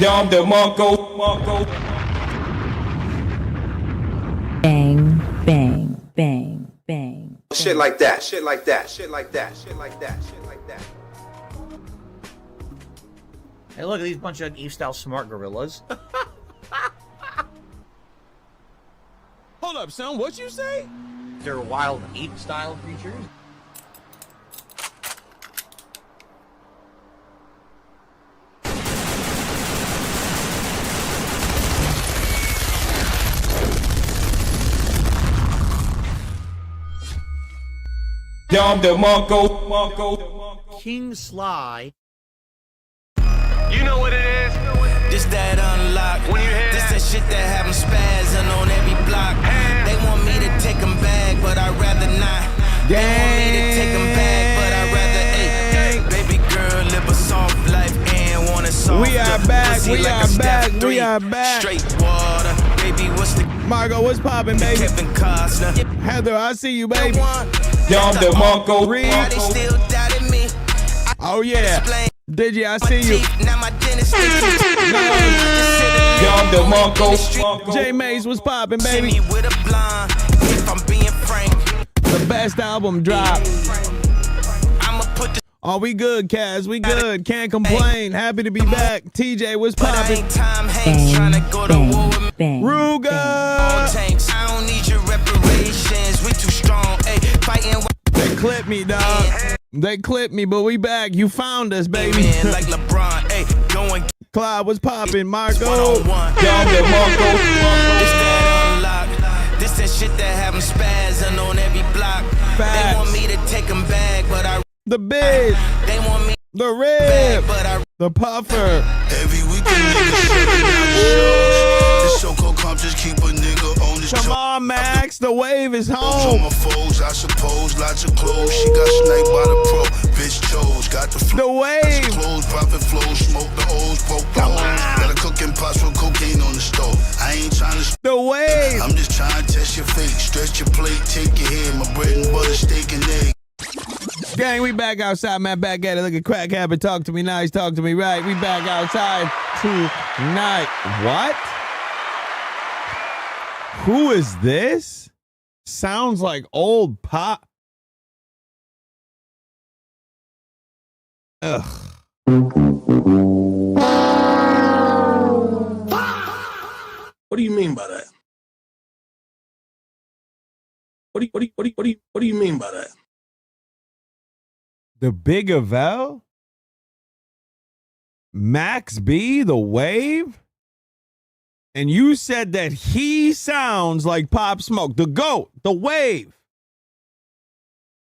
Down the Monko. Bang, bang, bang, bang. Shit like that, shit like that, shit like that, shit like that, shit like that. Hey, look at these bunch of Eve-style smart gorillas. Hold up, son, what you say? They're wild Eve-style creatures. Down the Monko. King Sly. You know what it is. This that unlock. When you hear this that shit that have them spazzing on every block. They want me to take them back, but I'd rather not. They want me to take them back, but I'd rather baby girl live a soft life and want it soft. We are back, we are back, we are back. Straight water, baby, what's the Margo, what's poppin', baby? Kevin Costner. Heather, I see you, baby. Down the Monko. Why they still doubted me? Oh, yeah. Digi, I see you. Now my dentist Down the Monko. J Maze, what's poppin', see baby? me with a blonde, if I'm being frank. The best album drop. I'ma put the Oh, we good, Kaz. We good. Can't complain. Happy to be back. TJ, what's poppin'? time Hanks trying to go to war with me. Bang. Ruga. Tanks. I don't need your reparations. We too strong. Fighting They clipped me, dog. They clipped me, but we back. You found us, baby. man like LeBron. Going Clyde, what's poppin'? Marco. one-on-one. Down the Monko. This that unlock. This that shit that have them spazzing on every block. They want me to take them back, but I. The big. They want me The back, rib. but I. The puffer. Every weekend niggas shutting down the shows. This so-called comp just keep a nigga on his Come on, Max. The wave is on home. my foes, I suppose. Lots of clothes. She got sniped by the pro. Bitch chose. Got the The flow. wave. Clothes, profit flow. Smoke the O's, poke the holes. Got a cooking pots with cocaine on the stove. I ain't trying to. The wave. I'm just trying to test your fate. Stretch your plate, take your head. My bread and butter, steak and egg. Gang, we back outside, man. Back at it. Look at Crack Habit. Talk to me nice. Talk to me right. We back outside tonight. What? Who is this? Sounds like old pop. Ugh. What do you mean by that? What do you mean by that? The Big Avel? Max B, the wave? And you said that he sounds like Pop Smoke, the GOAT, the wave.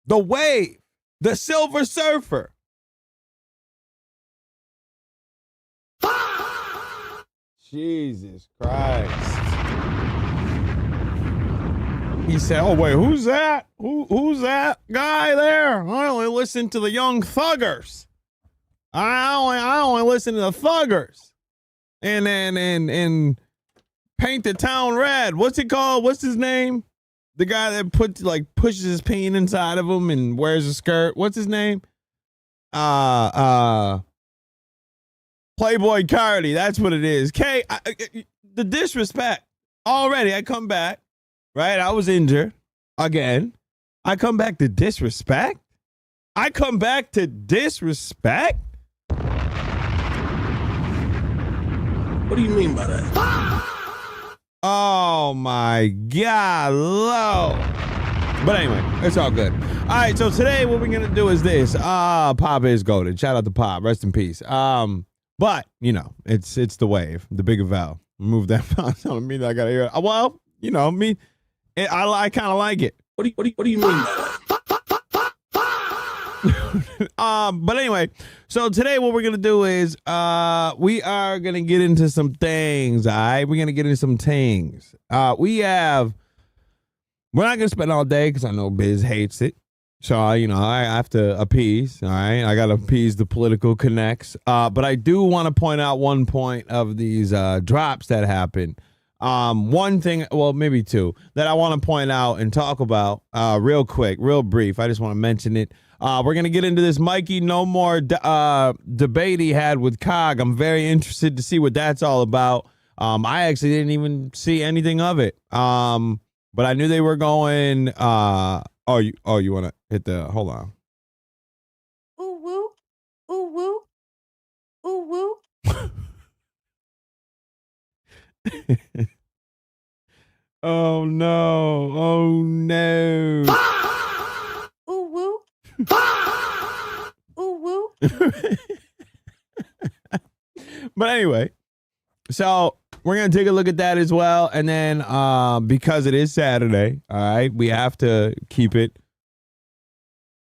The wave, the Silver Surfer. Jesus Christ. He said, oh, wait, who's that? Who's that guy there? I only listen to the Young Thuggers. I only listen to the Thuggers. And Paint the Town Red. What's it called? What's his name? The guy that pushes his peen inside of him and wears a skirt. What's his name? Playboy Cardi. That's what it is. The disrespect. Already, I come back. Right? I was injured again. I come back to disrespect. I come back to disrespect. What do you mean by that? Oh my God, low. But anyway, it's all good. All right, so today what we're gonna do is this. Pop is golden. Shout out to Pop. Rest in peace. But you know, it's the wave, the Big Avel. Move that on me. I gotta hear. Well, you know me. I kind of like it. What do you mean by that? But anyway, so today what we're gonna do is we are gonna get into some things. All right, we're gonna get into some things. We're not gonna spend all day because I know Biz hates it. So you know I have to appease. All right, I gotta appease the political connects. But I do want to point out one point of these drops that happened. One thing, well, maybe two, that I want to point out and talk about real quick, real brief. I just want to mention it. We're going to get into this Mikeynohmore debate he had with Cog. I'm very interested to see what that's all about. I actually didn't even see anything of it. But I knew they were going. You want to hit the? Hold on. Ooh woo, ooh woo, ooh woo. Oh no! Oh no! Ooh woo, ooh woo. But anyway, so we're gonna take a look at that as well, and then because it is Saturday, all right, we have to keep it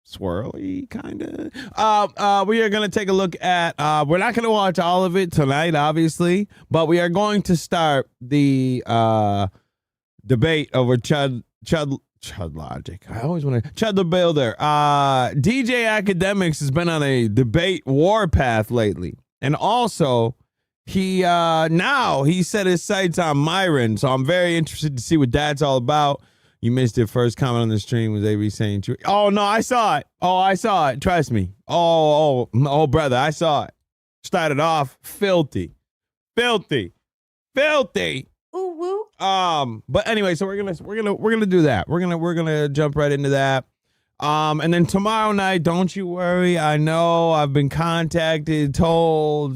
swirly, kind of. We are going to take a look at, we're not going to watch all of it tonight, obviously, but we are going to start the debate over Chud Logic. I always want to, Chud the Builder. DJ Akademiks has been on a debate warpath lately. And also, he set his sights on Myron, so I'm very interested to see what that's all about. You missed it. First comment on the stream was AB saying, "Oh no, I saw it. Oh, I saw it. Trust me. Oh, brother, I saw it. Started off filthy. Ooh woo. But anyway, so we're gonna do that. We're gonna jump right into that. And then tomorrow night, don't you worry. I know I've been contacted, told,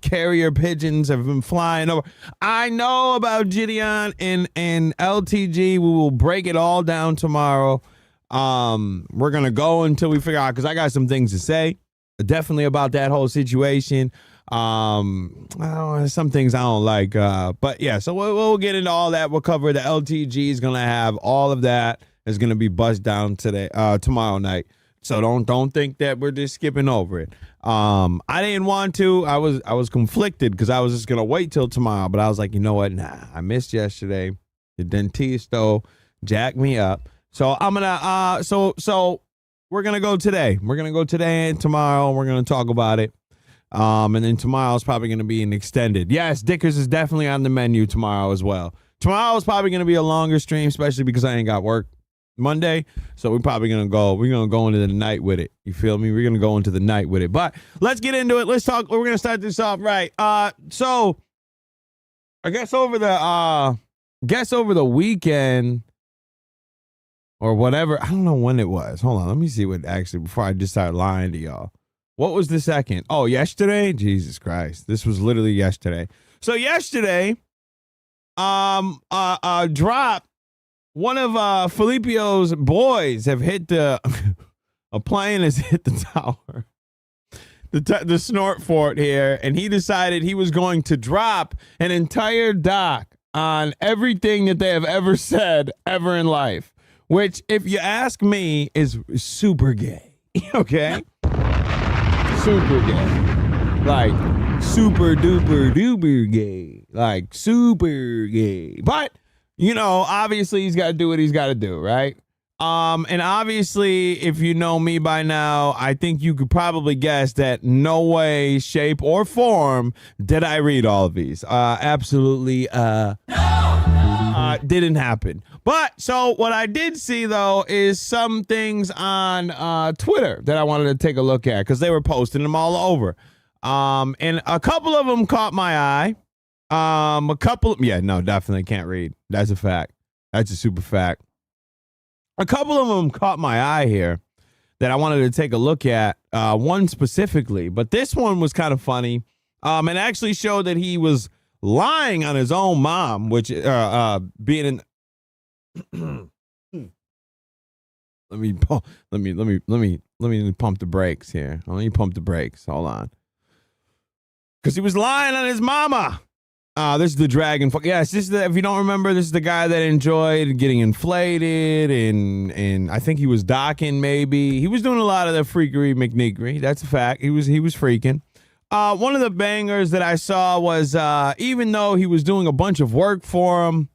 carrier pigeons have been flying over. I know about Gideon and LTG. We will break it all down tomorrow. We're going to go until we figure out, because I got some things to say, definitely about that whole situation. Some things I don't like, but yeah, so we'll get into all that. We'll cover the LTG is going to have all of that. Is going to be buzzed down tomorrow night. So don't think that we're just skipping over it. I didn't want to. I was conflicted because I was just going to wait till tomorrow. But I was like, you know what? Nah, I missed yesterday. The dentisto jacked me up. So I'm going to, so we're going to go today. We're going to go today and tomorrow. We're going to talk about it. And then tomorrow is probably going to be an extended. Yes, Dickers is definitely on the menu tomorrow as well. Tomorrow is probably going to be a longer stream, especially because I ain't got work Monday, so we're probably gonna go into the night with it. You feel me? We're gonna go into the night with it. But let's get into it. Let's talk. We're gonna start this off right. So I guess over the weekend or whatever. I don't know when it was. Hold on, let me see what actually before I just start lying to y'all. What was the second? Oh, yesterday? Jesus Christ. This was literally yesterday. So yesterday, dropped. One of Filipio's boys have hit a plane has hit the tower, the snort fort here, and he decided he was going to drop an entire doc on everything that they have ever said ever in life, which, if you ask me, is super gay. Okay? Super gay. Like, super duper gay. Like, super gay. But you know, obviously he's got to do what he's got to do, right? And obviously, if you know me by now, I think you could probably guess that no way, shape, or form did I read all of these. Absolutely, didn't happen. But so what I did see though is some things on Twitter that I wanted to take a look at because they were posting them all over. And a couple of them caught my eye. Definitely can't read. That's a fact. That's a super fact. A couple of them caught my eye here that I wanted to take a look at, one specifically, but this one was kind of funny, and actually showed that he was lying on his own mom, which, being in, let me pump the brakes here. Let me pump the brakes. Hold on. Because he was lying on his mama. This is the dragon. Yes, this is if you don't remember, this is the guy that enjoyed getting inflated and I think he was docking maybe. He was doing a lot of the freakery McNeakery. That's a fact. He was freaking. One of the bangers that I saw was even though he was doing a bunch of work for him,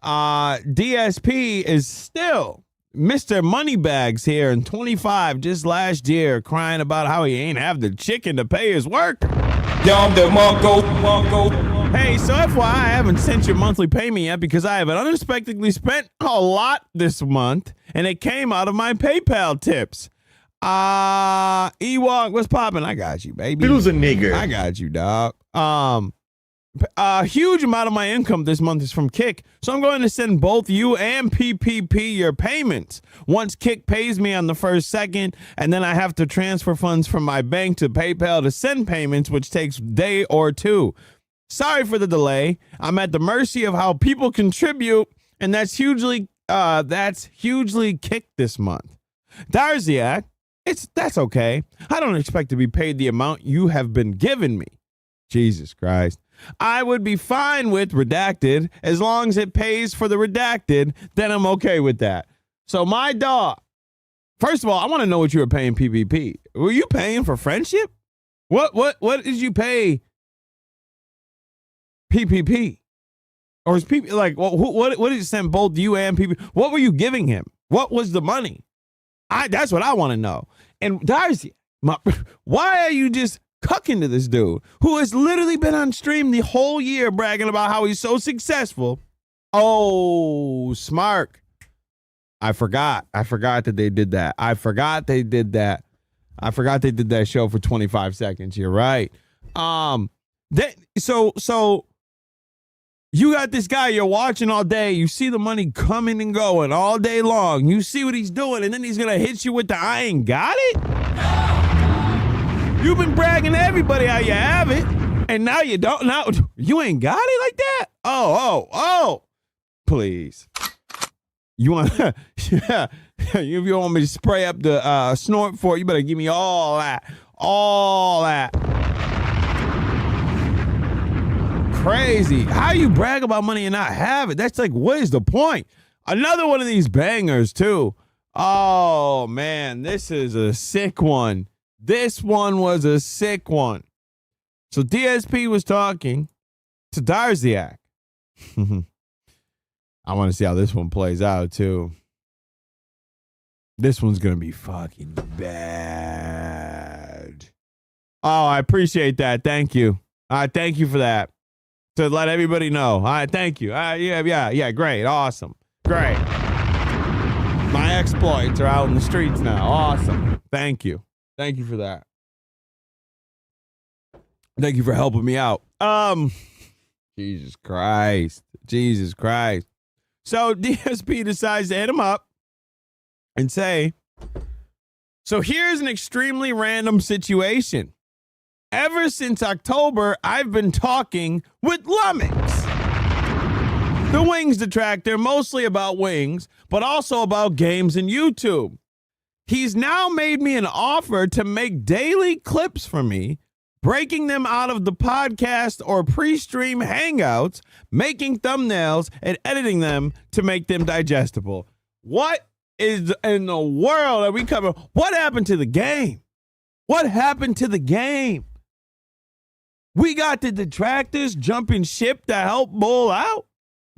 DSP is still Mr. Moneybags here in 25 just last year crying about how he ain't have the chicken to pay his work. Hey, so FYI, I haven't sent your monthly payment yet because I have unexpectedly spent a lot this month, and it came out of my PayPal tips. Ewok, what's popping? I got you, baby. Fiddle's a nigger. I got you, dog. A huge amount of my income this month is from Kick, so I'm going to send both you and PPP your payments. Once Kick pays me on the 1st, 2nd, and then I have to transfer funds from my bank to PayPal to send payments, which takes a day or two. Sorry for the delay. I'm at the mercy of how people contribute, and that's hugely kicked this month. Darziak, that's okay. I don't expect to be paid the amount you have been giving me. Jesus Christ. I would be fine with redacted as long as it pays for the redacted, then I'm okay with that. So my dog, first of all, I want to know what you were paying PPP. Were you paying for friendship? What did you pay PPP? Or is PP like what did you send both you and PPP? What were you giving him? What was the money? That's what I want to know. And Darcy, why are you just cucking to this dude who has literally been on stream the whole year bragging about how he's so successful? Oh, Smark. I forgot that they did that. I forgot they did that show for 25 seconds. You're right. So you got this guy you're watching all day. You see the money coming and going all day long. You see what he's doing, and then he's going to hit you with the I ain't got it? You've been bragging to everybody how you have it, and now you don't. Now you ain't got it like that? Oh. Please. You want yeah. If you want me to spray up the snort for it, you better give me all that. All that. Crazy. How you brag about money and not have it? That's like, what is the point? Another one of these bangers, too. Oh, man, this is a sick one. This one was a sick one. So DSP was talking to Darziak. I want to see how this one plays out, too. This one's going to be fucking bad. Oh, I appreciate that. Thank you. Thank you for that. To let everybody know. All right, thank you. Yeah, great. Awesome. Great. My exploits are out in the streets now. Awesome. Thank you. Thank you for that. Thank you for helping me out. Jesus Christ. So DSP decides to hit him up and say, so here's an extremely random situation. Ever since October, I've been talking with Lumix, the Wings detractor, mostly about wings, but also about games and YouTube. He's now made me an offer to make daily clips for me, breaking them out of the podcast or pre-stream hangouts, making thumbnails, and editing them to make them digestible. What is in the world are we covering? What happened to the game? What happened to the game? We got the detractors jumping ship to help Bull out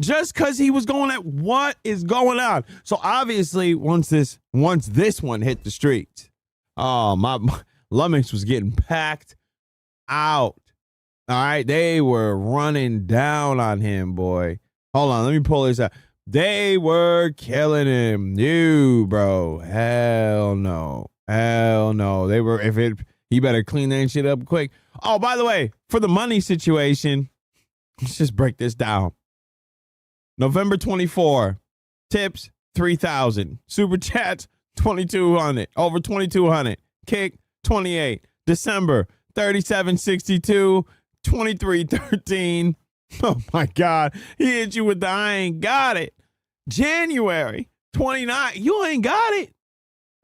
just because he was going at what is going on. So obviously, once this one hit the streets, my Lumix was getting packed out. All right, they were running down on him, boy. Hold on, let me pull this out. They were killing him. You, bro. Hell no. They were. He better clean that shit up quick. Oh, by the way, for the money situation, let's just break this down. November 24, tips 3,000, super chats 2,200, over 2,200, kick 28. December 37.62, 23.13. Oh my God, he hit you with the I ain't got it. January 29, you ain't got it.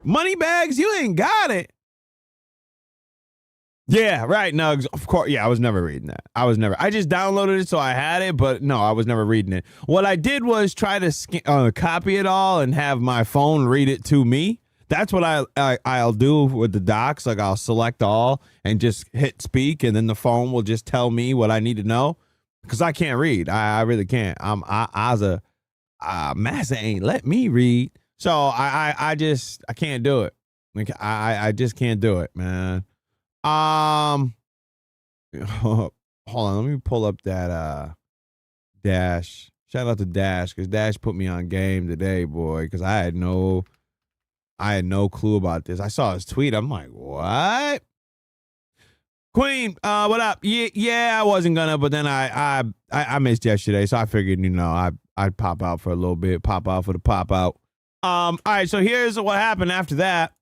Money bags, you ain't got it. Yeah, right. No, of course. Yeah, I was never reading that. I just downloaded it so I had it, but no, I was never reading it. What I did was try to copy it all and have my phone read it to me. That's what I'll do with the docs. Like I'll select all and just hit speak, and then the phone will just tell me what I need to know because I can't read. I really can't. Massa ain't let me read, so I can't do it. Like I just can't do it, man. Hold on, let me pull up that Dash. Shout out to Dash, because Dash put me on game today, boy, because I had no I had no clue about this. I saw his tweet. I'm like, what? Queen, what up? Yeah, I wasn't gonna, but then I missed yesterday, so I figured, I'd pop out for a little bit, pop out for the pop out. All right, so here's what happened after that.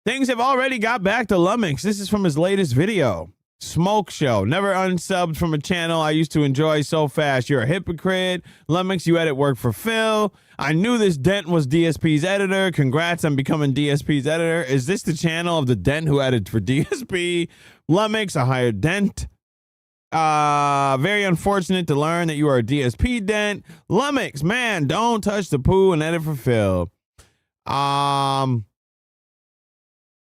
Things have already got back to Lummox. This is from his latest video. Smoke show. Never unsubbed from a channel I used to enjoy so fast. You're a hypocrite. Lummox, you edit work for Phil. I knew this Dent was DSP's editor. Congrats on becoming DSP's editor. Is this the channel of the Dent who edited for DSP? Lummox, I hired Dent. Very unfortunate to learn that you are a DSP Dent. Lummox, man, don't touch the poo and edit for Phil.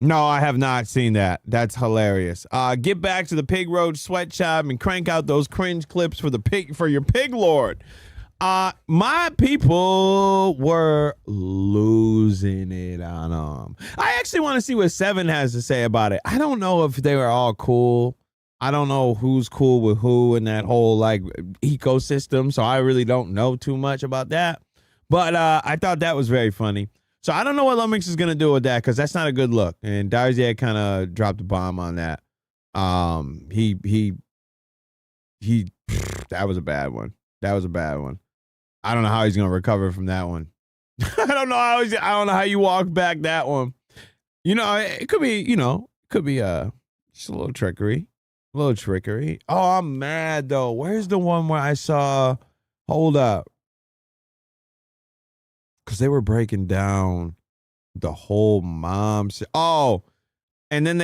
No, I have not seen that. That's hilarious. Get back to the Pig Road sweatshop and crank out those cringe clips for your pig lord. My people were losing it on them. I actually want to see what Seven has to say about it. I don't know if they were all cool. I don't know who's cool with who in that whole ecosystem, so I really don't know too much about that. But I thought that was very funny. So I don't know what Lummox is gonna do with that, because that's not a good look. And Darziak kind of dropped a bomb on that. He that was a bad one. That was a bad one. I don't know how he's gonna recover from that one. I don't know how you walk back that one. It could be, just a little trickery. A little trickery. Oh, I'm mad though. Where's the one where I saw? Hold up. Because they were breaking down the whole mom's. Oh, and then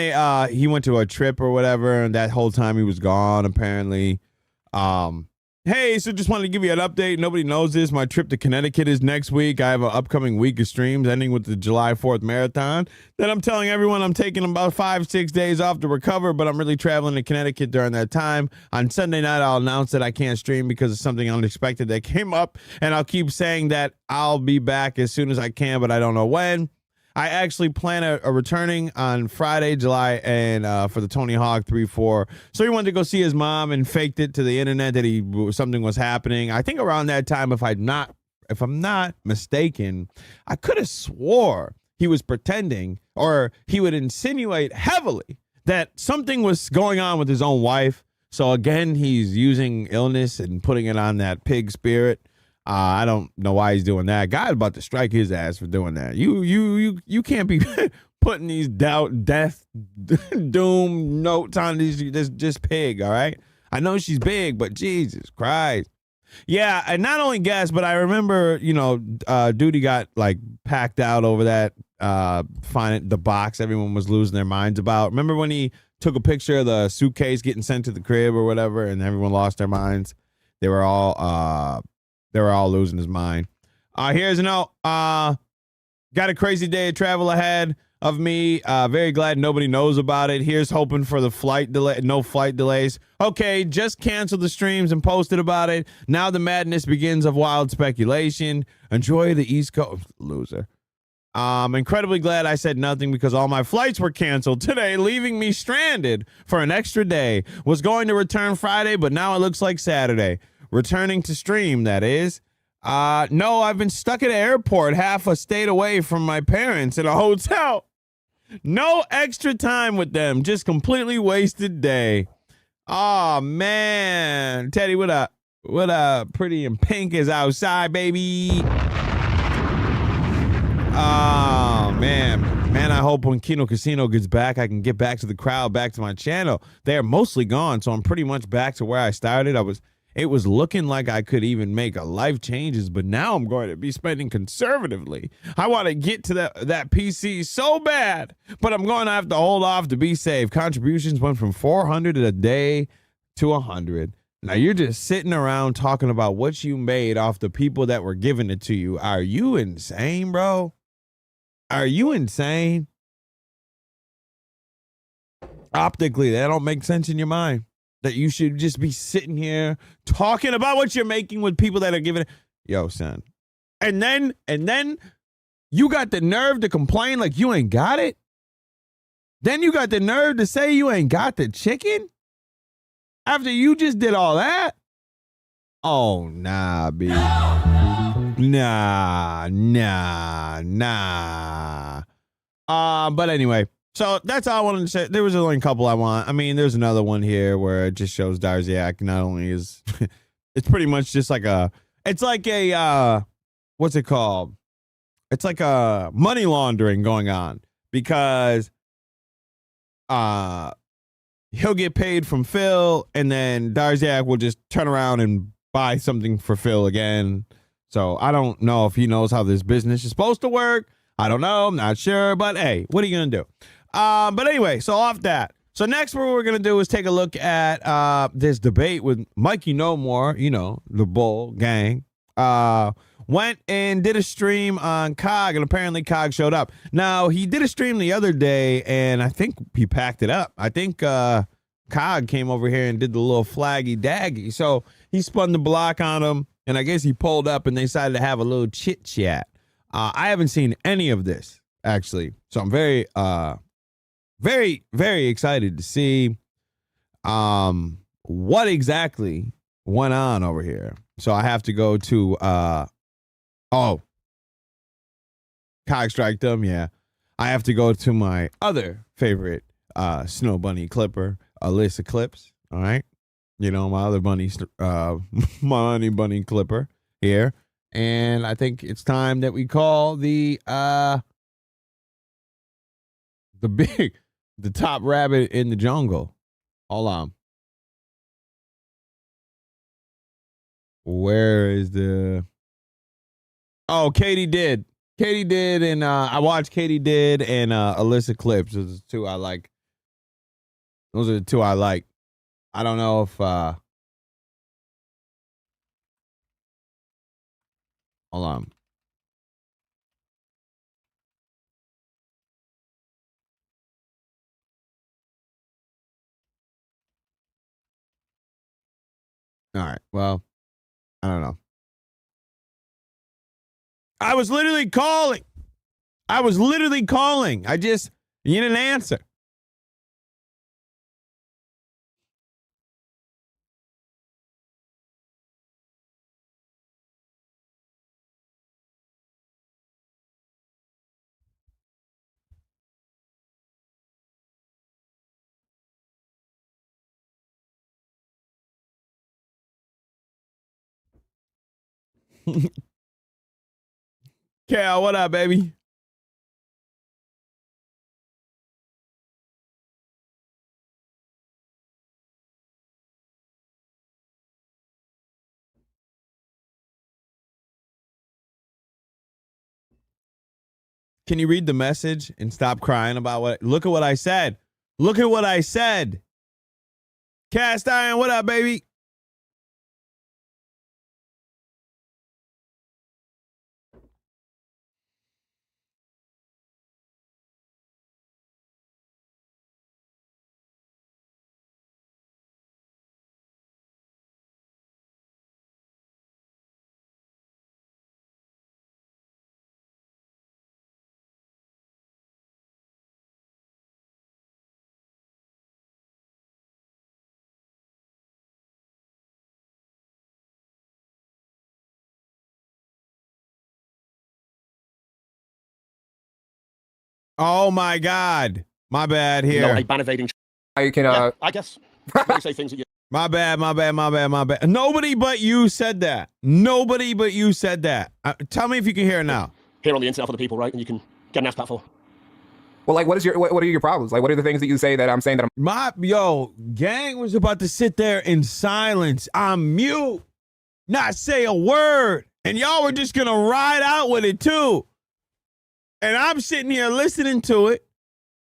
he went to a trip or whatever, and that whole time he was gone, apparently. Hey, so just wanted to give you an update. Nobody knows this. My trip to Connecticut is next week. I have an upcoming week of streams ending with the July 4th marathon. Then I'm telling everyone I'm taking about 5-6 days off to recover, but I'm really traveling to Connecticut during that time. On Sunday night, I'll announce that I can't stream because of something unexpected that came up, and I'll keep saying that I'll be back as soon as I can, but I don't know when. I actually plan a returning on Friday, July, and for the Tony Hawk 3-4. So he wanted to go see his mom and faked it to the internet that something was happening. I think around that time, if I'm not mistaken, I could have swore he was pretending, or he would insinuate heavily that something was going on with his own wife. So again, he's using illness and putting it on that pig spirit. I don't know why he's doing that. Guy's about to strike his ass for doing that. You can't be putting these death, doom notes on this just pig, all right? I know she's big, but Jesus Christ. Yeah, and not only guess, but I remember, Duty got packed out over that, finding the box everyone was losing their minds about. Remember when he took a picture of the suitcase getting sent to the crib or whatever, and everyone lost their minds? They were all losing his mind. Here's a note. Got a crazy day of travel ahead of me. Very glad nobody knows about it. Here's hoping for the flight delay. No flight delays. Okay, just canceled the streams and posted about it. Now the madness begins of wild speculation. Enjoy the East Coast. Loser. Incredibly glad I said nothing because all my flights were canceled today, leaving me stranded for an extra day. Was going to return Friday, but now it looks like Saturday. Returning to stream, that is. No, I've been stuck at an airport half a state away from my parents in a hotel. No extra time with them. Just completely wasted day. Oh, man. Teddy, what up? What up? Pretty and Pink is outside, baby. Oh, man. Man, I hope when Kino Casino gets back, I can get back to the crowd, back to my channel. They are mostly gone, so I'm pretty much back to where I started. It was looking like I could even make a life changes, but now I'm going to be spending conservatively. I want to get to that PC so bad, but I'm going to have to hold off to be safe. Contributions went from 400 a day to 100. Now you're just sitting around talking about what you made off the people that were giving it to you. Are you insane, bro? Are you insane? Optically, that don't make sense in your mind. That you should just be sitting here talking about what you're making with people that are giving it. Yo, son. And then you got the nerve to complain like you ain't got it. Then you got the nerve to say you ain't got the chicken after you just did all that. Oh, nah, B. Nah. But anyway, so that's all I wanted to say. There was only a couple I want. I mean, there's another one here where it just shows Darziak not only is, it's pretty much just like it's like a, what's it called? It's like a money laundering going on because he'll get paid from Phil and then Darziak will just turn around and buy something for Phil again. So I don't know if he knows how this business is supposed to work. I don't know. I'm not sure. But hey, what are you going to do? But anyway, so off that. So next what we're going to do is take a look at this debate with Mikeynohmore, you know, the Bull gang. Went and did a stream on Cog, and apparently Cog showed up. Now, he did a stream the other day, and I think he packed it up. I think Cog came over here and did the little flaggy daggy. So he spun the block on him, and I guess he pulled up, and they decided to have a little chit-chat. I haven't seen any of this, actually. So I'm very, very excited to see what exactly went on over here. So I have to go to, Cog striked them, yeah. I have to go to my other favorite Snow Bunny clipper, Alyssa Clips, all right? You know, my other bunny, my honey bunny clipper here. And I think it's time that we call the top rabbit in the jungle. Hold on. Where is the... Oh, Katie did, and I watched Katie did and Alyssa Clips. Those are the two I like. Those are the two I like. I don't know if hold on. All right. Well, I don't know. I was literally calling. You didn't answer. Cal, what up, baby? Can you read the message and stop crying about what? Look at what I said. Look at what I said. Cast Iron, what up, baby? Oh my God. My bad here. You know, a ban evading. I can, I guess. Really say things that you. My bad. Nobody but you said that. Tell me if you can hear it now. Here on the internet for the people, right? And you can get an ass pat for. well, like, what are your problems? Like, what are the things that you say that I'm saying that I'm... Gang was about to sit there in silence on mute, not say a word. And y'all were just going to ride out with it too. And I'm sitting here listening to it.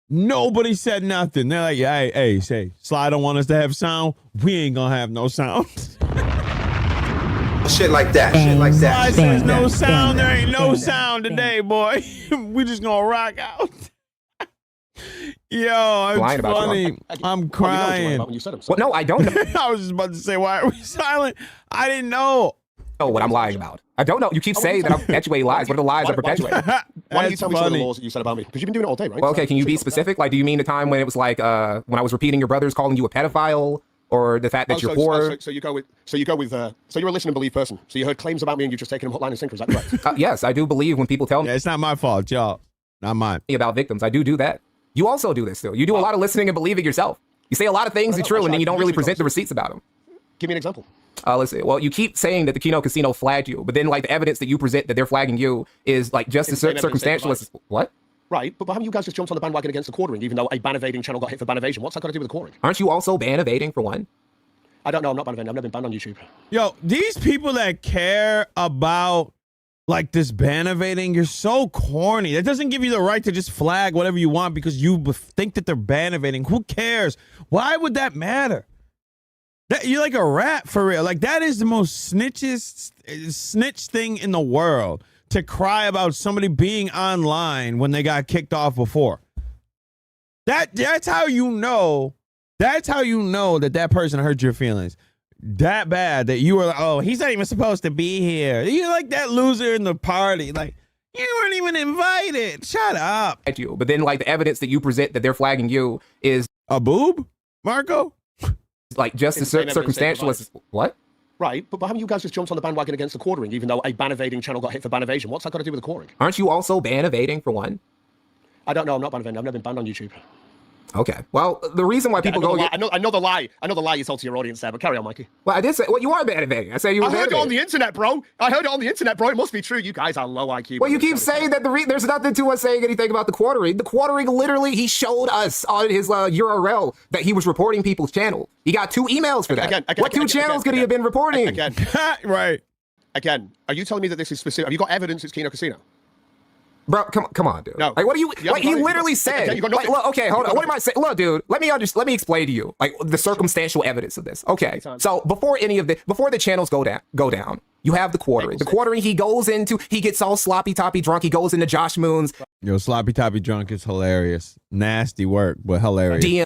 Nobody said nothing. They're like, hey, say, Sly don't want us to have sound. We ain't gonna have no sound. Shit like that. Sly says no sound. There ain't no sound today, boy. We just gonna rock out. Yo, it's funny. I'm crying. Well, no, I don't know. I was just about to say, why are we silent? I didn't know. What I'm lying about. I don't know. You keep saying that I'm perpetuating lies. What are the lies I perpetuate? Why don't you tell me some of the laws that you said about me? Because you've been doing it all day, right? Well, okay, can you be specific? Like, do you mean the time when it was like, when I was repeating your brothers calling you a pedophile? or the fact that you're poor. So you go with so you're a listen and believe person. So you heard claims about me and you've just taken them hotline and sinker. Is that correct? Yes, I do believe when people tell me. Yeah, it's not my fault, y'all. Not mine. About victims, I do that. You also do this too. You do a lot of listening and believing yourself. You say a lot of things are true, and then you don't really present the receipts about them. Give me an example. Let's see. Well, you keep saying that the Keno Casino flagged you, but then like the evidence that you present that they're flagging you is like just as circumstantial as what? Right, but haven't you guys just jumped on the bandwagon against the quartering, even though a ban evading channel got hit for ban evasion? What's that got to do with the quartering? Aren't you also ban evading for one? I don't know. I'm not ban evading. I've never been banned on YouTube. Yo, these people that care about like this ban evading, you're so corny. That doesn't give you the right to just flag whatever you want because you think that they're ban evading. Who cares? Why would that matter? You're like a rat for real. Like that is the most snitch thing in the world, to cry about somebody being online when they got kicked off before. That's how you know. That's how you know that person hurt your feelings that bad that you were like, oh, he's not even supposed to be here. You're like that loser in the party. Like you weren't even invited. Shut up. But then like the evidence that you present that they're flagging you is a boob, Marco. Like just as circumstantial as what? Right, but haven't you guys just jumped on the bandwagon against the quartering, even though a ban evading channel got hit for ban evasion? What's that got to do with the quartering? Aren't you also ban evading for one? I don't know. I'm not ban evading. I've never been banned on YouTube. Okay. Well, the reason why people I know the lie you told to your audience there, but carry on, Mikey. Well, I did say, well, you are ban evading. I said you were. I heard it on the internet, bro. It must be true. You guys are low IQ. Well, you keep saying that there's nothing to us saying anything about the quartering. The quartering, literally, he showed us on his URL that he was reporting people's channel. He got 2 emails for that. What 2 channels could he have been reporting? Again. Right. Again, are you telling me that this is specific? Have you got evidence it's Keno Casino? Bro, come on, dude. No. Like, what do you? Like, he literally said. Okay, like, look, okay, hold on. What am I saying? Look, dude. Let me explain to you like the circumstantial evidence of this. Okay. So before the channels go down, you have the quartering. The quartering, he goes into. He gets all sloppy toppy drunk. He goes into Josh Moon's. Yo, sloppy toppy drunk is hilarious. Nasty work, but hilarious. DM.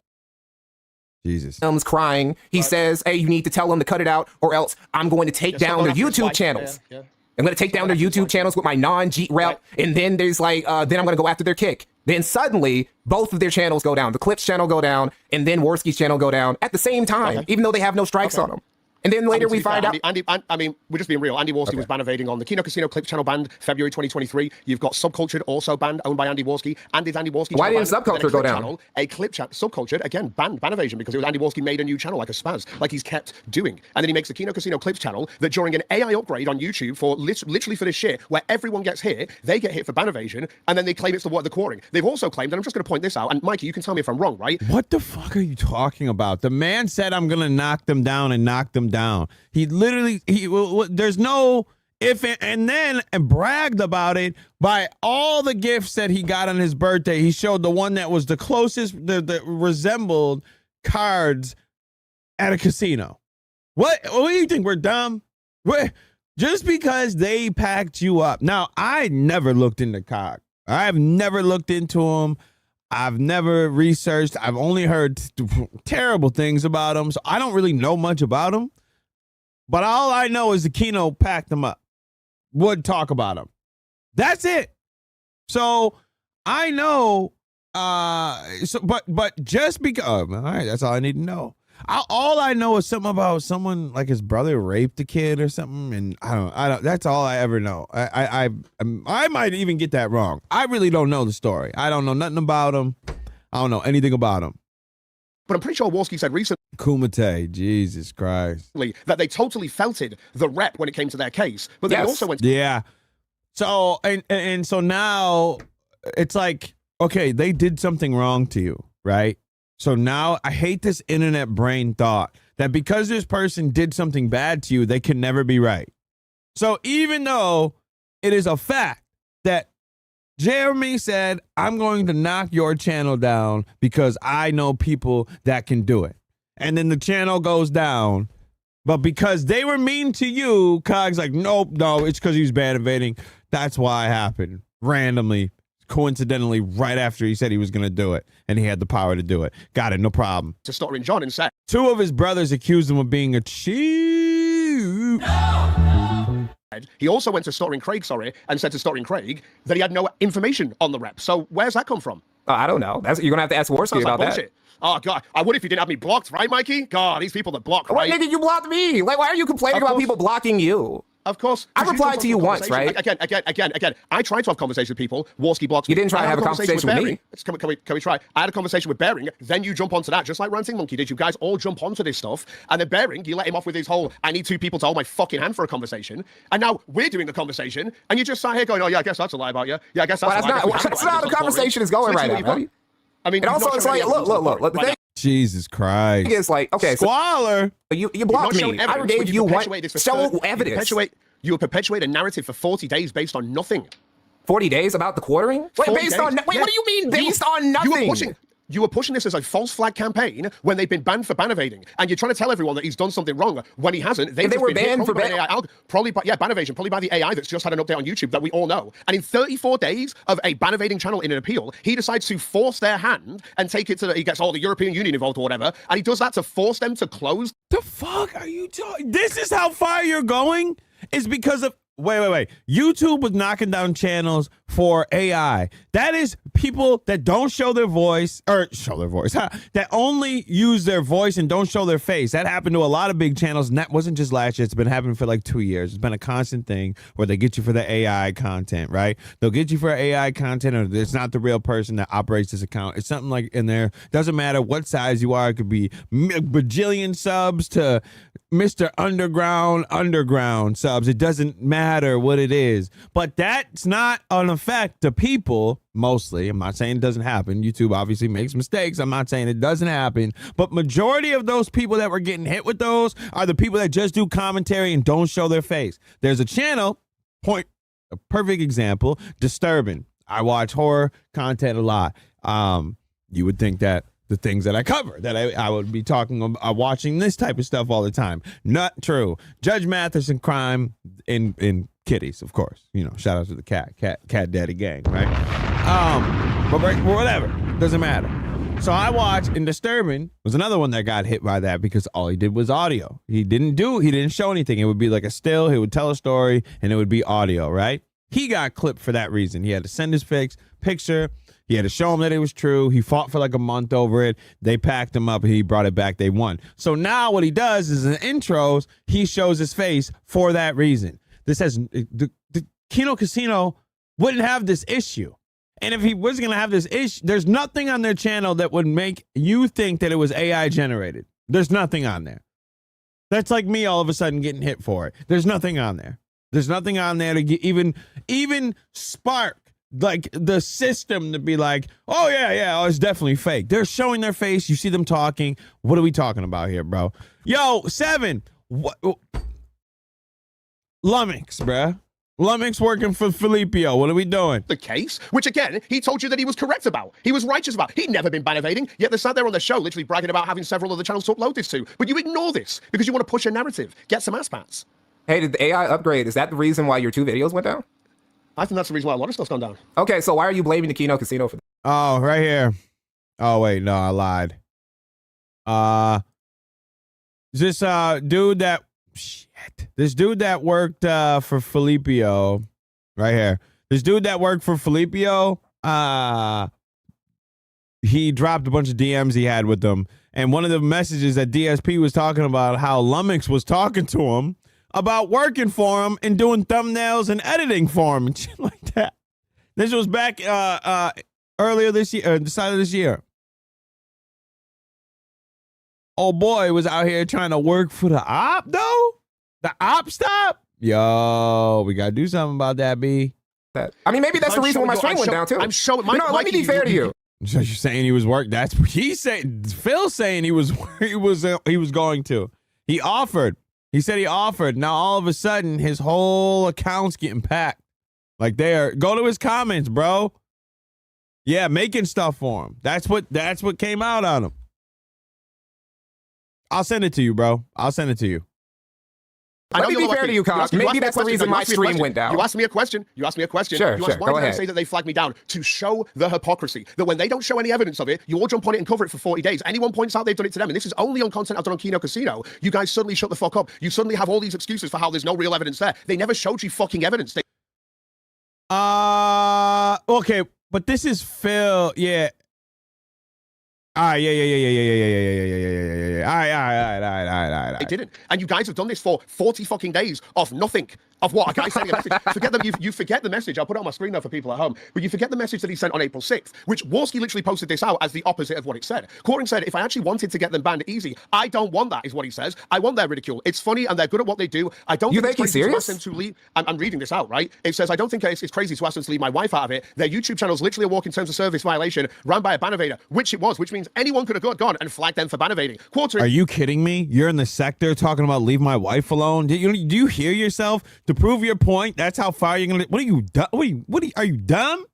Jesus. Crying. He says, "Hey, you need to tell them to cut it out, or else I'm going to take down their YouTube channels." Yeah. I'm going to take down their YouTube channels with my non-Jeet rep, and then there's like, then I'm going to go after their kick. Then suddenly, both of their channels go down. The Clips channel go down, and then Worski's channel go down at the same time, even though they have no strikes on them. And then later we find out. I mean, we're just being real. Andy Worski was ban evading on the Keno Casino Clips channel banned February 2023. You've got Subcultured also banned, owned by Andy Worski. And did Andy Worski? Why didn't Subcultured go down? Channel, a clip chat, Subcultured again banned ban evasion because it was Andy Worski made a new channel like a spaz, like he's kept doing. And then he makes the Keno Casino Clips channel that during an AI upgrade on YouTube for literally for this shit, where everyone gets hit, they get hit for ban evasion, and then they claim it's the quartering. They've also claimed, and I'm just going to point this out, and Mikey, you can tell me if I'm wrong, right? What the fuck are you talking about? The man said I'm going to knock them down and knock them down. He literally, there's no if and then and bragged about it by all the gifts that he got on his birthday. He showed the one that was the closest, that resembled cards at a casino. What do you think? We're dumb? Just because they packed you up. Now, I never looked into COG. I've never looked into them. I've never researched. I've only heard terrible things about them, so I don't really know much about them. But all I know is the Keno packed them up, would talk about them. That's it. So I know. But just because, all right, that's all I need to know. All I know is something about someone like his brother raped a kid or something, and I don't. That's all I ever know. I might even get that wrong. I really don't know the story. I don't know nothing about him. I don't know anything about him. But I'm pretty sure Worski said recently, Kumite, Jesus Christ, that they totally felted the rep when it came to their case. But they also went. Yeah. So and so now it's like, okay, they did something wrong to you, right? So now I hate this internet brain thought that because this person did something bad to you, they can never be right. So even though it is a fact that Jeremy said, I'm going to knock your channel down because I know people that can do it. And then the channel goes down. But because they were mean to you, COG's like, nope, no, it's because he was ban evading. That's why it happened. Randomly, coincidentally, right after he said he was going to do it. And he had the power to do it. Got it, no problem. To Stuttering John and said, 2 of his brothers accused him of being a cheat. No. He also went to Stuttering Craig, and said to Stuttering Craig that he had no information on the rep. So where's that come from? I don't know. You're going to have to ask Worski about that. Oh, God. I would if you didn't have me blocked, right, Mikey? God, these people that block, What, right? nigga, you blocked me? Like, why are you complaining about people blocking you? Of course. I replied to you once, right? Again. I tried to have conversations with people. Warski blocks me. You didn't try to have a conversation with me. Can we try? I had a conversation with Bering. Then you jump onto that, just like Ranting Monkey did. You guys all jump onto this stuff. And then Bering, you let him off with his whole, I need 2 people to hold my fucking hand for a conversation. And now we're doing a conversation. And you just sat here going, oh, yeah, I guess that's a lie about you. Yeah, I guess that's a lie. That's not how the conversation is going right now, right? I mean, and also, it's like, look. The thing Jesus Christ. is like, okay, Squalor. So you blocked me. I gave you one. Show evidence. You will perpetuate a narrative for 40 days based on nothing. 40 days about the quartering? Wait, based on what do you mean based on nothing? You were pushing this as a false flag campaign when they've been banned for ban evading, and you're trying to tell everyone that he's done something wrong when he hasn't. They were banned for ban evasion, probably by the AI that's just had an update on YouTube that we all know. And in 34 days of a ban evading channel in an appeal, he decides to force their hand and take it to he gets all the European Union involved or whatever, and he does that to force them to close. The fuck are you talking? This is how far you're going? It's because of wait. YouTube was knocking down channels for AI. That is people that don't show their voice that only use their voice and don't show their face. That happened to a lot of big channels, and that wasn't just last year. It's been happening for like 2 years. It's been a constant thing where they get you for the AI content, right? They'll get you for AI content, or it's not the real person that operates this account. It's something like in there. Doesn't matter what size you are. It could be bajillion subs to Mr. Underground subs. It doesn't matter what it is. But that's not an effect to people, mostly. I'm not saying it doesn't happen. YouTube obviously makes mistakes. I'm not saying it doesn't happen. But majority of those people that were getting hit with those are the people that just do commentary and don't show their face. There's a channel, a perfect example, Disturbing. I watch horror content a lot. You would think that the things that I cover, that I would be talking about watching this type of stuff all the time. Not true. Judge Matheson crime in kitties, of course. You know, shout out to the cat daddy gang, right? But whatever, doesn't matter. So I watch, and Disturbing was another one that got hit by that because all he did was audio. He didn't show anything. It would be like a still, he would tell a story, and it would be audio, right? He got clipped for that reason. He had to send his picture. He had to show him that it was true. He fought for like a month over it. They packed him up and he brought it back. They won. So now what he does is in intros, he shows his face for that reason. This has the Kino Casino wouldn't have this issue. And if he was going to have this issue, there's nothing on their channel that would make you think that it was AI generated. There's nothing on there. That's like me all of a sudden getting hit for it. There's nothing on there. There's nothing on there to get even spark like the system to be like, oh yeah, it's definitely fake. They're showing their face. You see them talking. What are we talking about here, bro? Yo, 7. What? Lummox, bruh. Lummox working for Filipio. What are we doing? The case, which again, he told you that he was correct about. He was righteous about. He'd never been ban evading, yet they sat there on the show literally bragging about having several other channels to upload this to. But you ignore this because you want to push a narrative. Get some ass pats. Hey, did the AI upgrade? Is that the reason why your 2 videos went down? I think that's the reason why a lot of stuff's gone down. Okay, so why are you blaming the Kino Casino for that? Oh, right here. Oh, wait, no, I lied. This dude that worked for Filipio, right here. This dude that worked for Filipio, he dropped a bunch of DMs he had with them. And one of the messages that DSP was talking about how Lummox was talking to him about working for him and doing thumbnails and editing for him and shit like that. This was back earlier this year, the start of this year. Oh boy was out here trying to work for the op though. The op stop. Yo, we gotta do something about that, B. I mean, maybe that's the reason why my stream went down too. I'm showing. Let me be fair to you. So you're saying he was work? That's what he said. Phil's saying he was going to. He offered. He said he offered. Now all of a sudden his whole account's getting packed. Like go to his comments, bro. Yeah, making stuff for him. That's what came out on him. I'll send it to you, bro. I'll send it to you. Let me be fair to you, Kosh. Maybe that's the reason my stream went down. You asked me a question. Sure, Why go did I ahead. say that they flagged me down? To show the hypocrisy. That when they don't show any evidence of it, you all jump on it and cover it for 40 days. Anyone points out they've done it to them, and this is only on content I've done on Kino Casino, you guys suddenly shut the fuck up. You suddenly have all these excuses for how there's no real evidence there. They never showed you fucking evidence. Okay, but this is Phil. Yeah. All right, yeah. All right. They didn't. And you guys have done this for 40 fucking days of nothing. Of what? A guy sending a message. Forget them. You forget the message. I'll put it on my screen now for people at home. But you forget the message that he sent on April 6th, which Warski literally posted this out as the opposite of what it said. Coring said, if I actually wanted to get them banned easy, I don't want that, is what he says. I want their ridicule. It's funny and they're good at what they do. I don't think it's crazy to ask them to leave. I'm reading this out, right? It says, I don't think it's crazy to ask them to leave my wife out of it. Their YouTube channel is literally a walk in terms of service violation run by a ban evader, which it was, which means anyone could have gone and flagged them for ban evading. Are you kidding me? You're in the sector talking about leave my wife alone. Do you hear yourself? To prove your point, that's how far you're gonna. What are you dumb? Are you dumb?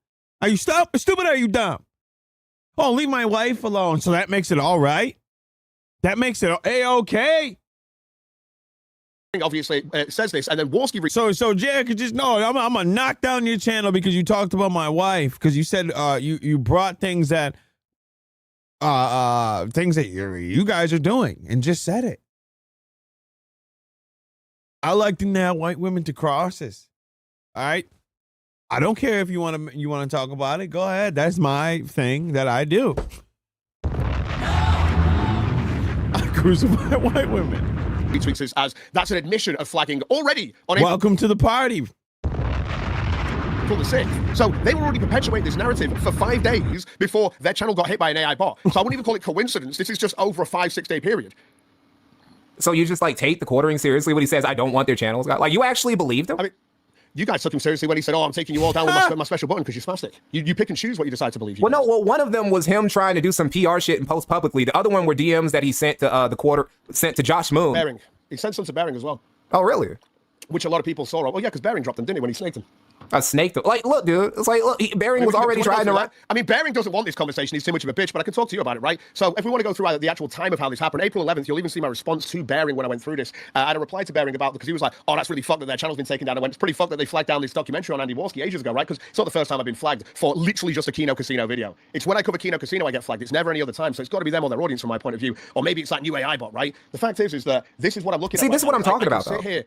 Are you stupid? Or are you dumb? Oh, leave my wife alone. So that makes it all right. That makes it a-okay. Obviously, it says this, and then Warski. So Jack could just know I'm gonna knock down your channel because you talked about my wife, because you said you brought things that you guys are doing and just said it. I like to nail white women to crosses. All right. I don't care if you want to talk about it. Go ahead. That's my thing that I do. I crucify white women. Retweets this as that's an admission of flagging already on Welcome to the party. April the 6th. So they were already perpetuating this narrative for 5 days before their channel got hit by an AI bot. So I wouldn't even call it coincidence. This is just over a 5-6 day period. So you just like take the quartering seriously when he says, I don't want their channels? Like, you actually believed him? I mean, you guys took him seriously when he said, oh, I'm taking you all down with my special button because you're spastic. You pick and choose what you decide to believe. One of them was him trying to do some PR shit and post publicly. The other one were DMs that he sent to sent to Josh Moon. Bering. He sent some to Bering as well. Oh, really? Which a lot of people saw. Oh, yeah, because Bering dropped them, didn't he, when he snaked him? A snake. Like, look, dude. It's like, look, Bering was already trying to. I mean, Bering doesn't want this conversation. He's too much of a bitch, but I can talk to you about it, right? So if we want to go through the actual time of how this happened, April 11th, you'll even see my response to Bering when I went through this. I had a reply to Bering about, because he was like, oh, that's really fucked that their channel's been taken down. I went, it's pretty fucked that they flagged down this documentary on Andy Warski ages ago, right? Because it's not the first time I've been flagged for literally just a Kino Casino video. It's when I cover Kino Casino I get flagged. It's never any other time. So it's got to be them or their audience from my point of view. Or maybe it's that new AI bot, right? The fact is that this is what I'm looking at. See, this is what I'm talking about, though. Here,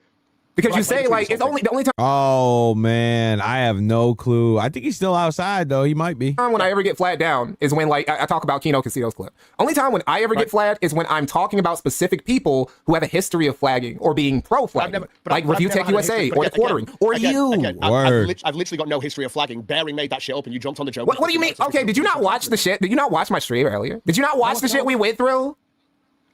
because you say, like, it's only the only time. Oh, man. I have no clue. I think he's still outside, though. He might be. When I ever get flagged down is when, like, I talk about Kino Casino's clip. Only time when I ever get flagged is when I'm talking about specific people who have a history of flagging or being pro-flagging. Like Review Tech USA or the quartering. Or you. I've literally got no history of flagging. Bering made that shit up and you jumped on the joke. What do you mean? Okay, did you not watch the shit? Did you not watch my stream earlier? Did you not watch the shit we went through?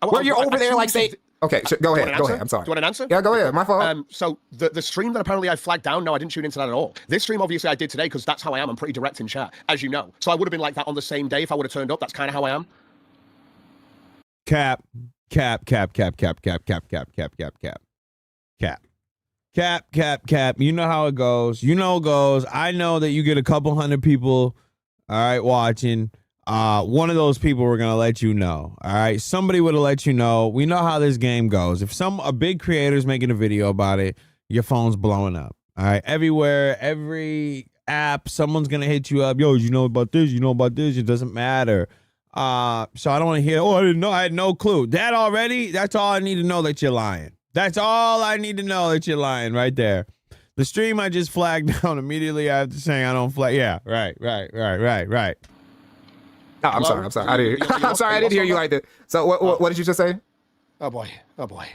Where you're over there, like, say... Okay, go ahead. I'm sorry. Do you want an answer? Yeah, go ahead. My fault. So the stream that apparently I flagged down, no, I didn't tune into that at all. This stream, obviously, I did today because that's how I am. I'm pretty direct in chat, as you know. So I would have been like that on the same day if I would have turned up. That's kind of how I am. Cap. You know how it goes. I know that you get a couple hundred people, all right, watching. One of those people were gonna let you know. All right, somebody would have let you know. We know how this game goes. If a big creator's making a video about it, your phone's blowing up. All right, everywhere, every app, someone's gonna hit you up. Yo, you know about this? You know about this? It doesn't matter. So I don't want to hear. Oh, I didn't know. I had no clue. That already. That's all I need to know that you're lying. That's all I need to know that you're lying right there. The stream I just flagged down immediately after saying I don't flag. Yeah, right. No, I'm sorry. I'm sorry. I didn't hear you like that. So what did you just say? Oh boy. Literally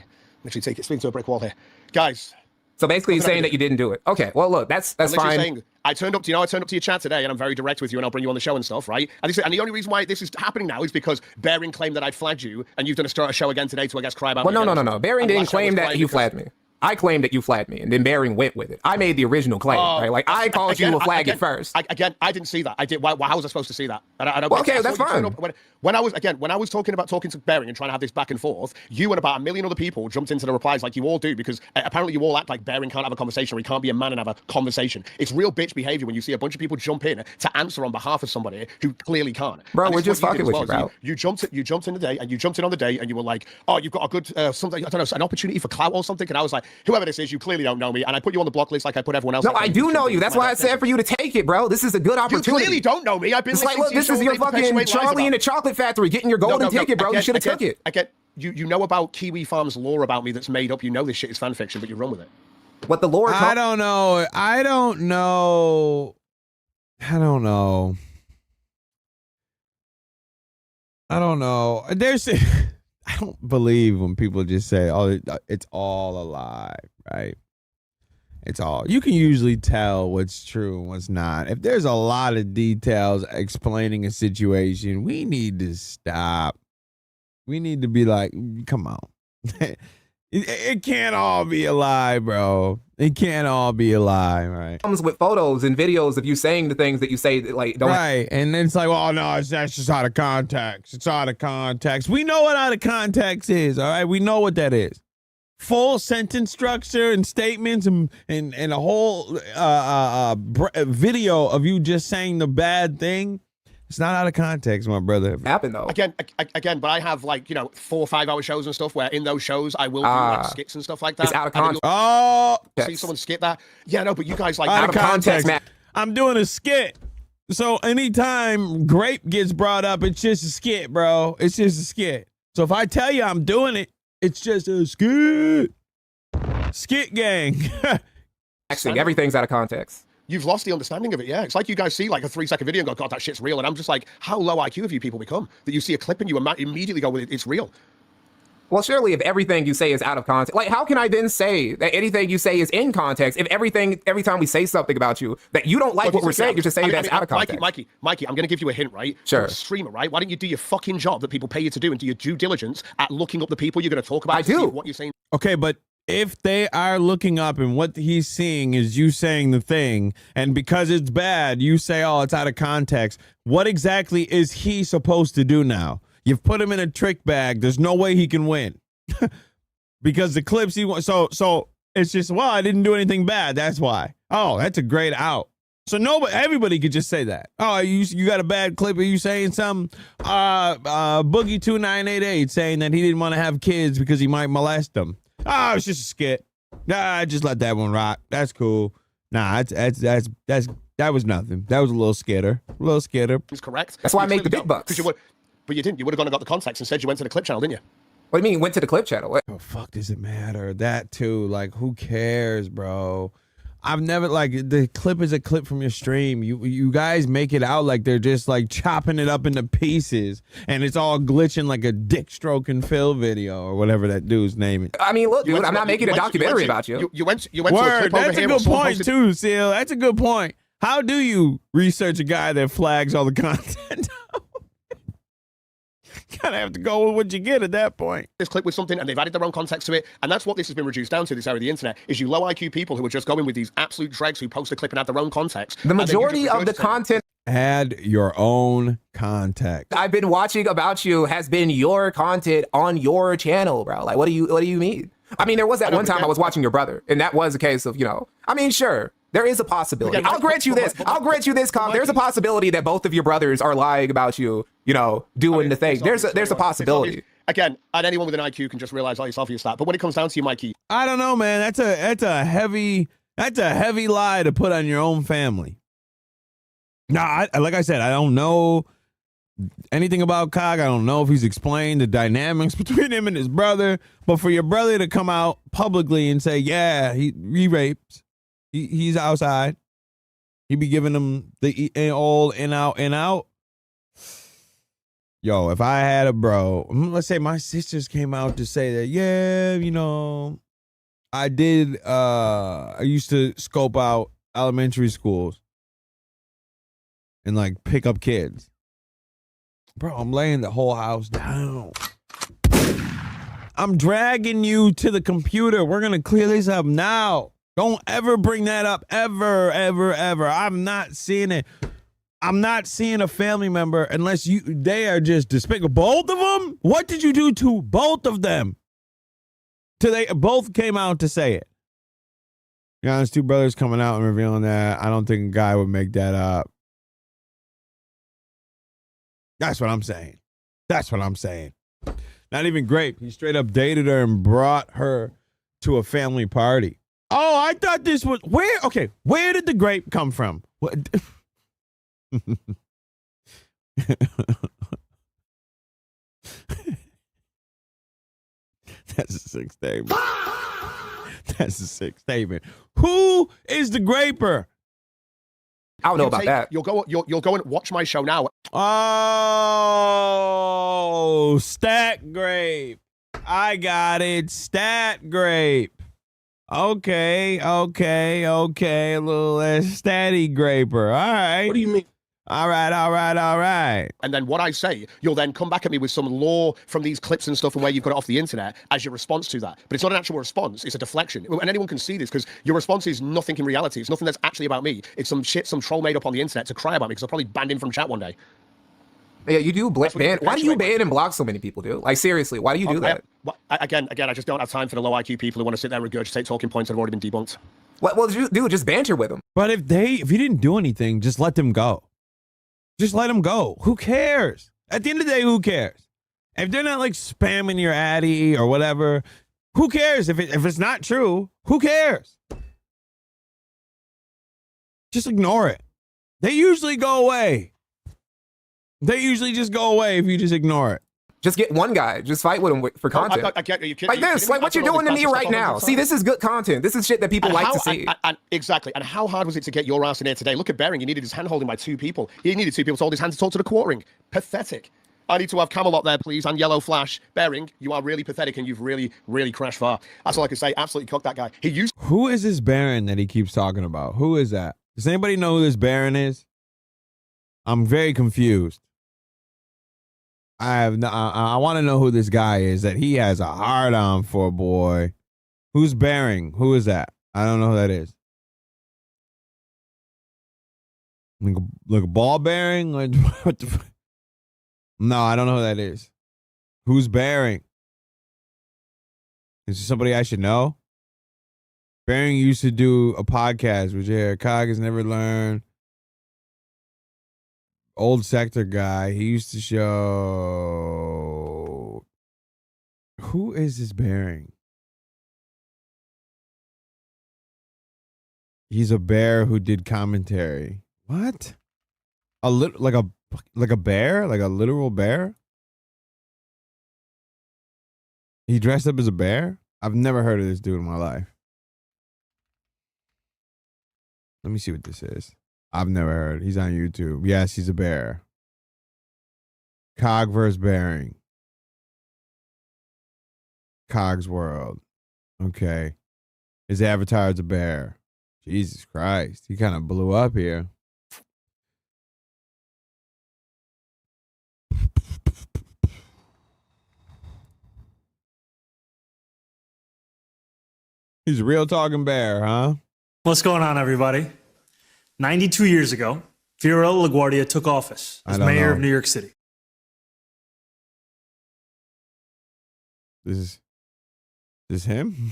speak to a brick wall here, guys. So basically, you're saying that you didn't do it. Okay. Well, look, that's fine. Saying, I turned up to your chat today, and I'm very direct with you, and I'll bring you on the show and stuff, right? And the only reason why this is happening now is because Bering claimed that I flagged you, and you've done a show again today to, I guess, cry about. Well, no. Bering didn't claim that you flagged me. I claimed that you flagged me, and then Bering went with it. I made the original claim, right? Like, I called you a flag at first. I didn't see that. I did. How was I supposed to see that? Okay, that's fine. When I was talking to Bering and trying to have this back and forth, you and about a million other people jumped into the replies like you all do, because apparently you all act like Bering can't have a conversation, or he can't be a man and have a conversation. It's real bitch behavior when you see a bunch of people jump in to answer on behalf of somebody who clearly can't. Bro, we're just fucking with you, bro. You jumped in the day, and you jumped in on the day, and you were like, oh, you've got a good something, I don't know, an opportunity for clout or something. And I was like, whoever this is, you clearly don't know me, and I put you on the block list like I put everyone else. No, I do know you. That's why I said for you to take it, bro. This is a good opportunity. You clearly don't know me. I've been like, look, this is your fucking Charlie in the Chocolate Factory getting your golden ticket, bro. You should have took it. I get you know about Kiwi Farm's lore about me that's made up. You know this shit is fan fiction, but you run with it. What the lore? I don't know. I don't know. There's, I don't believe when people just say, "Oh, it's all a lie," right? It's all. You can usually tell what's true and what's not. If there's a lot of details explaining a situation, we need to stop. We need to be like, come on. It can't all be a lie, bro. It can't all be a lie, right? Comes with photos and videos of you saying the things that you say that like don't. Right, and it's like, oh no, that's just out of context. It's out of context. We know what out of context is, all right? We know what that is. Full sentence structure and statements and a whole video of you just saying the bad thing. It's not out of context, my brother. Happened though. Again, but I have like 4 or 5 hour shows and stuff where in those shows I will do like skits and stuff like that. It's out of context. Oh, see someone skip that? Yeah, no, but you guys like out of context, man. I'm doing a skit. So anytime grape gets brought up, it's just a skit, bro. It's just a skit. So if I tell you I'm doing it, it's just a skit. Skit gang. Actually, everything's out of context. You've lost the understanding of it, yeah. It's like you guys see like a 3-second video and go, God, that shit's real. And I'm just like, how low IQ have you people become? That you see a clip and you immediately go, well, it's real. Well, surely if everything you say is out of context, like how can I then say that anything you say is in context if every time we say something about you that you don't like what we're saying, you're just saying that's out of context. Mikey, I'm going to give you a hint, right? Sure. You're a streamer, right? Why don't you do your fucking job that people pay you to do and do your due diligence at looking up the people you're going to talk about? I do. What you're saying. Okay, but if they are looking up and what he's seeing is you saying the thing, and because it's bad, you say, oh, it's out of context, what exactly is he supposed to do now? You've put him in a trick bag. There's no way he can win. Because the clips he wants. So it's just, well, I didn't do anything bad. That's why. Oh, that's a great out. So everybody could just say that. Oh, you got a bad clip. Are you saying something? Boogie 2988 saying that he didn't want to have kids because he might molest them. Oh, it's just a skit. Nah, just let that one rock. That's cool. Nah, that was nothing. That was a little skitter. It's correct. That's why I made the big bucks. But you didn't. You would have gone and got the context and said you went to the clip channel, didn't you? What do you mean went to the clip channel? What? Oh, fuck does it matter? That too. Like, who cares, bro? I've never, like, the clip is a clip from your stream. You guys make it out like they're just like chopping it up into pieces and it's all glitching like a dick stroking Phil video or whatever that dude's name is. I mean, look, dude, I'm not making a documentary about you. You went to a Word, clip over that's a here. good point too, Seal. That's a good point. How do you research a guy that flags all the content? Kind of have to go with what you get at that point. This clip with something and they've added their own context to it, and that's what this has been reduced down to, this area of the internet, is you low IQ people who are just going with these absolute dregs who post a clip and add their own context. The majority of the content. Add your own context. I've been watching about you has been your content on your channel, bro. Like, what do you mean? I mean, there was that one time I was watching your brother, and that was a case of, I mean, sure. There is a possibility. I'll grant you this. Comp. There's a possibility that both of your brothers are lying about you, doing the thing. There's a possibility. Again, and anyone with an IQ can just realize all yourself that. But when it comes down to you, Mikey, I don't know, man. That's a heavy lie to put on your own family. Nah, like I said, I don't know anything about Cog. I don't know if he's explained the dynamics between him and his brother. But for your brother to come out publicly and say, yeah, he raped. He's outside. He be giving them the old in out. Yo, if I had a bro, let's say my sisters came out to say that, yeah, I used to scope out elementary schools and like pick up kids. Bro, I'm laying the whole house down. I'm dragging you to the computer. We're going to clear this up now. Don't ever bring that up, ever. I'm not seeing it. I'm not seeing a family member unless they are just despicable. Both of them? What did you do to both of them? Till they both came out to say it. There's two brothers coming out and revealing that. I don't think a guy would make that up. That's what I'm saying. Not even grape. He straight up dated her and brought her to a family party. Oh, I thought this was where did the grape come from? What? That's a sick statement. Who is the graper? I don't know about that. You'll go and watch my show now. Oh, stat grape. I got it. Stat grape. Okay. A little statty graper. All right. What do you mean? All right. And then what I say, you'll then come back at me with some lore from these clips and stuff and where you've got it off the internet as your response to that. But it's not an actual response, it's a deflection. And anyone can see this because your response is nothing in reality. It's nothing that's actually about me. It's some shit some troll made up on the internet to cry about me because I'll probably banned him from chat one day. Yeah, you do ban. Why do you ban and block so many people, dude? Like, seriously, why do you do that? Again, I just don't have time for the low IQ people who want to sit there and regurgitate talking points that have already been debunked. Well, dude, just banter with them. But if you didn't do anything, just let them go. Just let them go. Who cares? At the end of the day, who cares? If they're not like spamming your addy or whatever, who cares? If it's not true, who cares? Just ignore it. They usually go away. They usually just go away if you just ignore it. Just get one guy. Just fight with him for content. Like this, like what you're doing to me right now. See, this is good content. This is shit that people like to see. Exactly. And how hard was it to get your ass in here today? Look at Bering. He needed his hand holding by two people. He needed two people to hold his hand to talk to the court ring. Pathetic. I need to have Camelot there, please, and Yellow Flash. Bering, you are really pathetic and you've really, really crashed far. That's all I can say. Absolutely cooked that guy. Who is this Baron that he keeps talking about? Who is that? Does anybody know who this Baron is? I'm very confused. I want to know who this guy is that he has a hard on for, boy. Who's Bering? Who is that? I don't know who that is. Like a ball bearing? Like, what the No, I don't know who that is. Who's Bering? Is it somebody I should know? Bering used to do a podcast with Cog has never learned. Old sector guy. He used to show. Who is this Bering? He's a bear who did commentary. What? Like a bear? Like a literal bear? He dressed up as a bear? I've never heard of this dude in my life. Let me see what this is. I've never heard. He's on YouTube. Yes, he's a bear. Cog versus Bering. Cog's World. Okay. His avatar is a bear. Jesus Christ. He kind of blew up here. He's a real talking bear, huh? What's going on, everybody? 92 years ago, Fiorello LaGuardia took office as mayor of New York City. This is him?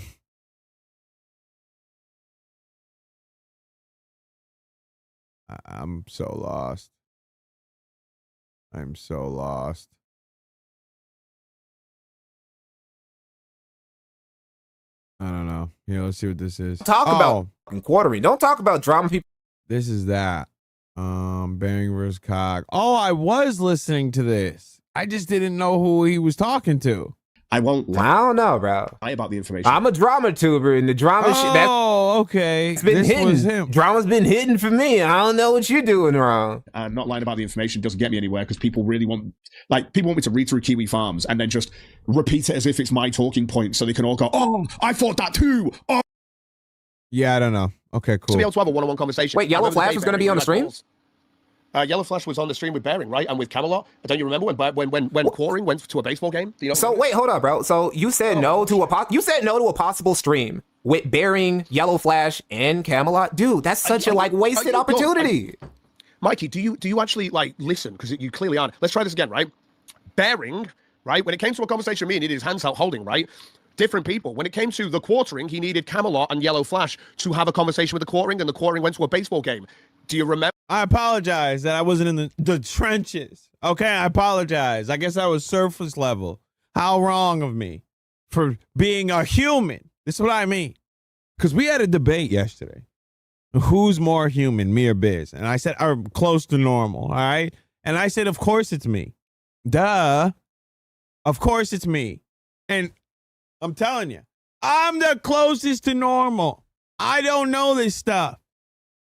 I'm so lost. I'm so lost. I don't know. Here, let's see what this is. Talk about quartering. Don't talk about drama people. This is that. Bering versus Cog. Oh, I was listening to this. I just didn't know who he was talking to. I won't. I don't know, bro. Lie about the information. I'm a drama tuber, and the drama shit. Oh, okay. It's been hidden. Was him. Drama's been hidden for me. I don't know what you're doing wrong. Not lying about the information doesn't get me anywhere because people really want, people want me to read through Kiwi Farms and then just repeat it as if it's my talking point, so they can all go, "Oh, I thought that too." Oh. Yeah, I don't know. Okay, cool. To be able to have a one-on-one conversation. Wait, Yellow Flash was going to be on the stream? Yellow Flash was on the stream with Bering, right? And with Camelot. Don't you remember when Quarring went to a baseball game? Do you know so wait, hold up, bro. So you said no to a possible stream with Bering, Yellow Flash, and Camelot? Dude, that's such a wasted opportunity. Mikey, do you actually listen? Because you clearly aren't. Let's try this again, right? Bering, right? When it came to a conversation with me, he needed his hands out holding, right? Different people. When it came to the Quartering, he needed Camelot and Yellow Flash to have a conversation with the Quartering, and the Quartering went to a baseball game. Do you remember? I apologize that I wasn't in the trenches. Okay, I apologize. I guess I was surface level. How wrong of me for being a human. This is what I mean. Because we had a debate yesterday. Who's more human, me or Biz? And I said, I'm close to normal, all right? And I said, of course it's me. Duh. Of course it's me. And I'm telling you, I'm the closest to normal. I don't know this stuff.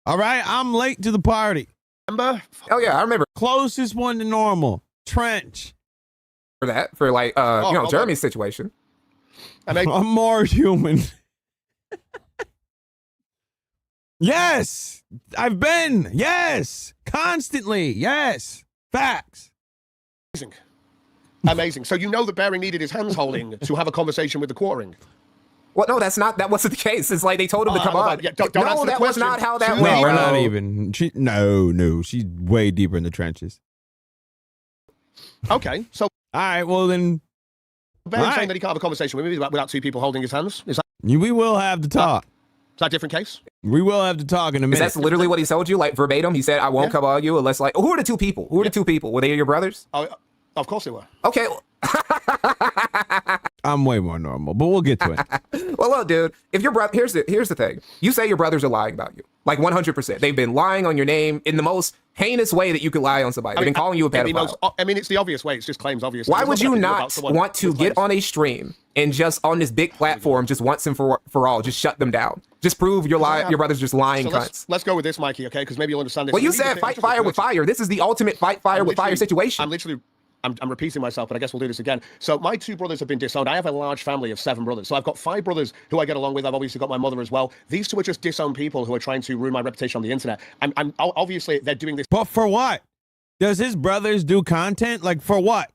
All right, I'm late to the party. Remember? Oh yeah, I remember Closest one to normal. Trench. for that for like Jeremy's situation. I'm more human. Yes, I've been. Yes, constantly. Yes, facts. Amazing. Amazing. So you know that Baring needed his hands holding to have a conversation with the quartering. Well, no, that wasn't the case. It's like they told him to come on. Yeah, don't no, answer the that was question. not how that No, went. We're bro. not even. No, she's way deeper in the trenches. Okay, so All right, well then, Baring's Right. saying that he can't have a conversation with me without two people holding his hands. Is we will have to talk. that a different case? We will have to talk in a minute. That's literally what he told you, like verbatim. He said, "I won't come on you unless like." Who are the two people? Who are the two people? Were they your brothers? Oh, of course they were. Okay. I'm way more normal, but we'll get to it. Well, look, dude. If your brother, here's the thing. You say your brothers are lying about you, like 100%. They've been lying on your name in the most heinous way that you could lie on somebody. They've been calling you a pedophile. I mean, it's the obvious way. It's just claims obvious. Why There's would you nothing I can do not about someone want to with get claims. on a stream and just on this big platform, just once and for all, just shut them down? Just prove your brothers just lying So cunts. let's go with this, Mikey, okay? Because maybe you'll understand this. Well, you We need to said think- fight just fire a with situation. fire. This is the ultimate fight fire with fire situation. I'm repeating myself, but I guess we'll do this again. So my two brothers have been disowned. I have a large family of 7 brothers. So I've got 5 brothers who I get along with. I've obviously got my mother as well. These two are just disowned people who are trying to ruin my reputation on the internet. I'm obviously they're doing this. But for what? Does his brothers do content? Like for what?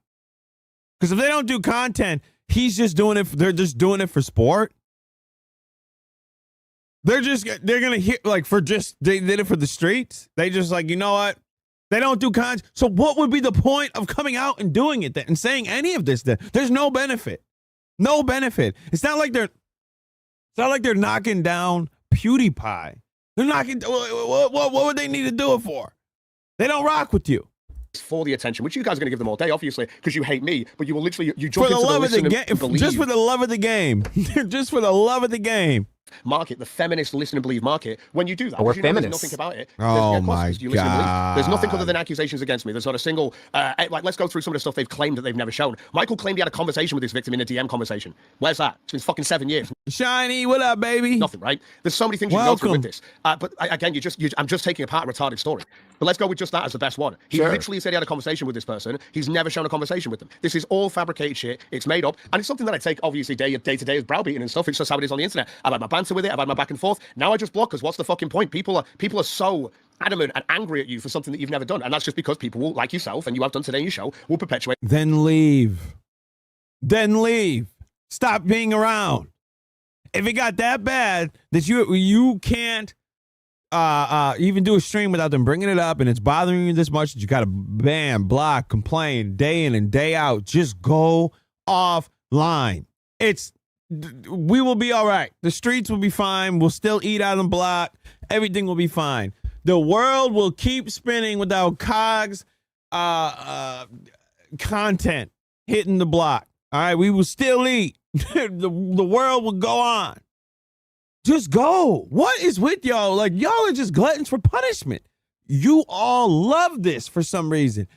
Because if they don't do content, he's just doing it. They're just doing it for sport. They're gonna hit like they did it for the streets. They just like, you know what? They don't do content. So what would be the point of coming out and doing it then and saying any of this then? There's no benefit. No benefit. It's not like they're knocking down PewDiePie. They're knocking what would they need to do it for? They don't rock with you. For the attention, which you guys are going to give them all day, obviously, because you hate me, but you will literally you jump For the into love of the listen game, and believe just for the love of the game, just for the love of the game. market, the feminist listen and believe market. When you do that, We're you know, there's feminists. nothing about it. Oh There's, my you listen and believe. God. There's nothing other than accusations against me. There's not a single like. Let's go through some of the stuff they've claimed that they've never shown. Michael claimed he had a conversation with his victim in a DM conversation. Where's that? It's been fucking 7 years. Shiny, what up, baby? Nothing, right? There's so many things you can go through Welcome. with this. But again, I'm just taking apart a retarded story. But let's go with just that as the best one. He Sure. literally said he had a conversation with this person. He's never shown a conversation with them. This is all fabricated shit. It's made up. And it's something that I take, obviously, day to day as browbeating and stuff. It's just how it is on the internet. I've had my banter with it. I've had my back and forth. Now I just block, because what's the fucking point? People are so adamant and angry at you for something that you've never done. And that's just because people will, like yourself, and you have done today in your show, will perpetuate. Then leave. Then leave. Stop being around. If it got that bad that you can't even do a stream without them bringing it up and it's bothering you this much that you got to ban, block, complain day in and day out, just go offline. We will be all right. The streets will be fine. We'll still eat out on the block. Everything will be fine. The world will keep spinning without COGS content hitting the block. All right, we will still eat. the world will go on. Just go. What is with y'all? Like, y'all are just gluttons for punishment. You all love this for some reason.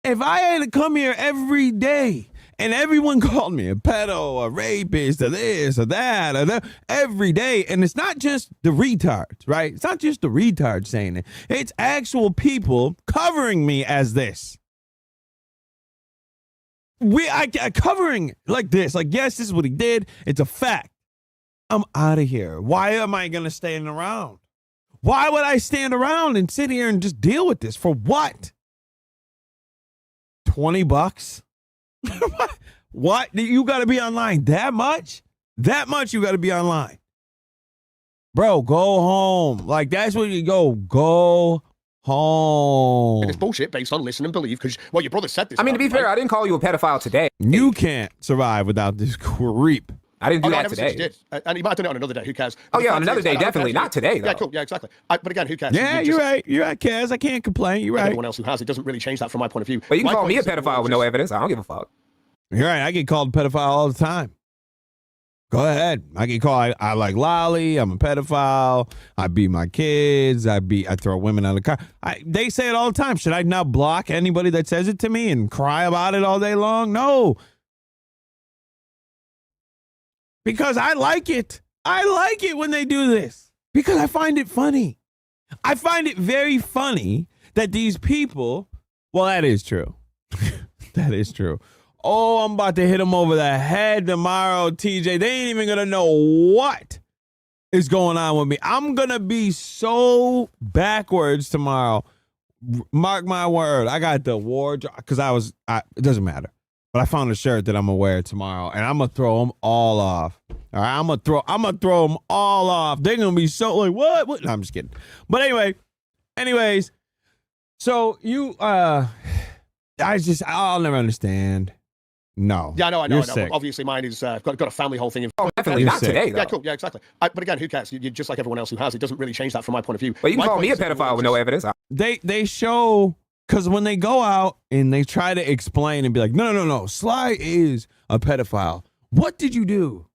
If I had to come here every day and everyone called me a pedo, a rapist, or this, or that, every day, and it's not just the retards, right? It's not just the retards saying it. It's actual people covering me as this. I covering like this. Like, yes, this is what he did. It's a fact. I'm out of here. Why am I going to stand around? Why would I stand around and sit here and just deal with this? For what? $20? What? You got to be online that much? That much you got to be online. Bro, go home. Like, that's where you go. Go home. And it's bullshit based on listen and believe, because, well, your brother said this. I mean, to be fair, I didn't call you a pedophile today. You can't survive without this creep. I didn't do no, that I never said today. you did. And you might have done it on another day. Who cares? Oh, The yeah, fact on another is, day, I don't definitely. care. Not today, though. Yeah, cool. Yeah, exactly. But again, who cares? Yeah, you're right. You're right, Kaz. I can't complain. You're right. Everyone else who has, it doesn't really change that from my point of view. But you can My call me a point is, pedophile with no evidence. I don't give a fuck. You're right. I get called a pedophile all the time. Go ahead. I get called. I like lolly. I'm a pedophile. I beat my kids. I throw women out of the car. They say it all the time. Should I now block anybody that says it to me and cry about it all day long? No. Because I like it. I like it when they do this. Because I find it funny. I find it very funny that these people, well, that is true. That is true. Oh, I'm about to hit them over the head tomorrow, TJ. They ain't even going to know what is going on with me. I'm going to be so backwards tomorrow. Mark my word. I got the wardrobe because it doesn't matter. But I found a shirt that I'm going to wear tomorrow, and I'm going to throw them all off. All right, I'm gonna throw them all off. They're going to be so like, what? No, I'm just kidding. But anyways, so I'll never understand. No. Yeah, I know. Sick. Obviously, mine is got a family whole thing. Oh, definitely not today, though. Yeah, cool. Yeah, exactly. But again, who cares? You're just like everyone else who has. It doesn't really change that from my point of view. Well, you can call me a pedophile with no evidence. They show, because when they go out and they try to explain and be like, no, Sly is a pedophile. What did you do?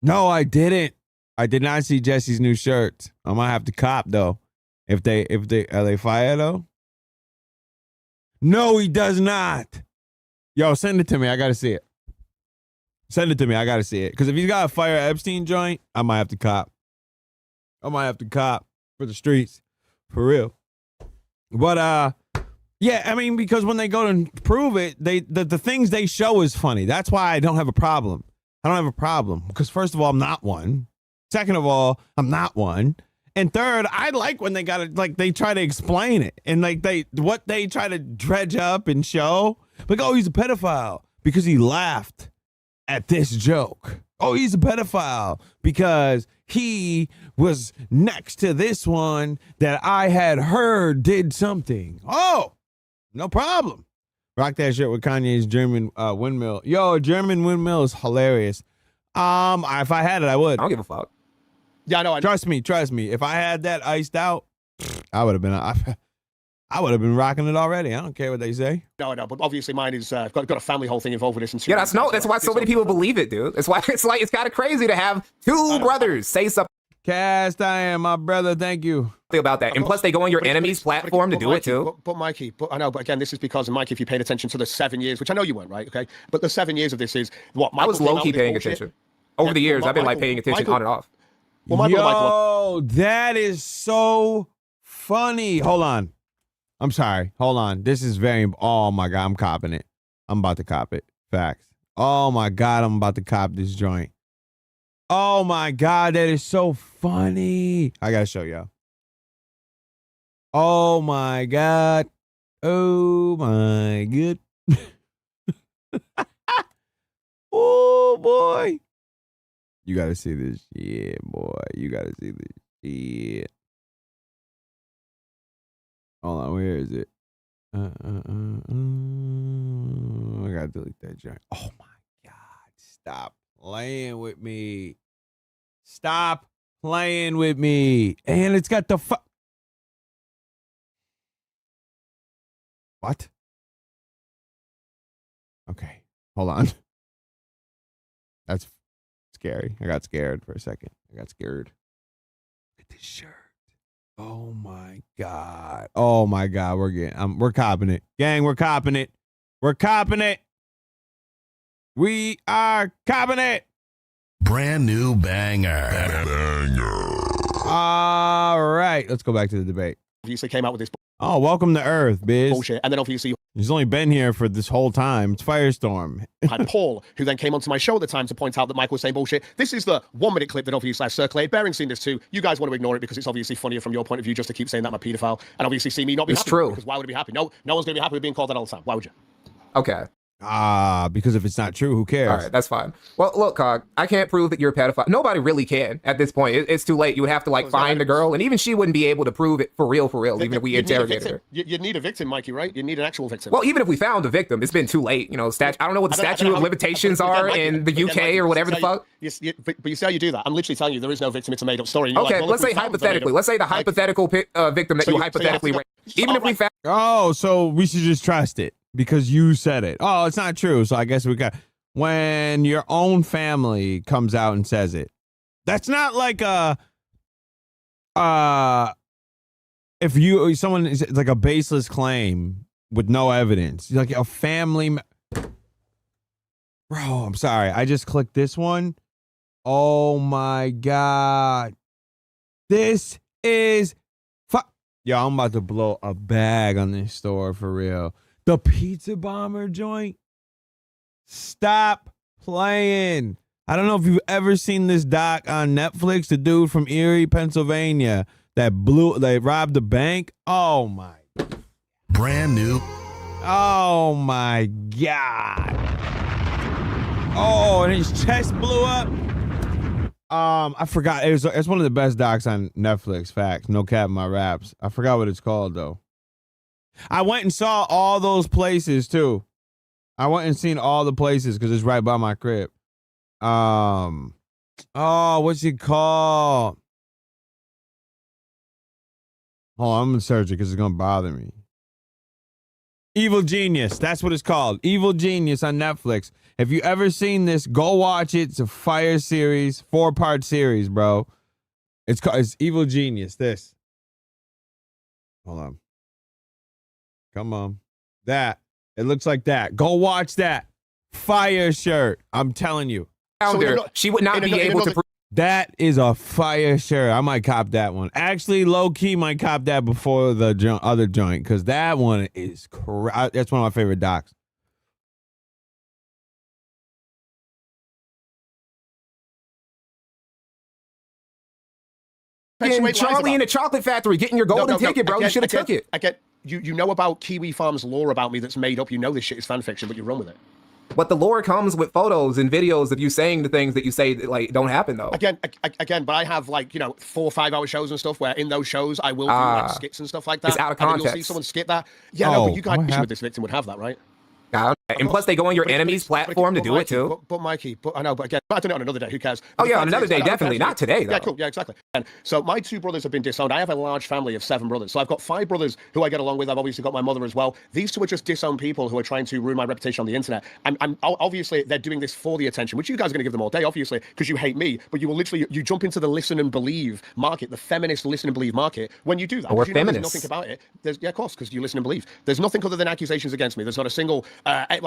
No, I didn't. I did not see Jesse's new shirts. I might have to cop though. Are they fire though? No, he does not. Yo, send it to me. I gotta see it. Send it to me. I gotta see it. Because if he's got a fire Epstein joint, I might have to cop. For the streets. For real. But yeah, I mean, because when they go to prove it, the things they show is funny. That's why I don't have a problem. I don't have a problem. Because first of all, I'm not one. Second of all, I'm not one. And third, I like when they they try to explain it. And what they try to dredge up and show. Like, oh, he's a pedophile because he laughed at this joke. Oh, he's a pedophile because he was next to this one that I had heard did something. Oh, no problem. Rock that shit with Kanye's German windmill. Yo, German windmill is hilarious. If I had it, I would. I don't give a fuck. Yeah, I know. Trust me. If I had that iced out, I would have been rocking it already. I don't care what they say. No, but obviously mine is got a family whole thing involved with this. And yeah, that's why so many people believe it, dude. That's why it's kind of crazy to have two brothers say something. Cast iron, my brother. Thank you. About that, and plus they go on your enemy's platform to do it too. But Mikey, I know. But again, this is because Mikey, if you paid attention to the 7 years, which I know you weren't, right? Okay, but the 7 years of this is what Michael I was low key paying attention over the years. I've been paying attention on and off. Yo, that is so funny. Hold on. I'm sorry. Hold on. This is very. Oh my God, I'm copping it. I'm about to cop it. Facts. Oh my God, I'm about to cop this joint. Oh my God, that is so funny. I gotta show y'all. Oh my God. Oh my God. Oh boy. You gotta see this shit, boy. You gotta see this shit. Hold on, where is it? I gotta delete that joint. Oh my God. Stop playing with me. Stop playing with me. And it's got the What? Okay, hold on. That's scary. I got scared for a second. I got scared. Look at this shirt. Oh my God. Oh my God. We're copping it. Gang, we're copping it. We're copping it. We are copping it. Brand new banger. All right. Let's go back to the debate. Obviously came out with this. Oh, welcome to Earth, biz. Bullshit. And then obviously he's only been here for this whole time. It's Firestorm. had Paul, who then came onto my show at the time to point out that Michael was saying bullshit. This is the 1 minute clip that obviously I circulated. Bearing's seen this too. You guys want to ignore it because it's obviously funnier from your point of view just to keep saying that I'm a paedophile and obviously see me not be it's happy. True. Because why would I be happy? No one's going to be happy with being called that all the time. Why would you? Okay. Because if it's not true, who cares? All right, that's fine. Well, look, Cog, I can't prove that you're a pedophile. Nobody really can at this point. It's too late. You would have to find the girl, and even she wouldn't be able to prove it for real, even if we interrogated her. You'd need a victim, Mikey, right? You'd need an actual victim. Well, even if we found a victim, it's been too late. I don't know what the statute of limitations are in the UK or whatever the fuck. But you see how you do that? I'm literally telling you there is no victim. It's a made-up story. Okay, let's say hypothetically. Let's say the hypothetical victim that you hypothetically raped. Even if we found. Oh, so we should just trust it. Because you said it. Oh, it's not true. So I guess we got when your own family comes out and says it. That's not like if someone is like a baseless claim with no evidence. Like a family. Bro, I'm sorry. I just clicked this one. Oh my God. This is yo, I'm about to blow a bag on this store for real. The Pizza Bomber joint. Stop playing. I don't know if you've ever seen this doc on Netflix. The dude from Erie, Pennsylvania that robbed the bank. Oh my. Brand new. Oh my God. Oh, and his chest blew up. I forgot. It's one of the best docs on Netflix. Facts. No cap in my raps. I forgot what it's called though. I went and saw all those places too. I went and seen all the places because it's right by my crib. Oh, what's it called? Hold on, I'm gonna search it because it's gonna bother me. Evil Genius. That's what it's called. Evil Genius on Netflix. If you ever seen this, go watch it. It's a fire series, 4-part series, bro. It's Evil Genius. This. Hold on. Come on. That. It looks like that. Go watch that. Fire shirt. I'm telling you. She would not be able to. That is a fire shirt. I might cop that one. Actually, low key might cop that before the other joint because that one is that's one of my favorite docs. Charlie in the Chocolate Factory getting your golden ticket, bro. You should have took it. I get you know about Kiwi Farm's lore about me that's made up. You know this shit is fan fiction, but you run with it. But the lore comes with photos and videos of you saying the things that you say that, like, don't happen though. Again, but I have 4 or 5 hour shows and stuff where in those shows I will do skits and stuff like that. It's out of context. And you'll see someone skit that. Yeah, no, but you guys with this victim would have that, right? And plus, they go on your enemy's platform to do it too. But Mikey, I know, but again, I've done it on another day. Who cares? Oh yeah, on another day, definitely. Not today, though. Yeah, cool. Yeah, exactly. And so my 2 brothers have been disowned. I have a large family of 7 brothers. So I've got 5 brothers who I get along with. I've obviously got my mother as well. These 2 are just disowned people who are trying to ruin my reputation on the internet. I'm obviously they're doing this for the attention, which you guys are going to give them all day, obviously, because you hate me. But you will literally you jump into the listen and believe market, the feminist listen and believe market when you do that. Or feminists. There's nothing about it. Yeah, of course, because you listen and believe. There's nothing other than accusations against me. There's not a single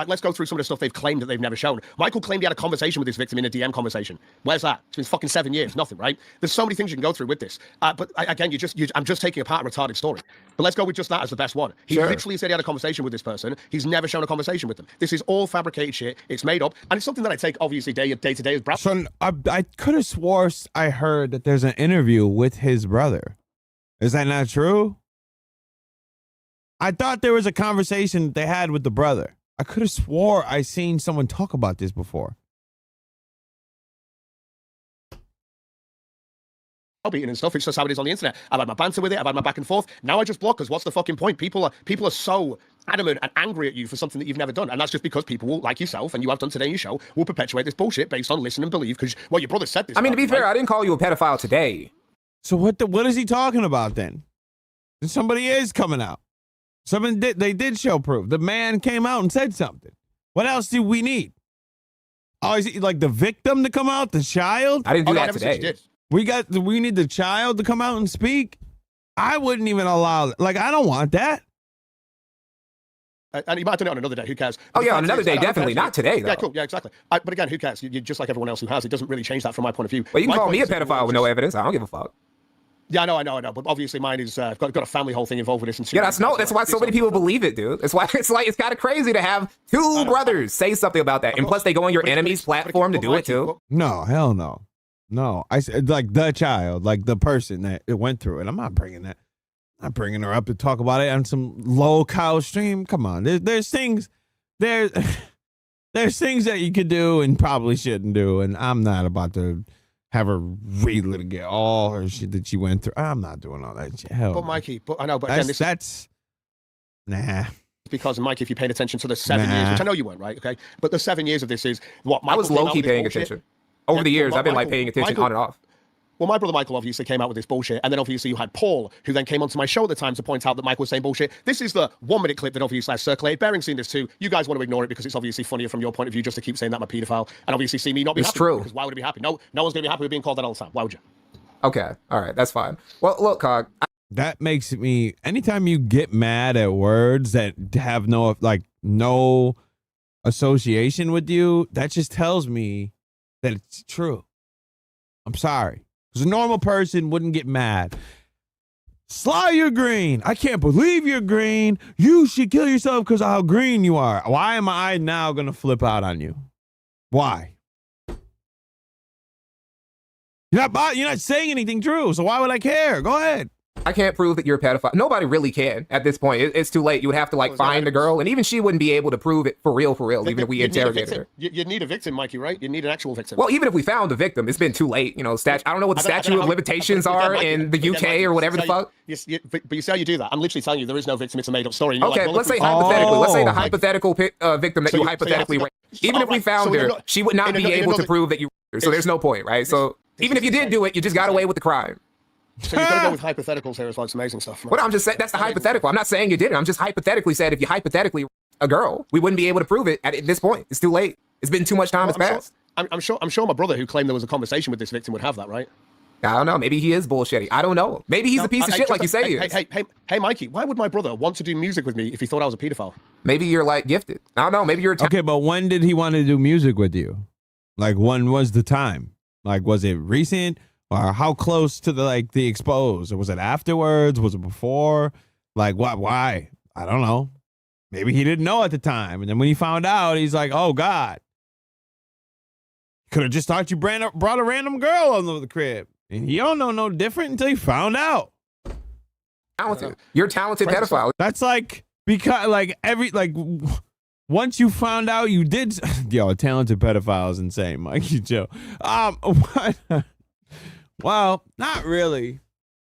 let's go through some of the stuff they've claimed that they've never shown. Michael claimed he had a conversation with his victim in a DM conversation. Where's that? It's been fucking 7 years. Nothing, right? There's so many things you can go through with this. But again, I'm just taking apart a retarded story. But let's go with just that as the best one. He literally said he had a conversation with this person. He's never shown a conversation with them. This is all fabricated shit. It's made up. And it's something that I take, obviously, day to day as So I could have swore I heard that there's an interview with his brother. Is that not true? I thought there was a conversation they had with the brother. I could have swore I seen someone talk about this before. Beating and stuff. It's just how it is on the internet. I've had my banter with it. I've had my back and forth. Now I just block because what's the fucking point? People are so adamant and angry at you for something that you've never done, and that's just because people will, like yourself, and you have done today in your show, will perpetuate this bullshit based on listen and believe. Because your brother said this. I mean, to be fair, I didn't call you a pedophile today. So what is he talking about then? Somebody is coming out. They did show proof. The man came out and said something. What else do we need? Oh, is he like the victim to come out? The child? I didn't do that today. We need the child to come out and speak. I wouldn't even allow it. Like, I don't want that. And you might have done it on another day. Who cares? Oh yeah, on another day, definitely. Not today, though. Yeah, cool. Yeah, exactly. But again, who cares? You're just like everyone else who has. It doesn't really change that from my point of view. Well, you can call me a pedophile with no evidence. I don't give a fuck. Yeah, I know. But obviously, mine is got a family whole thing involved with this. And yeah, that's why so many people believe it, dude. That's why it's kind of crazy to have 2 brothers say something about that, and plus they go on your enemy's platform to do it too. No, hell no, no. I said like the child, like the person that it went through, and I'm not bringing that. I'm bringing her up to talk about it on some low cow stream. Come on, there's things there's things that you could do and probably shouldn't do, and I'm not about to have her relitigate all her shit that she went through. I'm not doing all that shit. Hell, but Mikey, I know, but again, that's nah. Because Mikey, if you paid attention to the 7 years, which I know you weren't, right? Okay, but the 7 years of this is what Michael I was low key paying attention. Over the years, I've been like paying attention on and off. Well, my brother Michael obviously came out with this bullshit, and then obviously you had Paul, who then came onto my show at the time to point out that Michael was saying bullshit. This is the 1 minute clip that obviously I circulated. Bearing's seen this too. You guys want to ignore it because it's obviously funnier from your point of view just to keep saying that I'm a paedophile, and obviously see me not be happy. It's true. Because why would I be happy? No one's going to be happy with being called that all the time. Why would you? Okay, all right, that's fine. Well, look, Cog. That makes me, anytime you get mad at words that have no association with you, that just tells me that it's true. I'm sorry. Because a normal person wouldn't get mad. Slaw, you're green. I can't believe you're green. You should kill yourself because of how green you are. Why am I now going to flip out on you? Why? You're not saying anything true, so why would I care? Go ahead. I can't prove that you're a pedophile. Nobody really can at this point. It's too late. You would have to like find the girl, and even she wouldn't be able to prove it for real, even if we interrogated her. You'd need a victim, Mikey, right? You need an actual victim. Well, even if we found a victim, it's been too late. You know, I don't know what the statute of limitations are in the UK or whatever the fuck. But you see how you do that? I'm literally telling you there is no victim. It's a made-up story. Okay, like, well, let's say hypothetically. Let's say the hypothetical victim that you hypothetically raped. Even if we found her, she would not be able to prove that you raped her. So there's no point, right? So even if you did do it, you just got away with the crime. So you've got to go with hypotheticals here as well. It's amazing stuff. What I'm just saying, that's the hypothetical. I'm not saying you did it. I'm just hypothetically said if you hypothetically a girl, we wouldn't be able to prove it at this point. It's too late. It's been too much time has passed. I'm sure my brother who claimed there was a conversation with this victim would have that, right? I don't know. Maybe he is bullshitty. I don't know. Maybe he's a piece of shit like you say he is. Hey, Mikey, why would my brother want to do music with me if he thought I was a pedophile? Maybe you're like gifted. I don't know. Maybe you're okay, but when did he want to do music with you? Like, when was the time? Like, was it recent? Or how close to the expose? Or was it afterwards? Was it before? Like, what? Why? I don't know. Maybe he didn't know at the time. And then when he found out, he's like, oh, God. Could have just thought you brought a random girl over the crib. And he don't know no different until he found out. Talented. You're a talented pedophile. That's like, because, once you found out you did. Yo, a talented pedophile is insane, Mikey Joe. What? Well, not really,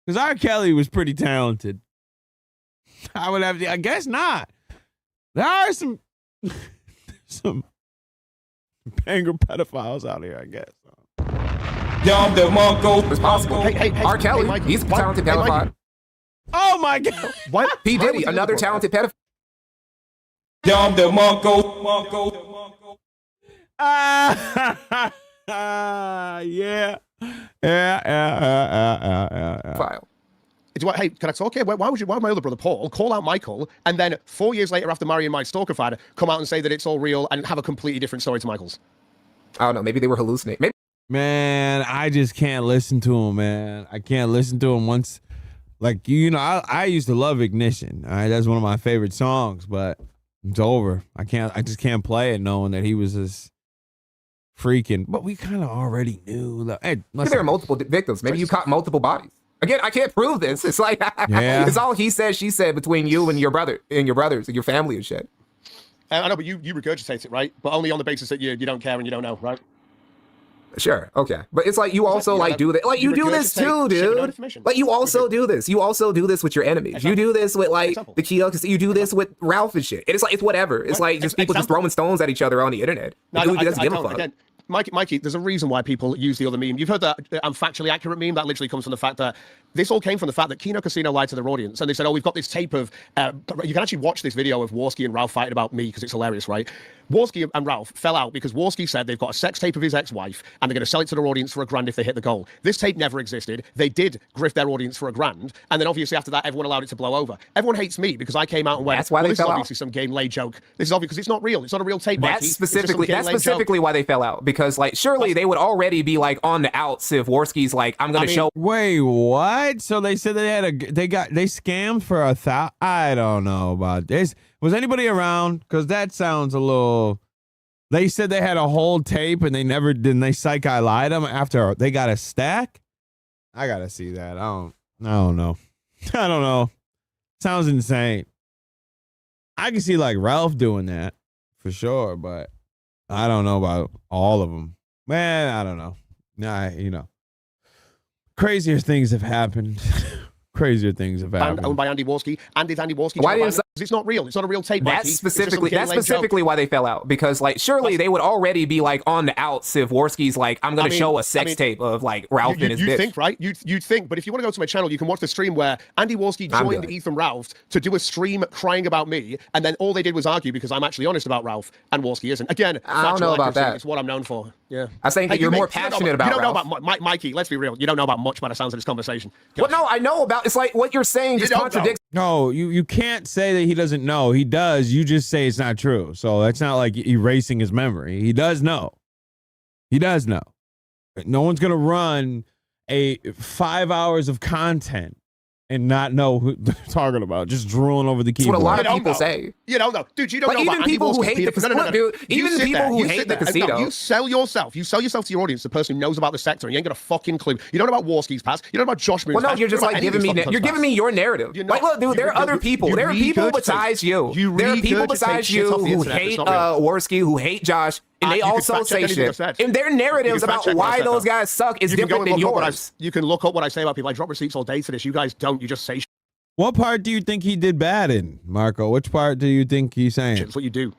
because R. Kelly was pretty talented. I guess not. There are some banger pedophiles out here, I guess. It's possible. Hey, R. Kelly, Mikey, he's a talented pedophile. Oh my God! What? P. Diddy, another talented pedophile. Yeah. File. Hey, can I talk here? Why would my other brother Paul call out Michael and then 4 years later, after marrying my stalker father, come out and say that it's all real and have a completely different story to Michael's? I don't know. Maybe they were hallucinating. Maybe. Man, I just can't listen to him, man. I can't listen to him once. Like, I used to love Ignition. All right, that's one of my favorite songs, but it's over. I just can't play it knowing that he was this freaking. But we kind of already knew. Hey, maybe there are multiple victims. Maybe you caught multiple bodies. Again, I can't prove this. It's like it's all he said, she said between you and your brother and your brothers and your family and shit. I know, but you regurgitate it, right? But only on the basis that you don't care and you don't know, right? Sure, okay, but it's like you also do that. Like you do this too, dude. Like you also do this. You also do this with your enemies. You do this with the Keogh. You do this with Ralph and shit. It's like it's whatever. It's like just people just throwing stones at each other on the internet. No, Dude doesn't give a fuck. Again, Mikey, there's a reason why people use the other meme. You've heard that I'm factually accurate meme. That literally comes from the fact that this all came from the fact that Kino Casino lied to their audience. And they said, oh, we've got this tape of, you can actually watch this video of Warski and Ralph fighting about me because it's hilarious, right? Warski and Ralph fell out because Warski said they've got a sex tape of his ex-wife and they're going to sell it to their audience for $1,000 if they hit the goal. This tape never existed. They did grift their audience for $1,000. And then obviously after that, everyone allowed it to blow over. Everyone hates me because I came out and went, that's why they this fell is out. Obviously some game lay joke. This is obvious because it's not real. It's not a real tape, Mikey. That's specifically why they fell out. Because surely they would already be on the outs if Warski's I'm going to show. Wait, what? So they said they scammed for $1,000. I don't know about this. Was anybody around? Because that sounds a little. They said they had a whole tape and they psych-eye lied them after they got a stack. I gotta see that. I don't know. I don't know. Sounds insane. I can see Ralph doing that for sure, but I don't know about all of them. Man, I don't know. Nah, crazier things have happened. Crazier things have happened. Owned by Andy Warski. And did Andy Warski? Why didn't it's not real. It's not a real tape. That's specifically why they fell out. Because surely they would already be on the outs if Warski's I'm going to show a sex tape of Ralph and his bitch. You think, right? You'd think. But if you want to go to my channel, you can watch the stream where Andy Warski joined Ethan Ralph to do a stream crying about me, and then all they did was argue because I'm actually honest about Ralph and Warski isn't. Again, I don't know about that. It's what I'm known for. Yeah. I think that you're more passionate about Ralph. You don't know about Mikey. Let's be real. You don't know about much by the sounds of this conversation. Well, no, I know about. It's what you're saying just contradicts. No, you can't say that he doesn't know. He does. You just say it's not true. So that's not erasing his memory. He does know. He does know. No one's going to run 5 hours of content and not know who they're talking about, just drooling over the That's keyboard. what a lot of people say. You don't know. Dude, you don't Like, know even about people Andy who Wolski, hate the Peter- casino, dude, You even sit people there, who you hate sit the there. casino. No, you sell yourself. You sell yourself to your audience, the person who knows about the sector, and you ain't got a fucking clue. You don't know about Warski's past. You don't know about Josh Moon's Well, no, past. you're just You don't know like about giving any me of these you're giving me your narrative. You're Like, not- look, dude, there are other people. There are people besides you. There are people besides you who hate Warski, who hate Josh, and they You can also fact check say anything I shit. said. And their narratives You can about fact check what I why said, those though. guys suck is You can go different and than look up what I- yours. You can look up what I say about people. I drop receipts all day to this. You guys don't. You just say shit. What part do you think he did bad in, Marco? Which part do you think he's saying? That's what you do.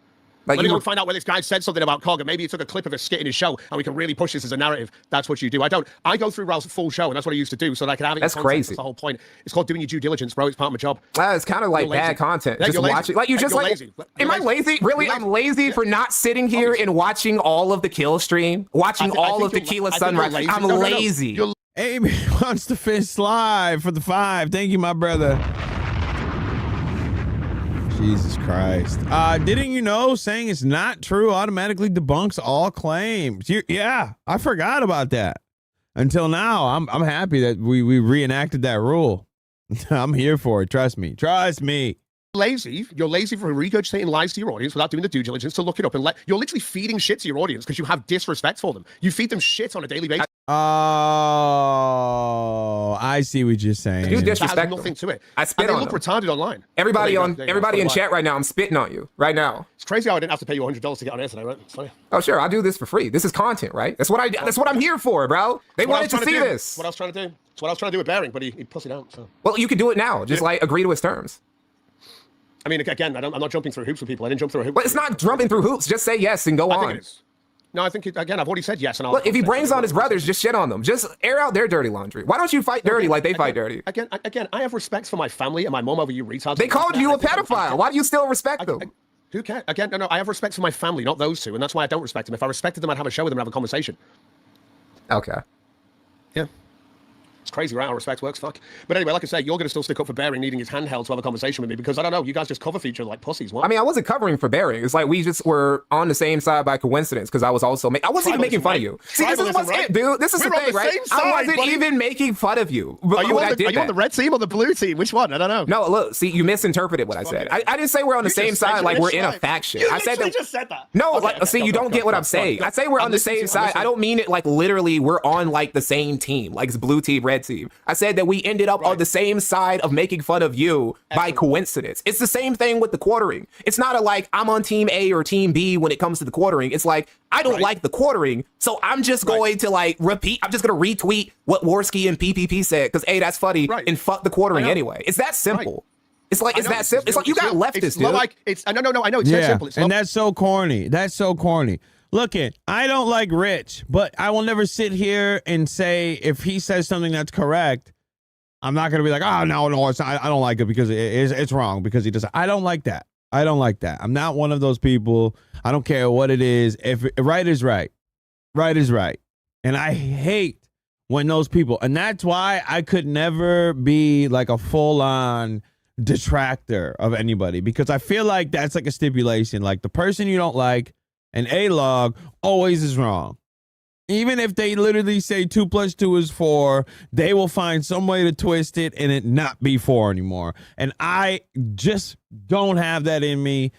Like, Let me you go were- and find out where this guy said something about Cog, and maybe he took a clip of a skit in his show, and we can really push this as a narrative. That's what you do. I don't. I go through Ralph's full show, and that's what I used to do, so that I can have it. That's in context. crazy. That's the whole point. It's called doing your due diligence, bro. It's part of my job. It's kind of like You're lazy. bad content. Yeah, Just you're lazy. watching. Like, you Yeah, just you're like. lazy. Am You're I lazy? Really? You're I'm lazy for not sitting here and watching all of the kill stream, watching all of Tequila Sunrise. I'm lazy. You're Amy wants to fist live for the 5. Thank you, my brother. Jesus Christ. Didn't you know saying it's not true automatically debunks all claims? Yeah, I forgot about that. Until now, I'm happy that we reenacted that rule. I'm here for it. Trust me. Trust me. lazy. You're lazy for regurgitating lies to your audience without doing the due diligence to look it up and you're literally feeding shit to your audience because you have disrespect for them. You feed them shit on a daily basis. Oh, I see what you're saying. You That disrespect has nothing to it. I spit and they on look them. retarded online. Everybody There you go. everybody in chat right now, I'm spitting on you right now. It's crazy how I didn't have to pay you $100 to get on air today, right? It's funny. Oh sure, I do this for free. This is content, right? That's what I'm here for, bro. They wanted to see this. What I was trying to do. It's what I was trying to do with Bearing, but he pussied out. So. Well, you can do it now. Just like agree to his terms. I mean, again, I'm not jumping through hoops with people. I didn't jump through a hoop. But it's not jumping through hoops. Just say yes and go I on. think it is. No, I think, again, I've already said yes. And I'll, Look, if he brings on his brothers, just shit on them. Just air out their dirty laundry. Why don't you fight dirty like they fight dirty? Again, I have respect for my family and my mom over you retards. They called you a pedophile. Why do you still respect them? Who cares? Again, no, I have respect for my family, not those two, and that's why I don't respect them. If I respected them, I'd have a show with them and have a conversation. Okay. Yeah. It's crazy, right? How respect works, fuck. But anyway, like I say, you're going to still stick up for Bearing needing his handheld to have a conversation with me because I don't know, you guys just cover for each other like pussies. What? I mean, I wasn't covering for Bearing. It's like we just were on the same side by coincidence because I was also I wasn't even making fun of you. See, this is what's it, dude. This is the thing, right? I wasn't even making fun of you. Are you on the red team or the blue team? Which one? I don't know. No, look, see, you misinterpreted what I said. I didn't say we're on the same side like we're in a faction. I said that. just said that. No, see, you don't get what I'm saying. I say we're on the same side. I don't mean it like literally we're on like the same team, like it's blue team, red team. I said that we ended up on the same side of making fun of you by coincidence. It's the same thing with the quartering. It's not like I'm on team A or team B when it comes to the quartering. It's like I don't like the quartering, so I'm just going to like repeat. I'm just going to retweet what Warski and PPP said because hey, that's funny, and fuck the quartering anyway. It's that simple. It's like it's that simple. It's like you got leftists, dude. Like it's no. I know it's that simple. It's and that's so corny. That's so corny. Look it, I don't like Rich, but I will never sit here and say if he says something that's correct, I'm not gonna be like, oh no, it's not, I don't like it because it's wrong because he does. I don't like that. I don't like that. I'm not one of those people. I don't care what it is. If right is right, right is right, and I hate when those people. And that's why I could never be like a full on detractor of anybody because I feel like that's like a stipulation. Like the person you don't like, an A-log always is wrong. Even if they literally say 2 + 2 is 4, they will find some way to twist it and it not be 4 anymore. And I just don't have that in me.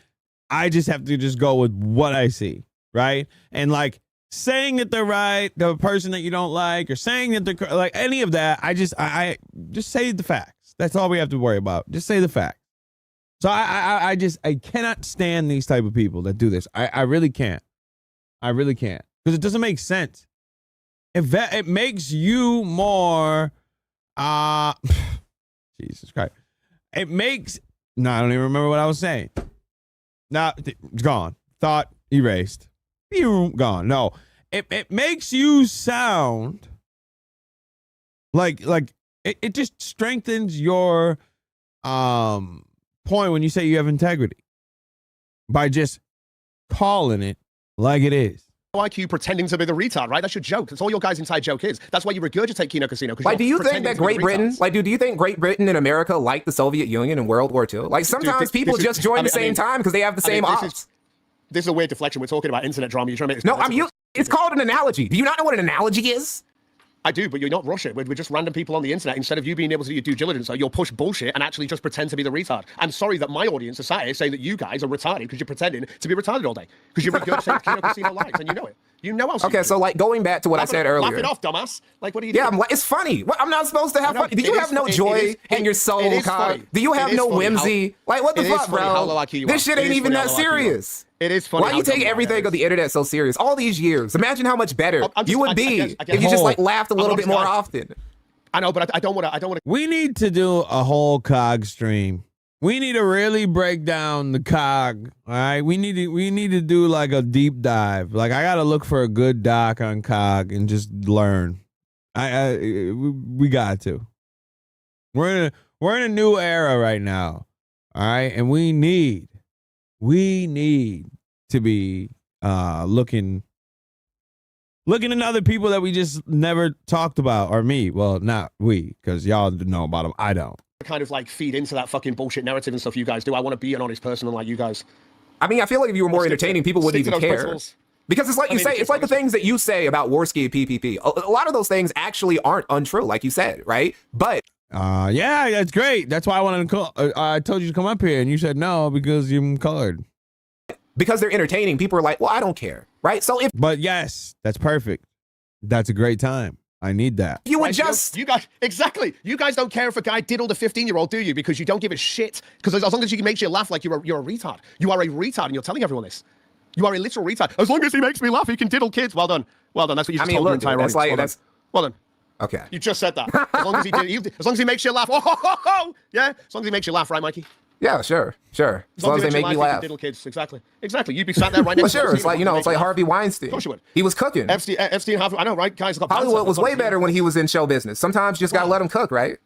I just have to just go with what I see, right? And like saying that they're right, the person that you don't like, or saying that they're like any of that, I just say the facts. That's all we have to worry about. Just say the facts. So I cannot stand these type of people that do this. I really can't. I really can't. Because it doesn't make sense. It makes you more, Jesus Christ. It makes, no, I don't even remember what I was saying. No, it's gone. Thought erased. Gone. No, it makes you sound like it just strengthens your point when you say you have integrity by just calling it like it is. Like you pretending to be the retard, right? That's your joke. That's all your guys' inside joke is. That's why you regurgitate Kino Casino. Like, do you think that Great Britain, like, do you think Great Britain and America like the Soviet Union in World War II? Like, sometimes people just join the same time because they have the same ops. This is a weird deflection. We're talking about internet drama. You're trying to make this. No, it's called an analogy. Do you not know what an analogy is? I do, but you're not Russia. We're just random people on the internet. Instead of you being able to do your due diligence, you'll push bullshit and actually just pretend to be the retard. I'm sorry that my audience is sat here saying that you guys are retarded because you're pretending to be retarded all day. Because you're regurgitating Kino Casino lies, and you know it. You know how. Okay, so like going back to what I said earlier. Laugh it off, dumbass. Like, what are you doing? Yeah, it's funny. What, I'm not supposed to have fun. Do you have no joy in your soul, Kyle? Do you have no whimsy? Like, what the fuck, bro? This shit ain't even that serious. It is funny. Why you take everything on the internet so serious? All these years. Imagine how much better you would be if you just like laughed a little bit more often. I know, but I don't want to. We need to do a whole COG stream. We need to really break down the COG. All right, we need to do like a deep dive. Like I gotta look for a good doc on COG and just learn. We got to. We're in a new era right now. All right, and we need to be looking at other people that we just never talked about, or me. Well, not we, because y'all know about them. I don't. Kind of like feed into that fucking bullshit narrative and stuff you guys do. I want to be an honest person like you guys. I mean, I feel like if you were more entertaining, people wouldn't even care. Principles. Because it's like you say, it's like the things that you say about Warski and PPP. A lot of those things actually aren't untrue, like you said, right? But yeah, that's great. That's why I wanted to call. I told you to come up here, and you said no because you're colored. Because they're entertaining, people are like, well, I don't care, right? So if, but yes, that's perfect. That's a great time. I need that. You would just, you guys, exactly. You guys don't care if a guy diddled a 15-year-old, do you? Because you don't give a shit. Because as long as he makes you laugh, like you're a retard. You are a retard, and you're telling everyone this. You are a literal retard. As long as he makes me laugh, he can diddle kids. Well done. Well done. That's what you just told your entire audience. Well done. Okay. You just said that. As long as he makes you laugh. Oh. Yeah. As long as he makes you laugh, right, Mikey? Yeah, sure. As long as they make me laugh. Diddle kids. Exactly. You'd be sat there right next to sure. It's like, it's like Harvey Weinstein. Of course you would. He was cooking. Epstein, I know, right? Guys got Hollywood was way better when he was in show business. Sometimes you just gotta let him cook, right?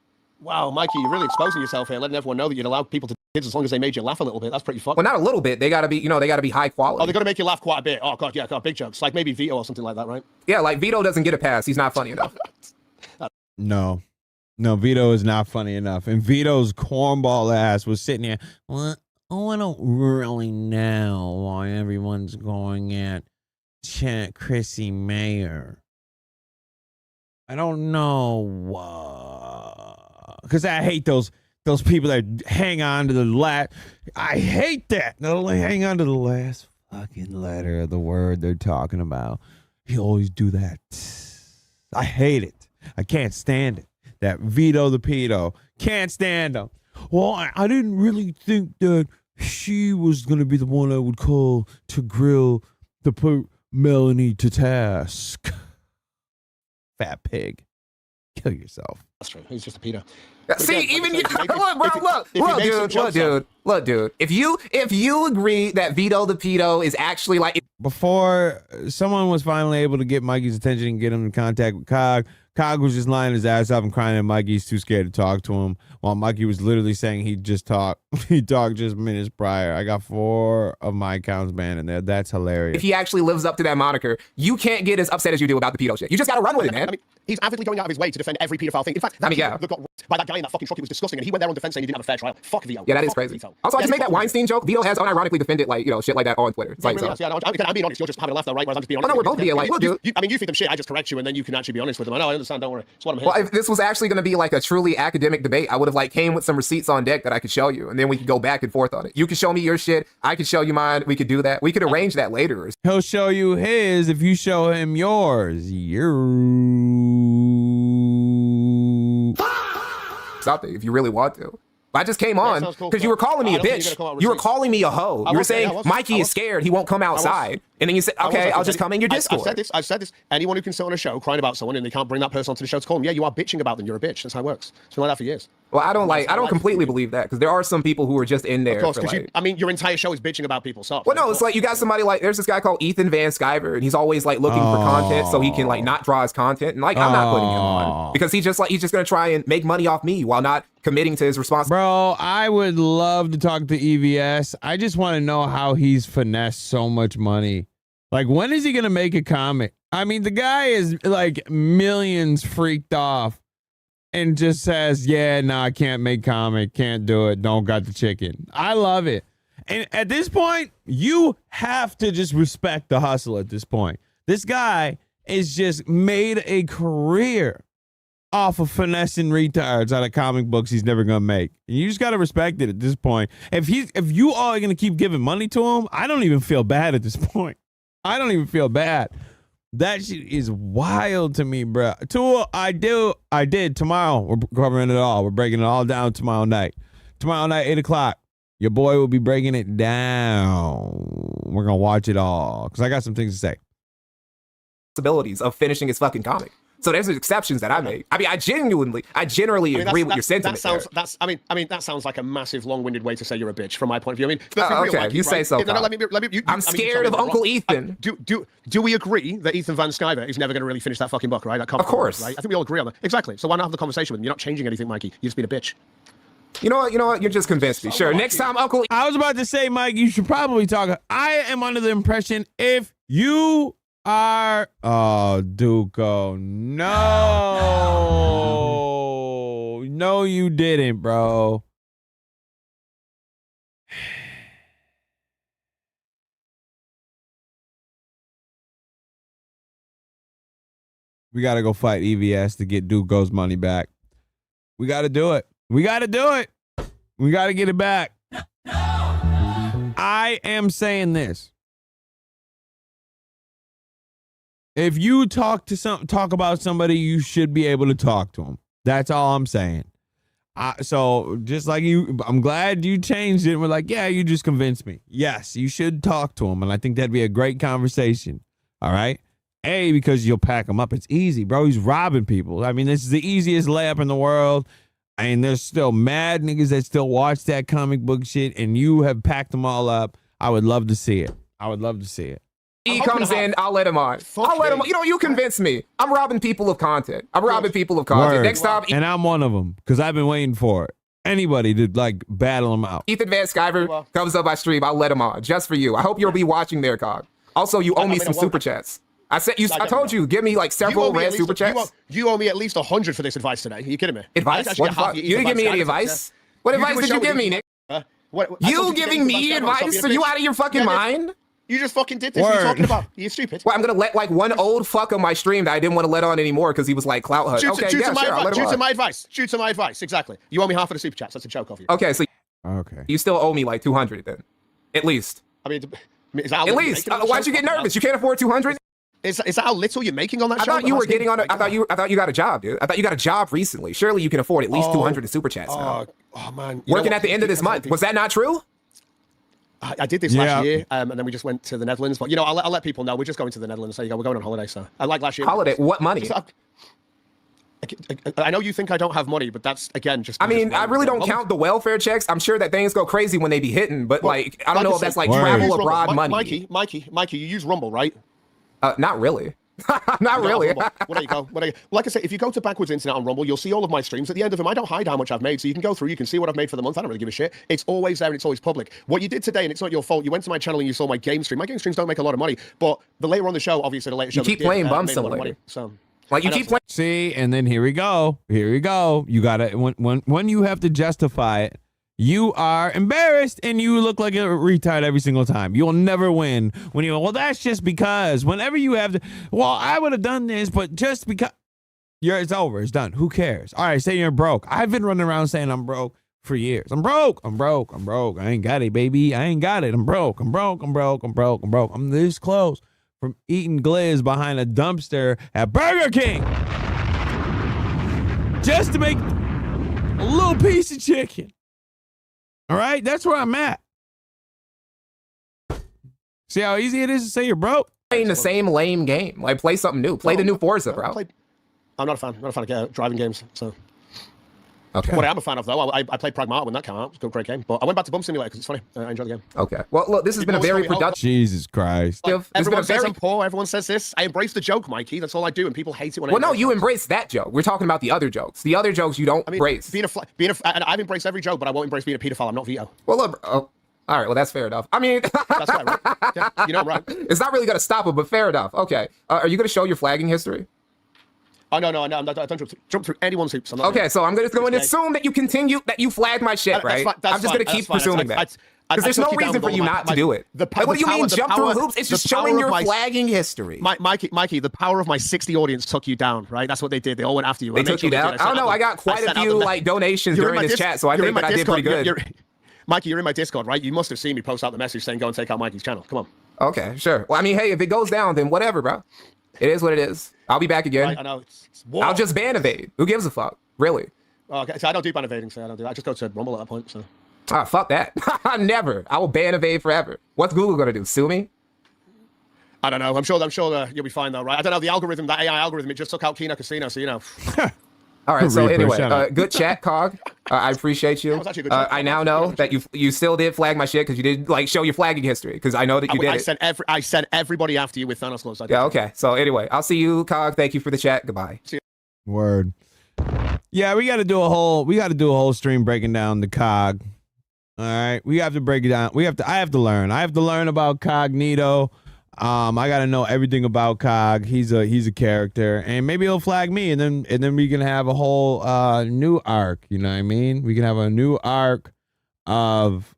Wow, Mikey, you're really exposing yourself here, letting everyone know that you'd allow people to kids as long as they made you laugh a little bit. That's pretty fucked. Well, not a little bit. They gotta be, they gotta be high quality. Oh, they gotta make you laugh quite a bit. Oh god, yeah, big jokes. Like maybe Vito or something like that, right? Yeah, like Vito doesn't get a pass. He's not funny enough. No, Vito is not funny enough. And Vito's cornball ass was sitting there. What? Oh, I don't really know why everyone's going at Chrissy Mayer. I don't know. Because I hate those people that hang on to the last. I hate that. They'll hang on to the last fucking letter of the word they're talking about. You always do that. I hate it. I can't stand it. That Vito the pedo. Can't stand him. Well, I didn't really think that she was going to be the one I would call to grill to put Melanie to task. Fat pig. Kill yourself. That's true. He's just a pedo. See, even you, look, dude. If you agree that Vito the pedo is actually like, before someone was finally able to get Mikey's attention and get him in contact with Cog was just lying his ass up and crying at Mikey's too scared to talk to him, while Mikey was literally saying he talked just minutes prior. I got 4 of my accounts banned in there. That's hilarious. If he actually lives up to that moniker, you can't get as upset as you do about the pedo shit. You just gotta run with it, man. I mean, he's avidly going out of his way to defend every pedophile thing. In fact, that got raped by that guy in that fucking truck, it was disgusting, and he went there on defense saying he didn't have a fair trial. Fuck Vito. Yeah, that is crazy. Vito. Also, I just made that Weinstein joke. Vito has unironically defended shit like that on Twitter. It's I'm being honest. You're just having a laugh though, right? Whereas I'm just being honest. Oh, no, we're both being like, look, dude. I mean, you feed them shit. I just correct you, and then you can actually be honest with them. I know. I understand. Don't worry. It's what I'm here. Well, if this was actually going to be like a truly academic debate, I would have came with some receipts on deck that I could show you, and then we could go back and forth on it. You could show me your shit. I could show you mine. We could do that. We could arrange that later. He'll show you his if you show him yours. Something if you really want to. I just came on because you were calling me a bitch. You were calling me a hoe. You were saying Mikey is scared. He won't come outside. And then you said, okay, I'll just come in your Discord. I've said this. Anyone who can sit on a show crying about someone and they can't bring that person onto the show to call them, yeah, you are bitching about them. You're a bitch. That's how it works. It's been like that for years. Well, I don't completely believe that because there are some people who are just in there. Of course, because your entire show is bitching about people. So. Well, no, it's like you got somebody like there's this guy called Ethan Van Sciver, and he's always like looking for content so he can like not draw his content, and like I'm not putting him on because he's just gonna try and make money off me while not committing to his responsibility. Bro, I would love to talk to EVS. I just want to know how he's finessed so much money. Like, when is he gonna make a comic? I mean, the guy is like millions freaked off. And just says, yeah, no, I can't make comic, can't do it, don't got the chicken. I love it. And at this point, you have to just respect the hustle at this point. This guy is just made a career off of finessing retards out of comic books he's never gonna make. And you just gotta respect it at this point. If you all are gonna keep giving money to him, I don't even feel bad at this point. I don't even feel bad. That shit is wild to me, bro. Tool, I did. Tomorrow, we're covering it all. We're breaking it all down tomorrow night. Tomorrow night, 8 o'clock. Your boy will be breaking it down. We're going to watch it all because I got some things to say. Possibilities of finishing his fucking comic. So there's exceptions that I make. I mean, I generally agree with your sentiment. That sounds like a massive, long-winded way to say you're a bitch from my point of view. I mean, okay, Mikey, you say so. I'm scared of Uncle Ethan. Do we agree that Ethan Van Sciver is never going to really finish that fucking book, right? That of course. Right? I think we all agree on that. Exactly. So why not have the conversation with him? You're not changing anything, Mikey. You're just being a bitch. You know what? You're just convinced me. Sure. Next time, Uncle. I was about to say, Mike, you should probably talk. I am under the impression if you are. Oh, Duco. No. No, you didn't, bro. We got to go fight EVS to get Duco's money back. We got to do it. We got to do it. We got to get it back. I am saying this. If you talk about somebody, you should be able to talk to them. That's all I'm saying. So just like you, I'm glad you changed it. We're like, yeah, you just convinced me. Yes, you should talk to him. And I think that'd be a great conversation. All right. Because you'll pack him up. It's easy, bro. He's robbing people. I mean, this is the easiest layup in the world. And there's still mad niggas that still watch that comic book shit, and you have packed them all up. I would love to see it. I would love to see it. He comes in, I'll let him on. I'll let him on. You know, you convince me. I'm robbing people of content. Word. Next time. And I'm one of them, because I've been waiting for it. Anybody to, like, battle him out. Ethan Van Sciver comes up my stream, I'll let him on, just for you. I hope you'll be watching there, Cog. Also, you owe me some super chats. I told you, give me like several red super chats. You owe me at least 100 for this advice today. Are you kidding me? Advice? What the fuck? You didn't give me any advice? What advice did you give me, Nick? You giving me advice? Are you out of your fucking mind? You just fucking did this. What are you talking about? You're stupid. Well, I'm going to let like one old fuck on my stream that I didn't want to let on anymore because he was like clout hunt. Shoot to my advice. Exactly. You owe me half of the super chats. That's a joke of you. Okay, so okay, you still owe me like 200 then. At least. I mean, is that at least. Why'd you get nervous? You can't afford 200? Is that how little you're making on that show? I thought you were getting on it. I thought you got a job, dude. I thought you got a job recently. Surely you can afford at least 200 in super chats now. Oh man. Working at the end of this month. Was that not true? I did this last year, and then we just went to the Netherlands. But I'll let people know we're just going to the Netherlands. So we're going on holiday. So I like last year. Holiday? What money? I know you think I don't have money, but that's again just. I mean, I really don't count the welfare checks. I'm sure that things go crazy when they be hitting, but like I don't know if that's like travel abroad money. Mikey, you use Rumble, right? Not really. Not really. Well, there you go. Like I say, if you go to Backwards Internet on Rumble, you'll see all of my streams. At the end of them, I don't hide how much I've made, so you can go through, you can see what I've made for the month. I don't really give a shit. It's always there and it's always public. What you did today, and it's not your fault, you went to my channel and you saw my game stream. My game streams don't make a lot of money, but the later on the show, obviously the later show, you keep playing Bum Simulator. So like you keep playing. See, and then here we go. You gotta when you have to justify it. You are embarrassed and you look like a retard every single time. You'll never win when you go, well, that's just because. Whenever you have to, well, I would have done this, but just because. It's over. It's done. Who cares? All right, say you're broke. I've been running around saying I'm broke for years. I'm broke. I ain't got it, baby. I ain't got it. I'm broke. I'm this close from eating glizz behind a dumpster at Burger King. Just to make a little piece of chicken. All right, that's where I'm at. See how easy it is to say you're broke? Playing the same lame game. Like, play something new. Play the new Forza, bro. I'm not a fan. I'm not a fan of driving games, so. Okay. What I am a fan of, though, I played Pragmata when that came out. It was a great game. But I went back to Bum Simulator because it's funny. I enjoyed the game. Okay. Well, look, this has been a very productive. Jesus Christ. Everyone says I'm poor. Everyone says this. I embrace the joke, Mikey. That's all I do, and people hate it when I. Well, no, you embrace that joke. We're talking about the other jokes. The other jokes you don't embrace. I've embraced every joke, but I won't embrace being a pedophile. I'm not Vito. Well, look. All right. Well, that's fair enough. I mean, that's right. Yeah, you know, right? It's not really gonna stop it, but fair enough. Okay. Are you gonna show your flagging history? Oh, no, I don't jump through anyone's hoops. Okay, so I'm going to assume that you flag my shit, right? I'm just going to keep presuming that. Because there's no reason for you not to do it. Like, what do you mean jump through hoops? It's just showing your flagging history. Mikey, the power of my 60 audience took you down, right? That's what they did. They all went after you. They took you down? I don't know. I got quite a few like donations during this chat, so I think that I did pretty good. Mikey, you're in my Discord, right? You must have seen me post out the message saying go and take out Mikey's channel. Come on. Okay, sure. Well, I mean, hey, if it goes down, then whatever, bro. It is what it is. I'll be back again. Right, I know. It's war. I'll just ban evade. Who gives a fuck? Really? Okay, so I don't do ban evading, so I don't do that. I just go to Rumble at that point, so. Ah, fuck that. Never. I will ban evade forever. What's Google gonna do? Sue me? I don't know. I'm sure you'll be fine though, right? I don't know. The algorithm, that AI algorithm, it just took out Kino Casino, so you know. All right. So anyway, good chat, Cog. I appreciate you. I now know that you still did flag my shit because you did like show your flagging history because I know that you did. I sent everybody after you with Thanos gloves. Yeah. Okay. So anyway, I'll see you, Cog. Thank you for the chat. Goodbye. See you. Word. Yeah, we got to do a whole stream breaking down the Cog. All right, we have to break it down. I have to learn. I have to learn about Cognito. I got to know everything about Cog. He's a character, and maybe he'll flag me, and then we can have a whole new arc. You know what I mean? We can have a new arc of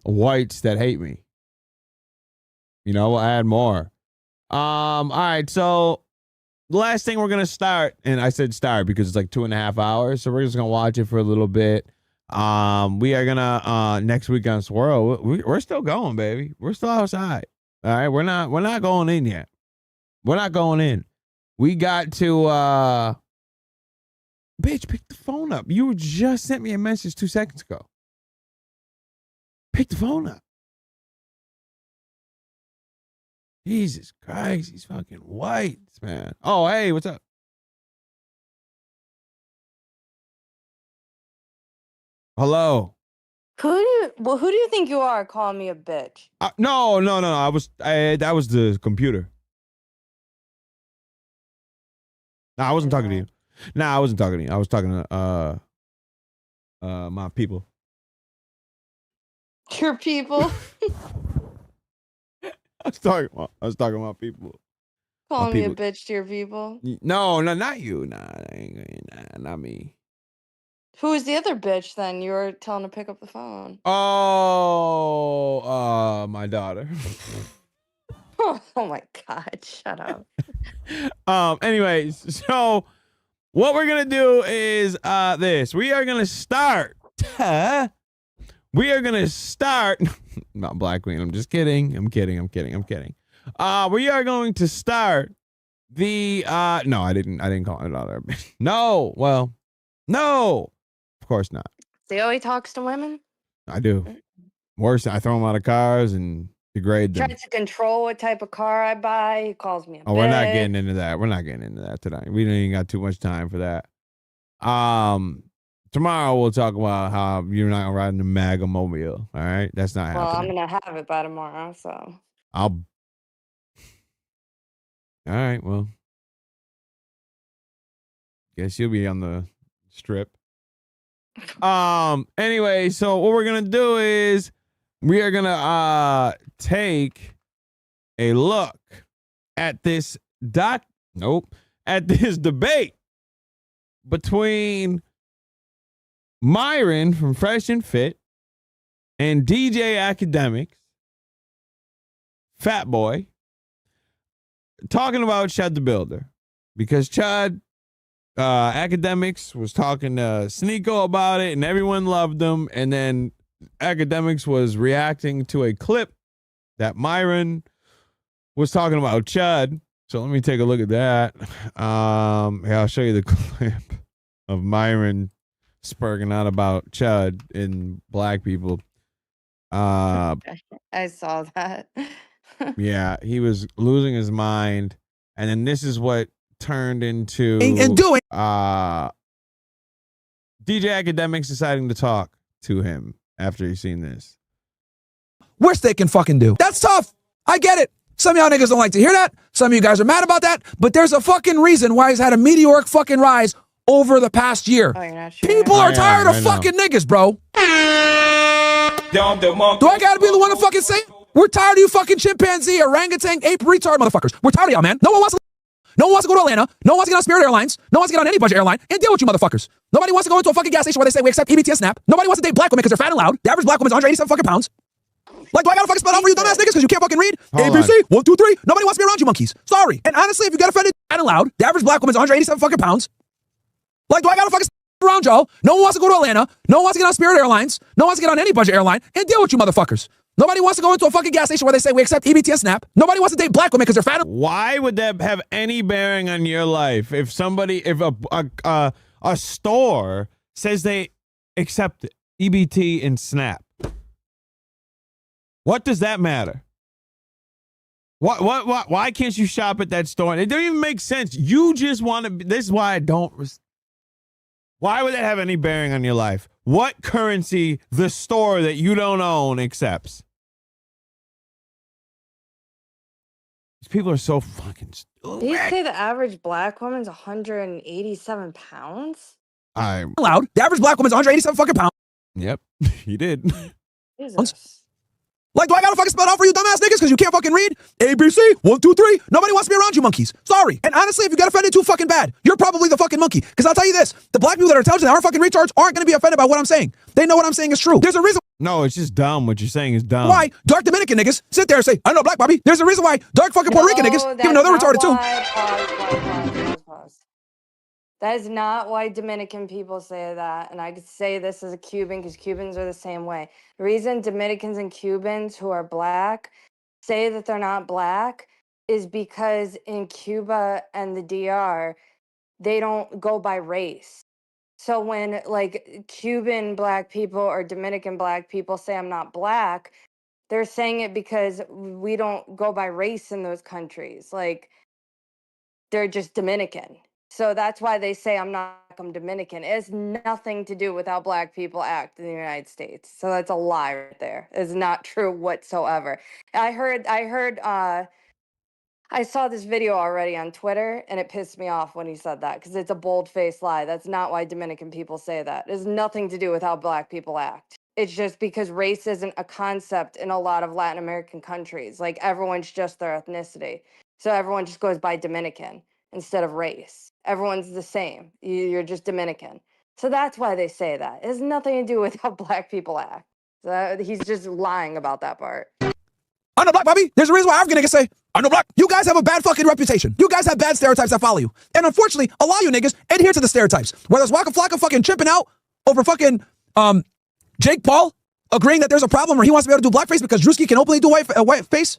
whites that hate me. You know, we'll add more. All right, so the last thing we're gonna start, and I said start because it's like 2.5 hours, so we're just gonna watch it for a little bit. We are gonna next week on Swirl. We're still going, baby. We're still outside. All right, we're not going in yet. We're not going in. We got to bitch, pick the phone up. You just sent me a message 2 seconds ago. Pick the phone up. Jesus Christ, these fucking whites, man. Oh, hey, what's up? Hello. Who do you think you are calling me a bitch? No. That was the computer. No, I wasn't talking to you. No, I wasn't talking to you. I was talking to my people. Your people? I was talking about people. Calling me a bitch to your people? No, not you. Nah, not me. Who was the other bitch then? You were telling to pick up the phone. Oh, my daughter. Oh my God, shut up. Anyways, so what we're gonna do is this. We are gonna start. We are gonna start. Not Black Queen. I'm just kidding. I'm kidding. We are going to start the no, I didn't call it another. No, well, no. Of course not. See how he talks to women? I do. Worse, I throw them out of cars and degrade them. Tries to control what type of car I buy. He calls me a bitch. We're not getting into that. We're not getting into that tonight. We don't even got too much time for that. Tomorrow we'll talk about how you're not riding the MAGA mobile. All right, that's not happening. Well, I'm gonna have it by tomorrow, so. All right. Well, guess you'll be on the strip. Anyway, so what we're gonna do is we are gonna take a look at this debate between Myron from Fresh and Fit and DJ Akademiks, Fat Boy, talking about Chud the Builder, because Chud Akademiks was talking to Sneeko about it and everyone loved him, and then Akademiks was reacting to a clip that Myron was talking about Chud. So let me take a look at that. Here, I'll show you the clip of Myron spurging out about Chud and black people. I saw that. Yeah, he was losing his mind, and then this is what turned into DJ Akademiks deciding to talk to him after he's seen this. Worst they can fucking do. That's tough. I get it. Some of y'all niggas don't like to hear that. Some of you guys are mad about that. But there's a fucking reason why he's had a meteoric fucking rise over the past year. Oh, you're not sure. People are tired of fucking niggas, bro. Do I gotta be the one to fucking say it? We're tired of you fucking chimpanzee, orangutan, ape, retard motherfuckers. We're tired of y'all, man. No one wants to. No one wants to go to Atlanta. No one wants to get on Spirit Airlines. No one wants to get on any budget airline and deal with you motherfuckers. Nobody wants to go into a fucking gas station where they say we accept EBT and SNAP. Nobody wants to date black women because they're fat and loud. The average black woman's 187 fucking pounds. Like, do I gotta fucking spell it out for you dumbass niggas because you can't fucking read? ABC, 1, 2, 3. Nobody wants to be around you monkeys. Sorry. And honestly, if you get offended, fat and loud, the average black woman's 187 fucking pounds. Like, do I gotta fucking around y'all? No one wants to go to Atlanta. No one wants to get on Spirit Airlines. No one wants to get on any budget airline and deal with you motherfuckers. Nobody wants to go into a fucking gas station where they say we accept EBT and SNAP. Nobody wants to date black women because they're fat. Why would that have any bearing on your life if a store says they accept EBT and SNAP? What does that matter? Why can't you shop at that store? It doesn't even make sense. You just want to. This is why I don't. Why would that have any bearing on your life? What currency the store that you don't own accepts? These people are so fucking stupid. Did you say the average black woman's 187 pounds? I'm loud. The average black woman's 187 fucking pounds. Yep, you did. Jesus. Like, do I gotta fucking spell it out for you dumbass niggas because you can't fucking read? ABC, 1, 2, 3. Nobody wants to be around you monkeys. Sorry. And honestly, if you get offended too fucking bad, you're probably the fucking monkey. Because I'll tell you this, the black people that are intelligent that aren't fucking retards aren't gonna be offended by what I'm saying. They know what I'm saying is true. There's a reason. No, it's just dumb. What you're saying is dumb. Why dark Dominican niggas sit there and say, I know black Bobby. There's a reason why dark fucking Puerto Rican niggas, even though they're retarded too. Pause. That is not why Dominican people say that. And I could say this as a Cuban because Cubans are the same way. The reason Dominicans and Cubans who are black say that they're not black is because in Cuba and the DR, they don't go by race. So when like Cuban black people or Dominican black people say I'm not black, they're saying it because we don't go by race in those countries. Like they're just Dominican. So that's why they say I'm Dominican. It has nothing to do with how black people act in the United States. So that's a lie right there. It's not true whatsoever. I saw this video already on Twitter and it pissed me off when he said that because it's a bold-faced lie. That's not why Dominican people say that. It has nothing to do with how black people act. It's just because race isn't a concept in a lot of Latin American countries. Like everyone's just their ethnicity. So everyone just goes by Dominican instead of race. Everyone's the same. You're just Dominican. So that's why they say that. It has nothing to do with how black people act. So he's just lying about that part. I know black, Bobby. There's a reason why African niggas say, I know black. You guys have a bad fucking reputation. You guys have bad stereotypes that follow you. And unfortunately, a lot of you niggas adhere to the stereotypes. Whether it's Waka Flocka fucking tripping out over fucking Jake Paul agreeing that there's a problem where he wants to be able to do blackface because Drewski can openly do white face.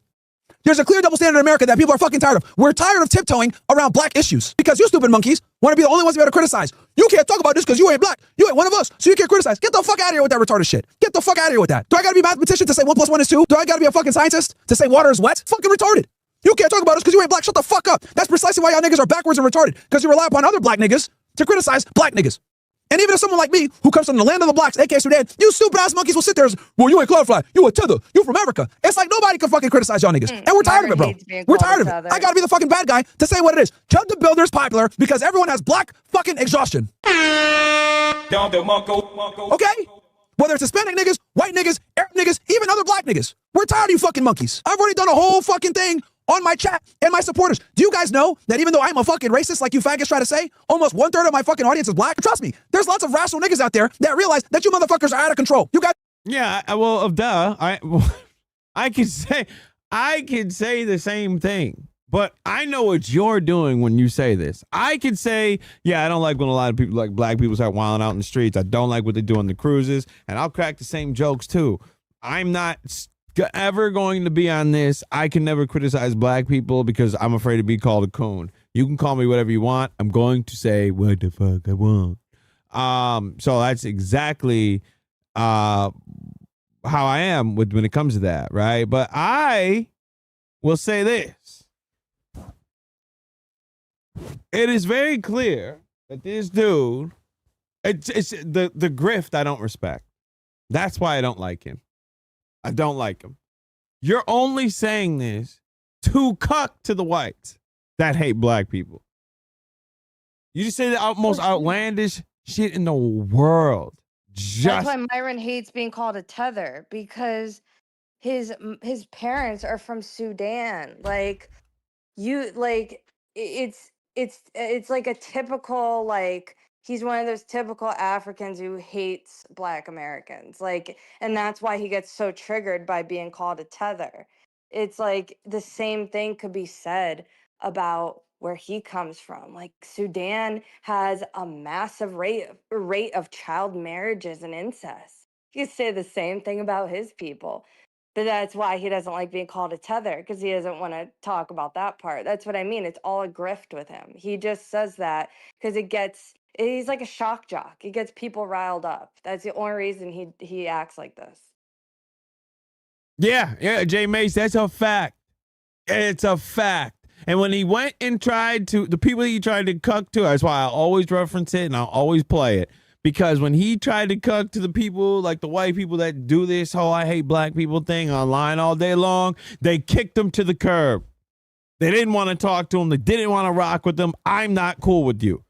There's a clear double standard in America that people are fucking tired of. We're tired of tiptoeing around black issues because you stupid monkeys want to be the only ones to be able to criticize. You can't talk about this because you ain't black. You ain't one of us, so you can't criticize. Get the fuck out of here with that retarded shit. Get the fuck out of here with that. Do I gotta be a mathematician to say 1 + 1 is 2? Do I gotta be a fucking scientist to say water is wet? Fucking retarded. You can't talk about this because you ain't black. Shut the fuck up. That's precisely why y'all niggas are backwards and retarded because you rely upon other black niggas to criticize black niggas. And even if someone like me, who comes from the land of the blacks, aka Sudan, you stupid ass monkeys will sit there and say, well, you ain't Cloudfly, you a tether, you from Africa. It's like nobody can fucking criticize y'all niggas. And we're tired of it, bro. We're tired of it. I gotta be the fucking bad guy to say what it is. Chud the Builder is popular because everyone has black fucking exhaustion. Okay? Whether it's Hispanic niggas, white niggas, Arab niggas, even other black niggas. We're tired of you fucking monkeys. I've already done a whole fucking thing on my chat and my supporters. Do you guys know that even though I'm a fucking racist like you faggots try to say, almost 1/3 of my fucking audience is black? Trust me, there's lots of rational niggas out there that realize that you motherfuckers are out of control. You guys. Yeah, well, duh. I can say the same thing, but I know what you're doing when you say this. I could say, yeah, I don't like when a lot of people, like black people, start wilding out in the streets. I don't like what they do on the cruises, and I'll crack the same jokes too. I'm not ever going to be on this. I can never criticize black people because I'm afraid to be called a coon. You can call me whatever you want. I'm going to say what the fuck I want. So that's exactly how I am when it comes to that, right? But I will say this. It is very clear that this dude, it's the grift I don't respect. That's why I don't like him. I don't like him. You're only saying this to cuck to the whites that hate black people. You just say the most outlandish shit in the world. That's why Myron hates being called a tether because his parents are from Sudan. Like it's like a typical, like, he's one of those typical Africans who hates Black Americans. Like, and that's why he gets so triggered by being called a tether. It's like the same thing could be said about where he comes from. Like, Sudan has a massive rate of child marriages and incest. You could say the same thing about his people. But that's why he doesn't like being called a tether, because he doesn't want to talk about that part. That's what I mean. It's all a grift with him. He just says that because he's like a shock jock. He gets people riled up. That's the only reason he acts like this. Yeah, Jay Mace, that's a fact. It's a fact. And when he went and tried to, the people he tried to cuck to, that's why I always reference it and I'll always play it. Because when he tried to cuck to the people, like the white people that do this whole I hate black people thing online all day long, they kicked him to the curb. They didn't want to talk to him. They didn't want to rock with him. I'm not cool with you.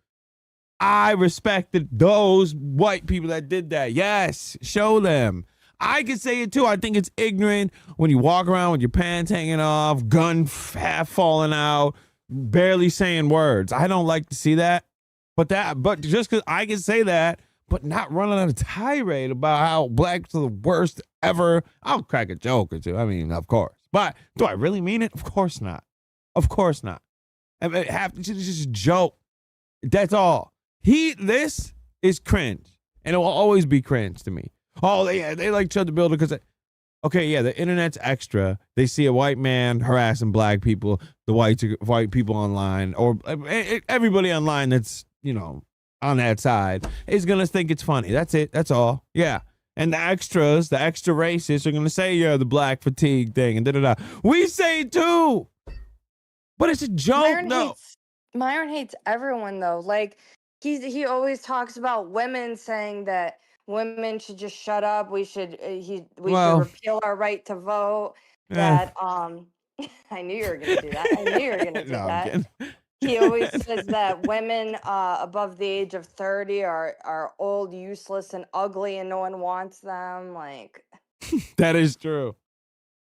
I respected those white people that did that. Yes, show them. I can say it too. I think it's ignorant when you walk around with your pants hanging off, gun half falling out, barely saying words. I don't like to see that. But just because I can say that, but not running on a tirade about how blacks are the worst ever. I'll crack a joke or two. I mean, of course. But do I really mean it? Of course not. Of course not. I mean, it's just a joke. That's all. This is cringe. And it will always be cringe to me. Oh, they like Chud the Builder because, okay, yeah, the internet's extra. They see a white man harassing black people, the white people online, or everybody online that's, on that side is going to think it's funny. That's it. That's all. Yeah. And the extra racists are going to say, the black fatigue thing and da-da-da. We say it too. But it's a joke. Myron hates everyone, though. Like, he always talks about women, saying that women should just shut up. We should repeal our right to vote. That I knew you were going to do that. I knew you were going to do that. He always says that women above the age of 30 are old, useless, and ugly, and no one wants them. Like, that is true.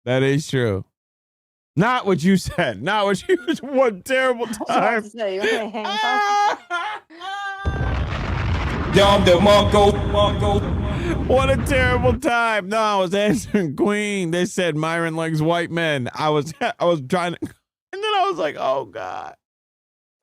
That is true. Not what you said. Not what you. What terrible time. What a terrible time. No, I was answering Queen. They said Myron likes white men. I was trying to, and then I was like, oh God.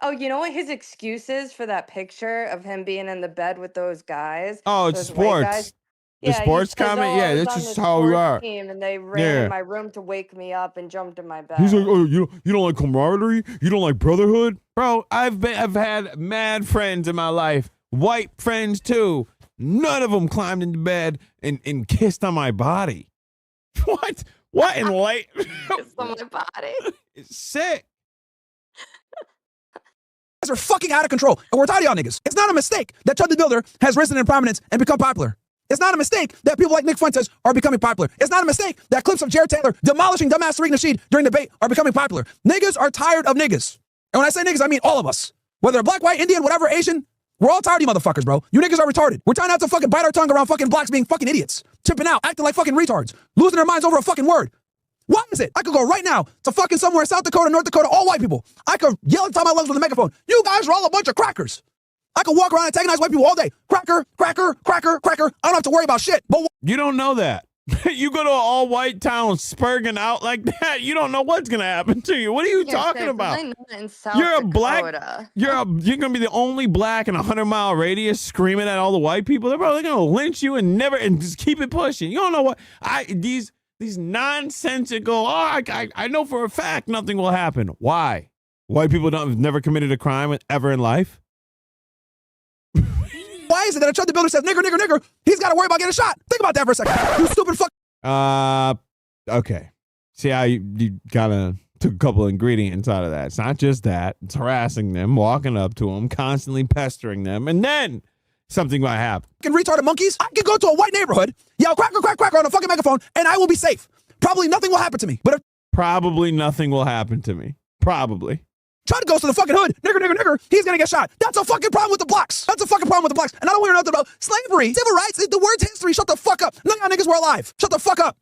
Oh, you know what his excuse is for that picture of him being in the bed with those guys? Oh, it's sports. The sports comment? Yeah, that's just how we are. Team, and they ran in my room to wake me up and jumped in my bed. He's like, oh, you don't like camaraderie? You don't like brotherhood? Bro, I've had mad friends in my life. White friends too. None of them climbed into bed and kissed on my body. What? What in light? Kissed on my body? It's sick. Are fucking out of control, and we're tired of y'all niggas. It's not a mistake that Chud the Builder has risen in prominence and become popular. It's not a mistake that people like Nick Fuentes are becoming popular. It's not a mistake that clips of Jared Taylor demolishing dumbass Tariq Nasheed during debate are becoming popular. Niggas are tired of niggas. And when I say niggas, I mean all of us. Whether black, white, Indian, whatever, Asian, we're all tired of you motherfuckers, bro. You niggas are retarded. We're trying not to fucking bite our tongue around fucking blacks being fucking idiots, tipping out, acting like fucking retards, losing their minds over a fucking word. Why is it? I could go right now to fucking somewhere in South Dakota, North Dakota, all white people. I could yell at the top of my lungs with a megaphone. You guys are all a bunch of crackers. I could walk around and antagonize white people all day. Cracker, cracker, cracker, cracker. I don't have to worry about shit. But you don't know that. You go to an all-white town spurging out like that, you don't know what's going to happen to you. What are you talking about? You're a black. You're going to be the only black in a 100-mile radius screaming at all the white people. They're probably going to lynch you and just keep it pushing. You don't know what these nonsensical, I know for a fact nothing will happen. Why? White people have never committed a crime ever in life? Why is it that a Chud the Builder says, nigger, nigger, nigger, he's got to worry about getting shot? Think about that for a second. You stupid fuck. Okay. See how you kind of took a couple ingredients out of that. It's not just that. It's harassing them, walking up to them, constantly pestering them, and then something might happen. Fucking retarded monkeys. I can go to a white neighborhood, yell cracker, crack, cracker on a fucking megaphone, and I will be safe. Probably nothing will happen to me. But if probably nothing will happen to me. Probably. Chud goes to the fucking hood, nigger, he's gonna get shot. That's a fucking problem with the blacks. That's a fucking problem with the blacks. And I don't want to know nothing about slavery, civil rights, the word's history. Shut the fuck up. None of y'all niggas were alive. Shut the fuck up.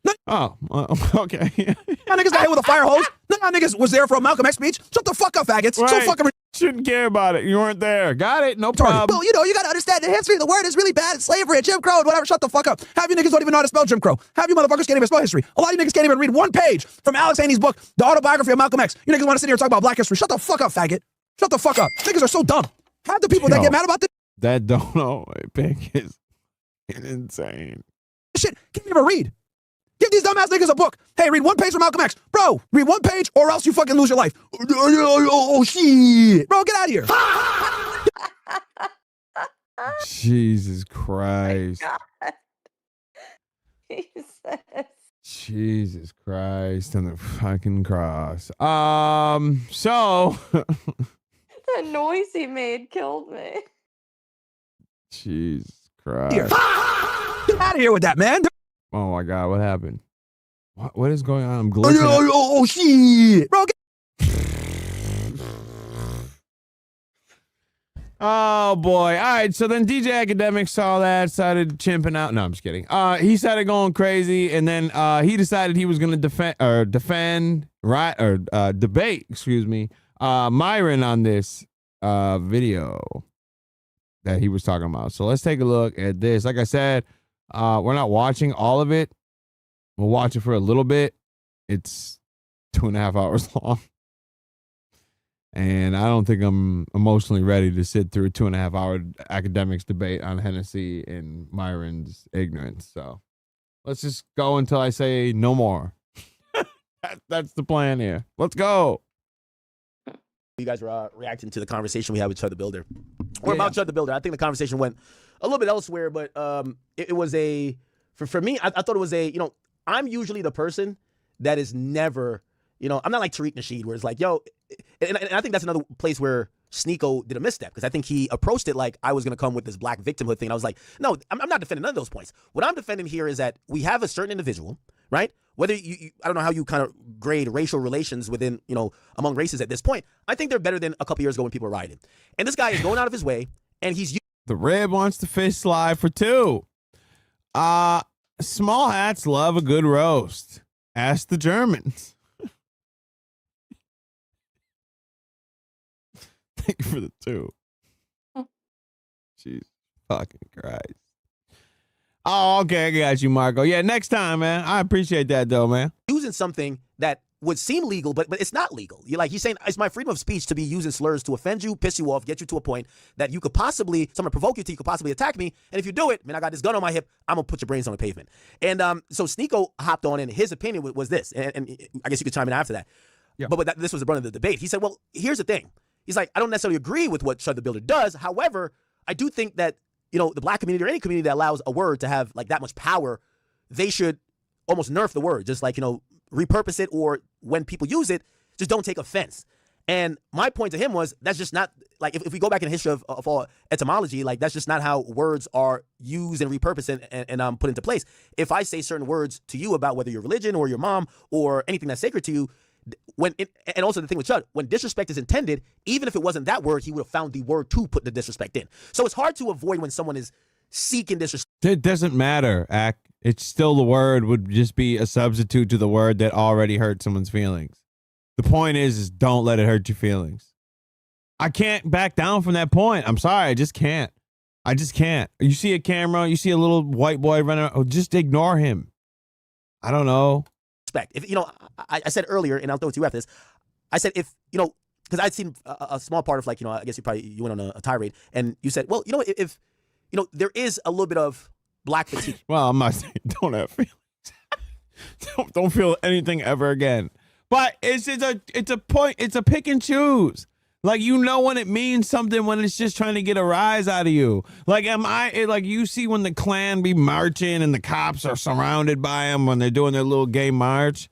Okay. Y'all niggas got hit with a fire hose. None of y'all niggas was there for a Malcolm X speech. Shut the fuck up, faggots. Right. So fucking Shouldn't care about it. You weren't there. Got it. No problem. Well, you know, you gotta understand the history of the word is really bad. It's slavery and Jim Crow and whatever. Shut the fuck up. Half you niggas don't even know how to spell Jim Crow. Half you motherfuckers can't even spell history. A lot of you niggas can't even read one page from Alex Haney's book, The Autobiography of Malcolm X. You niggas want to sit here and talk about black history. Shut the fuck up, faggot. Shut the fuck up. Niggas are so dumb. Half the people that get mad about this that don't know Pink is insane. shit can't even read. Give these dumbass niggas a book. Hey, read one page from Malcolm X. Bro, read one page or else you fucking lose your life. Oh, shit. Bro, get out of here. Jesus Christ. Jesus Christ on the fucking cross. So The noise he made killed me. Jesus Christ. Get out of here with that, man. Oh my God, what happened? What is going on? I'm glitching. Oh, shit. Bro, Oh boy. All right, so then DJ Akademiks saw that, started chimping out. No, I'm just kidding. He started going crazy, and then he decided he was gonna debate, excuse me, Myron on this video that he was talking about. So let's take a look at this. Like I said, we're not watching all of it. We'll watch it for a little bit. It's 2.5 hours long. And I don't think I'm emotionally ready to sit through a 2.5 hour Akademiks debate on Hennessy and Myron's ignorance. So let's just go until I say no more. That's the plan here. Let's go. You guys were reacting to the conversation we had with Chud the Builder. Or about Chud the Builder. I think the conversation went a little bit elsewhere, but it was for me, I thought it was I'm usually the person that is never, I'm not like Tariq Nasheed, where it's like, yo, and I think that's another place where Sneeko did a misstep, because I think he approached it like I was going to come with this black victimhood thing. And I was like, no, I'm not defending none of those points. What I'm defending here is that we have a certain individual, right? Whether I don't know how you kind of grade racial relations within, among races at this point. I think they're better than a couple years ago when people were rioting. And this guy is going out of his way, and he's... The Rib wants to fish slide for 2. Small hats love a good roast. Ask the Germans. Thank you for the 2. Jeez fucking Christ. Oh, okay, I got you, Marco. Yeah, next time, man. I appreciate that, though, man. Using something that would seem legal, but it's not legal. He's saying it's my freedom of speech to be using slurs to offend you, piss you off, get you to a point that you could possibly, someone provoke you to, you could possibly attack me. And if you do it, man, I got this gun on my hip, I'm going to put your brains on the pavement. And so Sneeko hopped on, and his opinion was this. And I guess you could chime in after that. Yeah. But this was the brunt of the debate. He said, well, here's the thing. He's like, I don't necessarily agree with what Chud the Builder does. However, I do think that, the black community or any community that allows a word to have like that much power, they should almost nerf the word. Just like, repurpose it, or when people use it, just don't take offense. And my point to him was, that's just not, like, if we go back in the history of all etymology, like, that's just not how words are used and repurposed and put into place. If I say certain words to you about whether your religion or your mom or anything that's sacred to you, and also the thing with Chud, when disrespect is intended, even if it wasn't that word, he would have found the word to put the disrespect in. So it's hard to avoid when someone is seeking disrespect. It doesn't matter, Ak. It's still the word would just be a substitute to the word that already hurt someone's feelings. The point is don't let it hurt your feelings. I can't back down from that point. I'm sorry, I just can't. You see a camera, you see a little white boy running around, just ignore him. I don't know. If I said earlier, and I'll throw it to you after this. I said because I'd seen a small part of I guess you went on a tirade, and you said, well, if there is a little bit of black fatigue. Well, I'm not saying don't have feelings. don't feel anything ever again. But it's a point. It's a pick and choose. Like, when it means something when it's just trying to get a rise out of you. Like, you see when the Klan be marching and the cops are surrounded by them when they're doing their little gay march.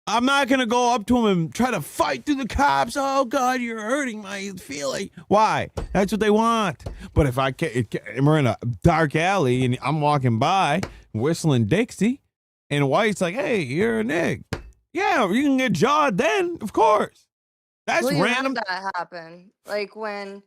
I'm not going to go up to them and try to fight through the cops. Oh, God, you're hurting my feeling. Why? That's what they want. But if we're in a dark alley and I'm walking by whistling Dixie and White's like, hey, you're a nig. Yeah, you can get jawed then, of course. That's Well, you random. had that happen. Like when,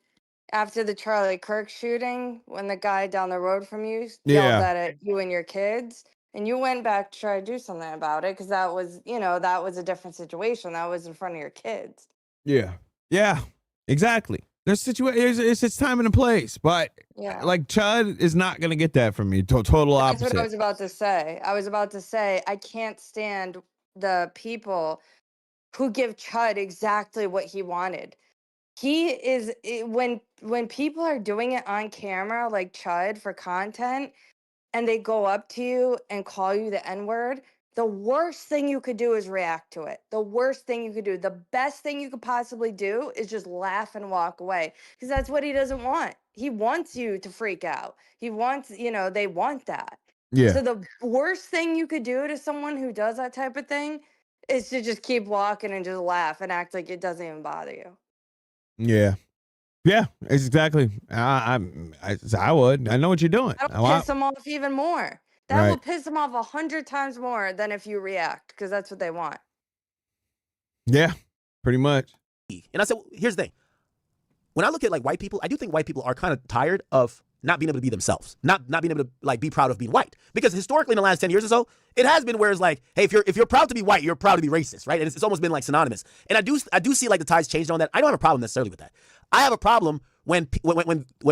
after the Charlie Kirk shooting, when the guy down the road from you yelled at you and your kids, and you went back to try to do something about it because that was, that was a different situation. That was in front of your kids. Yeah. Yeah. Exactly. There's situations. It's time and a place, but like Chud is not gonna get that from me. Total opposite. That's what I was about to say. I can't stand the people who give Chud exactly what he wanted. He is when people are doing it on camera like Chud for content and they go up to you and call you the N-word, the worst thing you could do is react to it. The worst thing you could do. The best thing you could possibly do is just laugh and walk away because that's what he doesn't want. He wants you to freak out. He wants, they want that. Yeah. So the worst thing you could do to someone who does that type of thing is to just keep walking and just laugh and act like it doesn't even bother you. Yeah. Yeah, exactly. I would. I know what you're doing. That'll piss them off even more. That will piss them off 100 times more than if you react, because that's what they want. Yeah, pretty much. And I said, here's the thing. When I look at like white people, I do think white people are kind of tired of not being able to be themselves, not being able to like be proud of being white. Because historically in the last 10 years or so, it has been where it's like, hey, if you're proud to be white, you're proud to be racist, right? And it's almost been like synonymous. And I do see like the tides changed on that. I don't have a problem necessarily with that. I have a problem when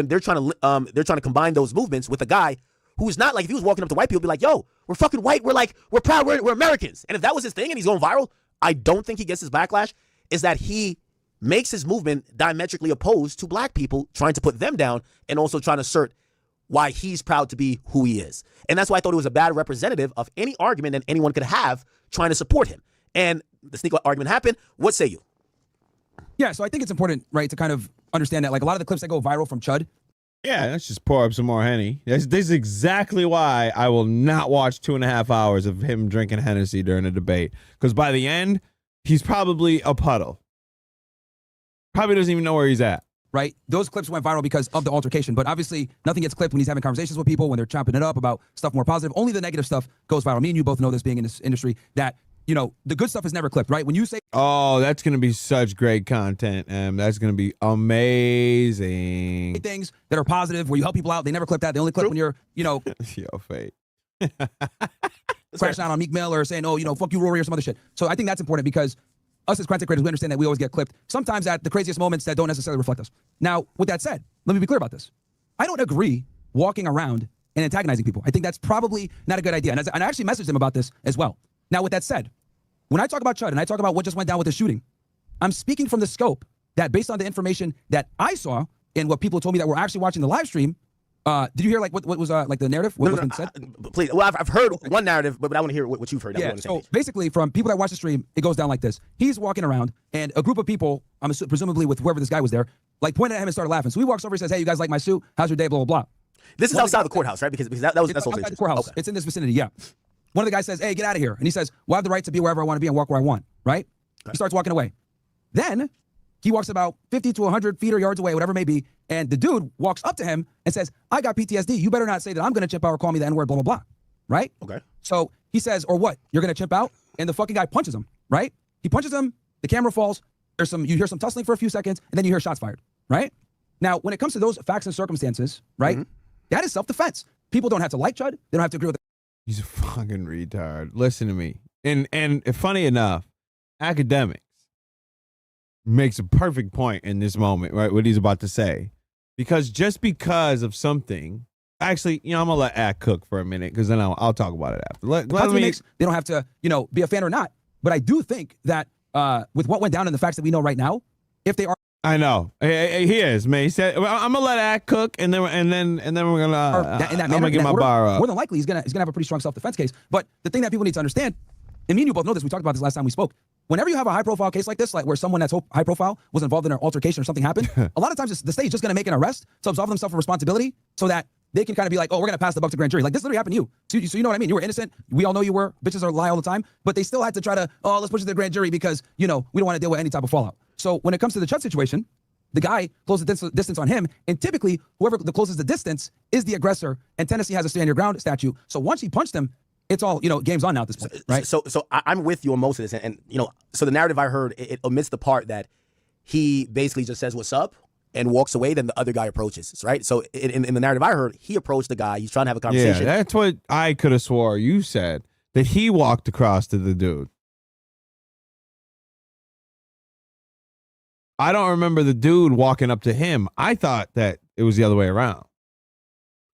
they're trying to combine those movements with a guy who's not like, if he was walking up to white people, be like, yo, we're fucking white, we're proud, we're Americans. And if that was his thing and he's going viral, I don't think he gets his backlash. Is that he makes his movement diametrically opposed to black people, trying to put them down and also trying to assert why he's proud to be who he is. And that's why I thought it was a bad representative of any argument that anyone could have trying to support him. And the sneak argument happened. What say you? Yeah, so I think it's important, right, to kind of understand that like a lot of the clips that go viral from Chud. Yeah, let's just pour up some more Henny. This is exactly why I will not watch 2.5 hours of him drinking Hennessy during a debate. Because by the end, he's probably a puddle. Probably doesn't even know where he's at. Right? Those clips went viral because of the altercation, but obviously nothing gets clipped when he's having conversations with people, when they're chopping it up about stuff more positive. Only the negative stuff goes viral. Me and you both know this, being in this industry, that, the good stuff is never clipped, right? When you say, oh, that's going to be such great content, and that's going to be amazing. Things that are positive, where you help people out, they never clip that. They only clip when you're, Yo, fate. crashing out on Meek Mill or saying, oh, fuck you, Rory, or some other shit. So I think that's important because us as content creators, we understand that we always get clipped, sometimes at the craziest moments that don't necessarily reflect us. Now, with that said, let me be clear about this. I don't agree walking around and antagonizing people. I think that's probably not a good idea. And I actually messaged him about this as well. Now, with that said, when I talk about Chud and I talk about what just went down with the shooting, I'm speaking from the scope that based on the information that I saw and what people told me that were actually watching the live stream. Did you hear like what was like the narrative? What was been said? Please. Well, I've heard one narrative, but I want to hear what you've heard. Yeah. So basically, from people that watch the stream, it goes down like this: he's walking around, and a group of people, presumably with whoever this guy was there, like pointed at him and started laughing. So he walks over and says, "Hey, you guys like my suit? How's your day? Blah blah blah." This is outside the courthouse, right? Because that's outside the courthouse. Okay. It's in this vicinity. Yeah. One of the guys says, "Hey, get out of here!" And he says, "Well, I have the right to be wherever I want to be and walk where I want." Right? Okay. He starts walking away. Then he walks about 50 to 100 feet or yards away, whatever it may be, and the dude walks up to him and says, "I got PTSD. You better not say that I'm going to chimp out or call me the N-word, blah, blah, blah." Right? Okay. So he says, "Or what? You're going to chimp out?" And the fucking guy punches him, right? He punches him, the camera falls, you hear some tussling for a few seconds, and then you hear shots fired, right? Now, when it comes to those facts and circumstances, right, that is self-defense. People don't have to like Chud. They don't have to agree with it. He's a fucking retard. Listen to me. And funny enough, Akademiks makes a perfect point in this moment, right? What he's about to say. Because just because of something, actually, I'm going to let Ak cook for a minute because then I'll talk about it after. They don't have to, be a fan or not. But I do think that with what went down and the facts that we know right now, if they are. I know. He is, man. He said, well, I'm going to let Ak cook and then we're going to, I'm going to get my bar up. More than likely, he's going to have a pretty strong self-defense case. But the thing that people need to understand, and me and you both know this, we talked about this last time we spoke. Whenever you have a high-profile case like this, like where someone that's high-profile was involved in an altercation or something happened, a lot of times the state is just going to make an arrest to absolve themselves of responsibility so that they can kind of be like, oh, we're going to pass the buck to grand jury. Like this literally happened to you. So you know what I mean? You were innocent. We all know you were. Bitches are lie all the time. But they still had to try to, let's push it to the grand jury because, we don't want to deal with any type of fallout. So when it comes to the Chud situation, the guy closed the distance on him. And typically, whoever the closest the distance is the aggressor. And Tennessee has a stand your ground statute. So once he punched him, it's all, game's on now at this point, right? So I'm with you on most of this. And so the narrative I heard, it omits the part that he basically just says what's up and walks away. Then the other guy approaches, right? So in the narrative I heard, he approached the guy. He's trying to have a conversation. Yeah, that's what I could have swore you said, that he walked across to the dude. I don't remember the dude walking up to him. I thought that it was the other way around.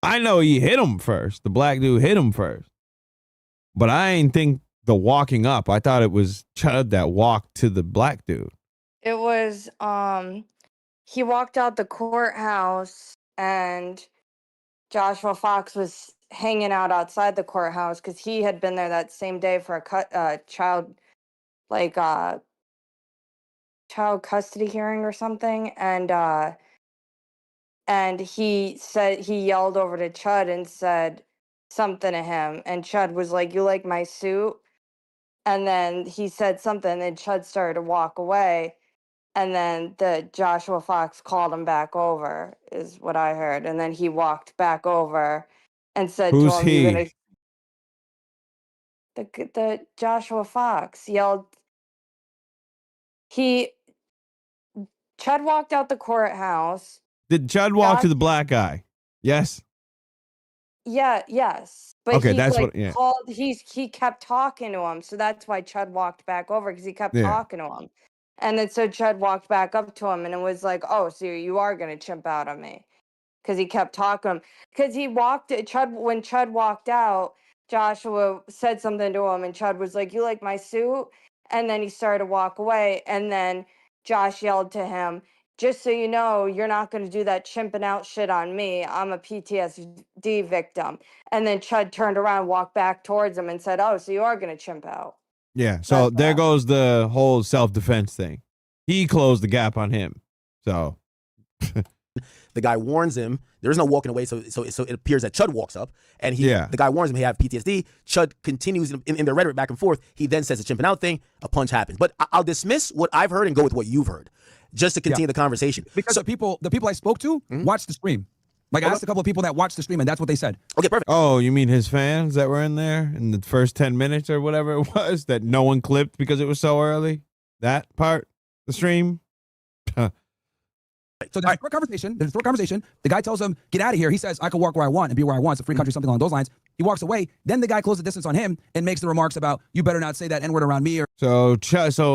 I know he hit him first. The black dude hit him first. But I ain't think the walking up. I thought it was Chud that walked to the black dude. It was he walked out the courthouse and Joshua Fox was hanging out outside the courthouse because he had been there that same day for a child custody hearing or something, and he said he yelled over to Chud and said something to him, and Chud was like, "You like my suit?" And then he said something, and then Chud started to walk away, and then the Joshua Fox called him back over, is what I heard, and then he walked back over and said Who's to him, he? "You're gonna." The Joshua Fox yelled. Chud walked out the courthouse. Did Chud walk to the black guy? Yes. Yeah, yes. But Okay, he that's like what. Yeah. called he kept talking to him. So that's why Chud walked back over, because he kept Yeah. talking to him. And then so Chud walked back up to him and it was like, "Oh, so you are gonna chimp out on me." Because he kept talking. Because when Chud walked out, Joshua said something to him and Chud was like, "You like my suit?" And then he started to walk away, and then Josh yelled to him, "Just so you know, you're not going to do that chimping out shit on me. I'm a PTSD victim." And then Chud turned around, walked back towards him and said, "Oh, so you are going to chimp out." Yeah. So there goes the whole self-defense thing. He closed the gap on him. So the guy warns him. There's no walking away, so it appears that Chud walks up, and the guy warns him he have PTSD. Chud continues in their rhetoric back and forth. He then says the chimping out thing. A punch happens. But I'll dismiss what I've heard and go with what you've heard, just to continue the conversation. Because the people I spoke to watched the stream. Like, I asked a couple of people that watched the stream, and that's what they said. Okay, perfect. Oh, you mean his fans that were in there in the first 10 minutes or whatever it was that no one clipped because it was so early? That part, the stream? So there's a short conversation. The guy tells him, "Get out of here." He says, "I can walk where I want and be where I want. It's a free country," something along those lines. He walks away. Then the guy closes the distance on him and makes the remarks about, "You better not say that N-word around me." So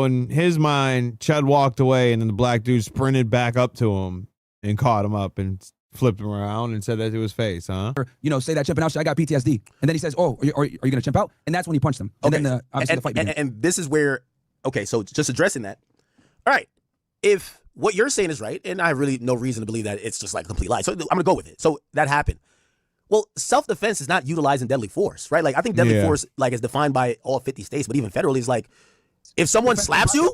in his mind, Chud walked away, and then the black dude sprinted back up to him and caught him up and flipped him around and said that to his face, huh? Or, say that chimping out shit. I got PTSD. And then he says, "Oh, are you going to chimp out?" And that's when he punched him. And then obviously the fight began. And this is where, okay, so just addressing that. All right, if what you're saying is right, and I have really no reason to believe that it's just like a complete lie, so I'm going to go with it. So that happened. Well, self-defense is not utilizing deadly force, right? Like, I think deadly force, like, is defined by all 50 states, but even federally is like, if someone slaps you,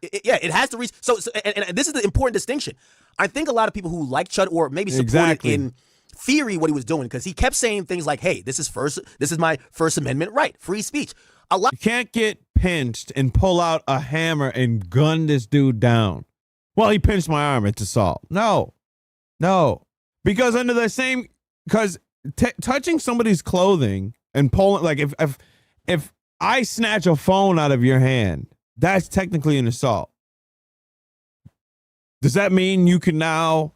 it has to reach. So and this is the important distinction. I think a lot of people who like Chud or maybe supported in theory what he was doing, because he kept saying things like, "Hey, this is my First Amendment right, free speech." You can't get pinched and pull out a hammer and gun this dude down. Well, he pinched my arm. It's assault. No, because under the same, because touching somebody's clothing and pulling, like if I snatch a phone out of your hand, that's technically an assault. Does that mean you can now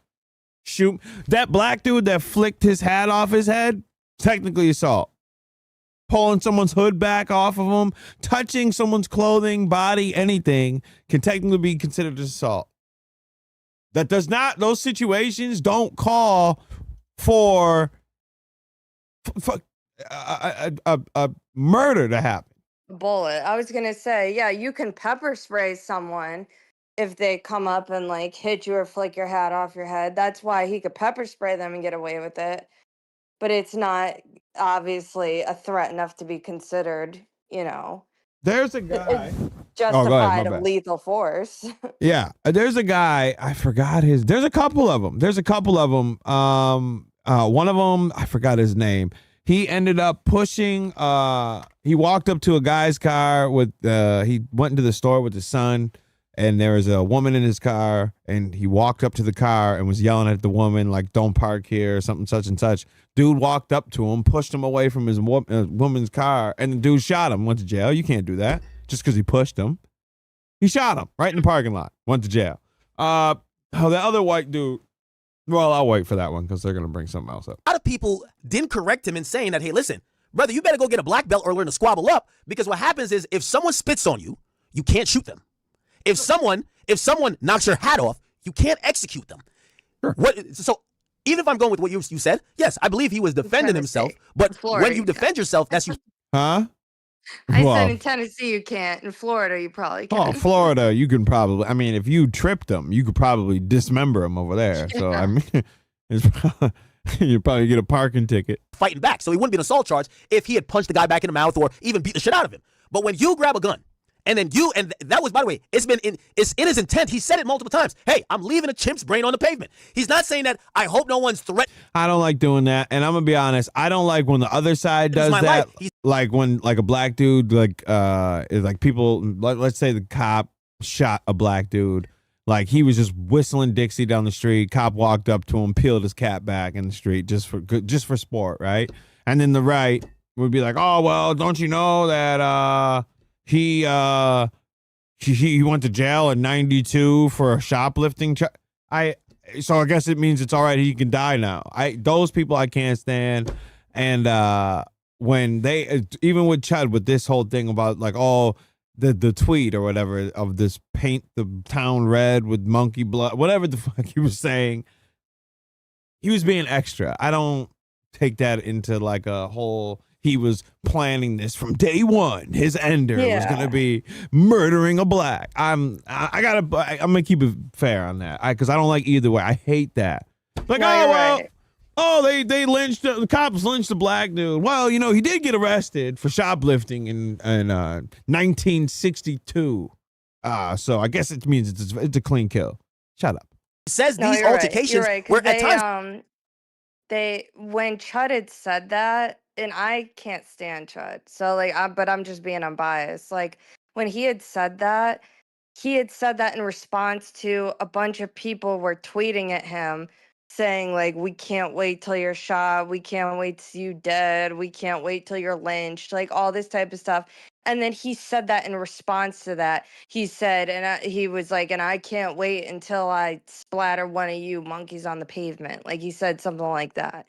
shoot that black dude that flicked his hat off his head? Technically assault. Pulling someone's hood back off of them, touching someone's clothing, body, anything can technically be considered assault. That does not, those situations don't call for a murder to happen. Bullet. I was gonna say, yeah, you can pepper spray someone if they come up and like hit you or flick your hat off your head. That's why he could pepper spray them and get away with it. But it's not obviously a threat enough to be considered, There's a guy justified of lethal force. Yeah, there's a guy, I forgot there's a couple of them. One of them, I forgot his name. He ended up pushing, he walked up to a guy's car he went into the store with his son, and there was a woman in his car, and he walked up to the car and was yelling at the woman, like, "Don't park here," or something such and such. Dude walked up to him, pushed him away from his woman's car, and the dude shot him, went to jail. You can't do that just because he pushed him. He shot him right in the parking lot, went to jail. The other white dude. Well, I'll wait for that one because they're gonna bring something else up. A lot of people didn't correct him in saying that, hey, listen, brother, you better go get a black belt or learn to squabble up, because what happens is if someone spits on you, you can't shoot them. If someone knocks your hat off, you can't execute them. Sure. So even if I'm going with what you said, yes, I believe he was defending himself. But when you defend yourself, that's you. Huh? I said in Tennessee you can't. In Florida you probably can. Oh, Florida, you can probably. I mean, if you tripped them, you could probably dismember them over there. So I mean, it's probably, you probably get a parking ticket. Fighting back, so he wouldn't be an assault charge if he had punched the guy back in the mouth or even beat the shit out of him. But when you grab a gun, and then that was, by the way, it's in his intent. He said it multiple times. Hey, I'm leaving a chimp's brain on the pavement. He's not saying that I hope no one's threatened. I don't like doing that, and I'm gonna be honest. I don't like when the other side does that. Like when a black dude is like people. Let's say the cop shot a black dude. Like he was just whistling Dixie down the street. Cop walked up to him, peeled his cap back in the street just for sport, right? And then the right would be like, oh well, don't you know that he went to jail in '92 for a shoplifting. So I guess it means it's all right. He can die now. Those people I can't stand. And when they, even with Chud, with this whole thing about like, oh, the tweet or whatever of this paint the town red with monkey blood, whatever the fuck he was saying, he was being extra. I don't take that into like a whole. He was planning this from day one. His ender was gonna be murdering a black. I'm gonna keep it fair on that, because I don't like either way. I hate that. Like, they lynched the cops lynched the black dude. Well, he did get arrested for shoplifting in 1962. So I guess it means it's a clean kill. Shut up. It says these altercations where at times when Chud had said that. And I can't stand Chud. So but I'm just being unbiased. Like when he had said that in response to a bunch of people were tweeting at him saying like, we can't wait till you're shot. We can't wait to see you dead. We can't wait till you're lynched. Like all this type of stuff. And then he said that in response to that. He said, he was like, and I can't wait until I splatter one of you monkeys on the pavement. Like he said something like that.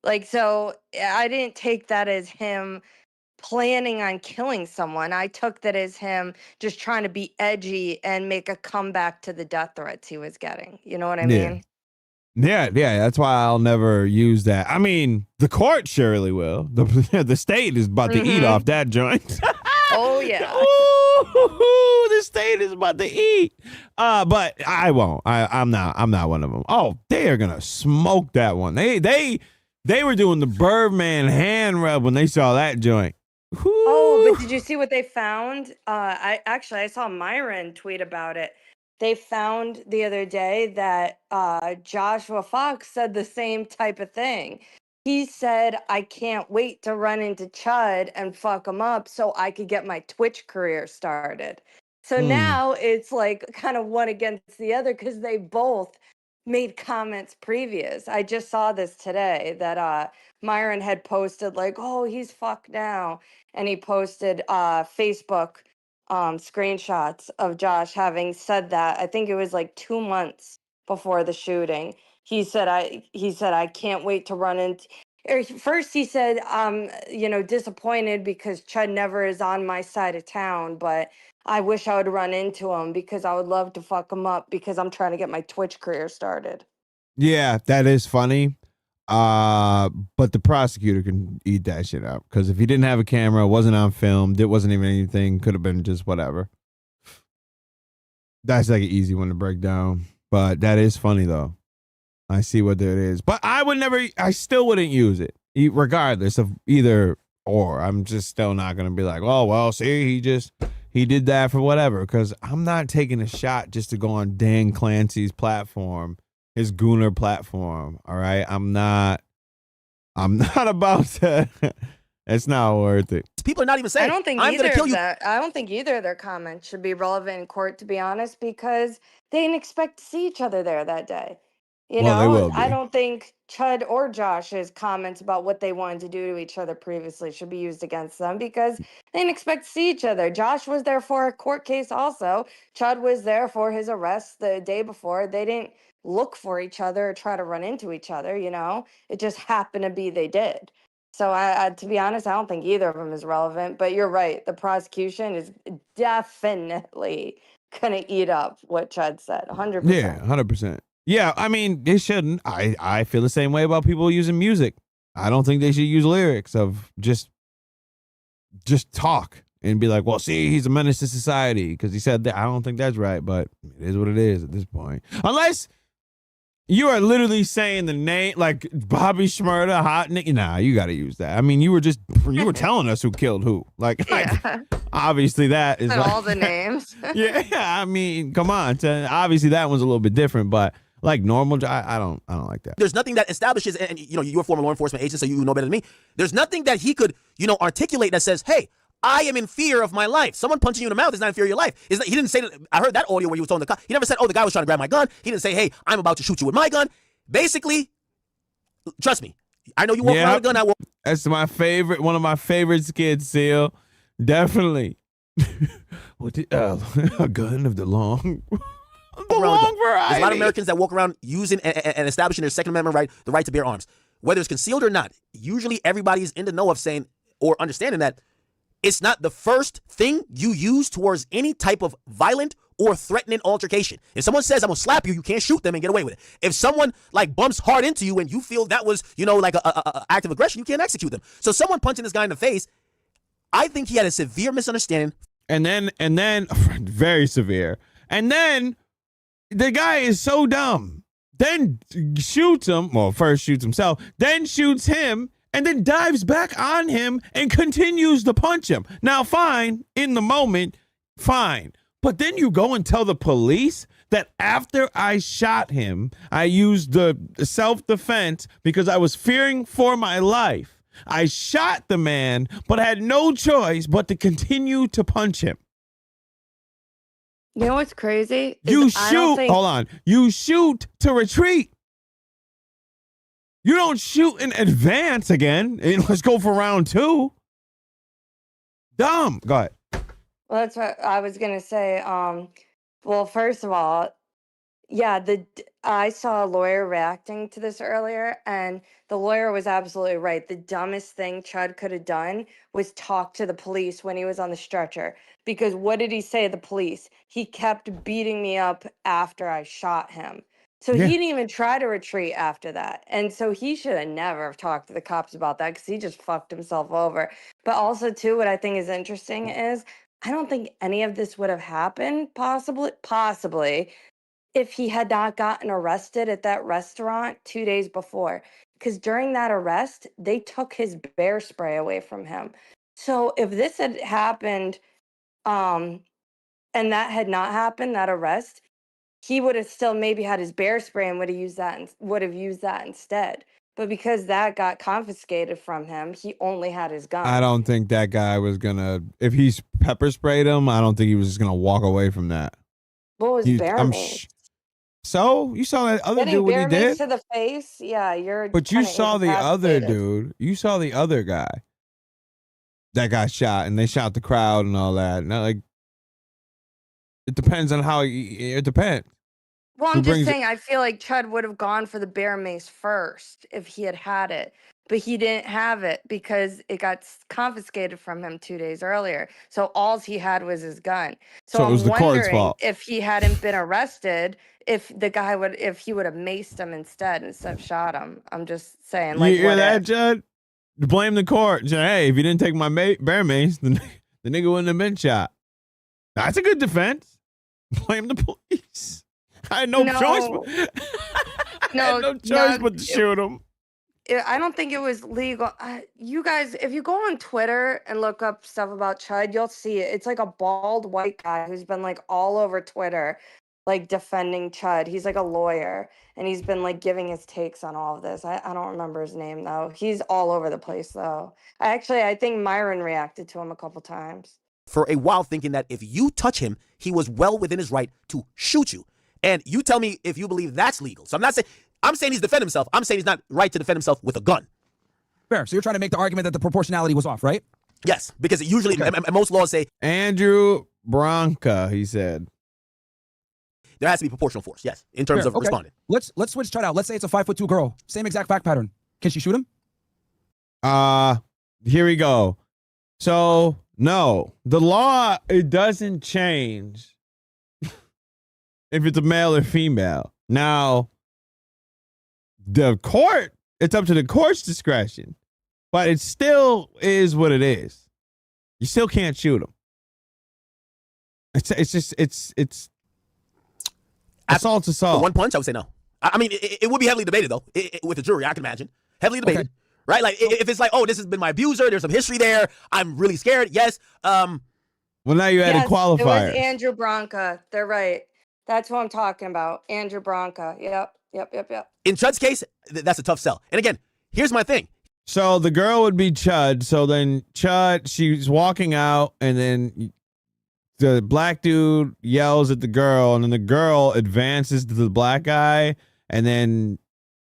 Like, so I didn't take that as him planning on killing someone. I took that as him just trying to be edgy and make a comeback to the death threats he was getting. You know what I mean? Yeah. That's why I'll never use that. I mean, the court surely will. The state is about to eat off that joint. Oh, yeah. Ooh, the state is about to eat. But I won't. I'm not one of them. Oh, they are going to smoke that one. They were doing the Birdman hand rub when they saw that joint. Woo. Oh, but did you see what they found? I saw Myron tweet about it. They found the other day that Joshua Fox said the same type of thing. He said, I can't wait to run into Chud and fuck him up so I could get my Twitch career started. So now it's like kind of one against the other because they both made comments previous. I just saw this today that Myron had posted like, oh, he's fucked now. And he posted Facebook screenshots of Josh having said that. I think it was like 2 months before the shooting. He said, I can't wait to run into. First, he said, disappointed because Chud never is on my side of town, but I wish I would run into him because I would love to fuck him up because I'm trying to get my Twitch career started. Yeah, that is funny. But the prosecutor can eat that shit up because if he didn't have a camera, wasn't on film, it wasn't even anything, could have been just whatever. That's like an easy one to break down. But that is funny though. I see what it is. But I still wouldn't use it, regardless of either or. I'm just still not going to be like, oh, well, see, he did that for whatever. Because I'm not taking a shot just to go on Dan Clancy's platform, his Gooner platform. All right. I'm not about to. It's not worth it. People are not even saying, I don't think either of their comments should be relevant in court, to be honest, because they didn't expect to see each other there that day. You Well, they know, will I be. don't think Chud or Josh's comments about what they wanted to do to each other previously should be used against them because they didn't expect to see each other. Josh was there for a court case also. Chud was there for his arrest the day before. They didn't look for each other or try to run into each other, you know? It just happened to be they did. So to be honest, I don't think either of them is relevant, but you're right. The prosecution is definitely going to eat up what Chud said, 100%. Yeah, 100%. Yeah, I mean, they shouldn't. I feel the same way about people using music. I don't think they should use lyrics of just talk and be like, well, see, he's a menace to society because he said that. I don't think that's right, but it is what it is at this point. Unless you are literally saying the name, like Bobby Shmurda, hot nigga. Nah, you got to use that. I mean, you were telling us who killed who. Like, obviously that is and like, all the names. yeah, I mean, come on. Obviously that one's a little bit different, but like normal, I don't like that. There's nothing that establishes, and you know, you're a former law enforcement agent, so you know better than me. There's nothing that he could, you know, articulate that says, hey, I am in fear of my life. Someone punching you in the mouth is not in fear of your life. He didn't say that. I heard that audio where he was telling the cop. He never said, oh, the guy was trying to grab my gun. He didn't say, hey, I'm about to shoot you with my gun. Basically, trust me. I know you walk around with a gun. That's my favorite, one of my favorite skits, Seal. Definitely. A gun of the long. There's a lot of Americans that walk around using and establishing their Second Amendment right, the right to bear arms. Whether it's concealed or not, usually everybody's in the know of saying or understanding that it's not the first thing you use towards any type of violent or threatening altercation. If someone says, I'm going to slap you, you can't shoot them and get away with it. If someone like bumps hard into you and you feel that was, you know, like a act of aggression, you can't execute them. So someone punching this guy in the face, I think he had a severe misunderstanding. And then very severe. And then the guy is so dumb. Then shoots him. Well, first shoots himself, then shoots him, and then dives back on him and continues to punch him. Now, fine, in the moment, fine. But then you go and tell the police that after I shot him, I used the self-defense because I was fearing for my life. I shot the man, but had no choice but to continue to punch him. You know what's crazy? You shoot. Hold on. You shoot to retreat. You don't shoot in advance again. Let's go for round two. Dumb. Go ahead. Well, that's what I was gonna say. Well, first of all, yeah, I saw a lawyer reacting to this earlier, and the lawyer was absolutely right. The dumbest thing Chud could have done was talk to the police when he was on the stretcher. Because what did he say to the police? He kept beating me up after I shot him. So he didn't even try to retreat after that. And so he should have never talked to the cops about that because he just fucked himself over. But also, too, what I think is interesting is I don't think any of this would have happened, possibly, if he had not gotten arrested at that restaurant 2 days before. Because during that arrest, they took his bear spray away from him. So if this had happened, and that had not happened, that arrest, he would have still maybe had his bear spray and would have used that instead. But because that got confiscated from him, he only had his gun. I don't think that guy was gonna. If he's pepper sprayed him, I don't think he was just gonna walk away from that. What was bear mace? So you saw that other dude what he did to the face. Yeah, you're. But you saw the other dude. You saw the other guy that got shot, and they shot the crowd and all that. Now, like, it depends on how. It depends. Well, I'm just saying, I feel like Chud would have gone for the bear mace first if he had it. But he didn't have it because it got confiscated from him 2 days earlier. So all he had was his gun. So it was I'm the court's wondering fault. if he hadn't been arrested, if he would have maced him instead of shot him. I'm just saying. Like, you hear that, Chud? Blame the court. Hey, if you didn't take my bear mace, then the nigga wouldn't have been shot. That's a good defense. Blame the police. I had no choice. But to shoot him. I don't think it was legal. You guys, if you go on Twitter and look up stuff about Chud, you'll see it. It's like a bald white guy who's been like all over Twitter, like defending Chud. He's like a lawyer, and he's been like giving his takes on all of this. I don't remember his name though. He's all over the place though. I think Myron reacted to him a couple times. For a while thinking that if you touch him, he was well within his right to shoot you. And you tell me if you believe that's legal. So I'm not saying, I'm saying he's defending himself. I'm saying he's not right to defend himself with a gun. Fair. So you're trying to make the argument that the proportionality was off, right? Yes, because it usually most laws say Andrew Branca, he said. There has to be proportional force, yes, in terms of responding. Let's switch Chud out. Let's say it's a 5'2" girl. Same exact fact pattern. Can she shoot him? Here we go. So, no. The law, it doesn't change if it's a male or female. Now, the court, it's up to the court's discretion. But it still is what it is. You still can't shoot him. It's assault's assault. For one punch, I would say no. I mean, it would be heavily debated, though, with the jury, I can imagine. Heavily debated, right? Like, if it's like, oh, this has been my abuser, there's some history there, I'm really scared, yes. Well, now you added qualifiers. It was Andrew Branca. They're right. That's what I'm talking about. Andrew Branca. Yep. In Chud's case, that's a tough sell. And again, here's my thing. So the girl would be Chud. So then Chud, she's walking out, and then the black dude yells at the girl, and then the girl advances to the black guy and then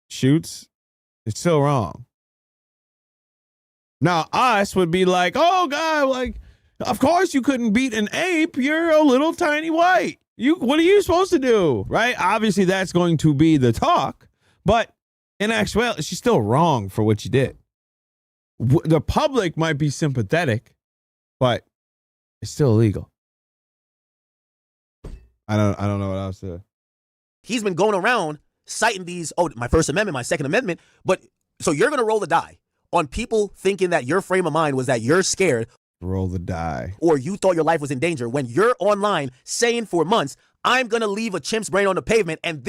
shoots. It's still wrong. Now, us would be like, oh, God, like, of course you couldn't beat an ape. You're a little tiny white. What are you supposed to do? Right? Obviously, that's going to be the talk. But in actuality, she's still wrong for what she did. The public might be sympathetic, but it's still illegal. I don't know what else to. He's been going around citing these, my First Amendment, my Second Amendment, but so you're going to roll the die on people thinking that your frame of mind was that you're scared. Roll the die. Or you thought your life was in danger when you're online saying for months, I'm going to leave a chimp's brain on the pavement, and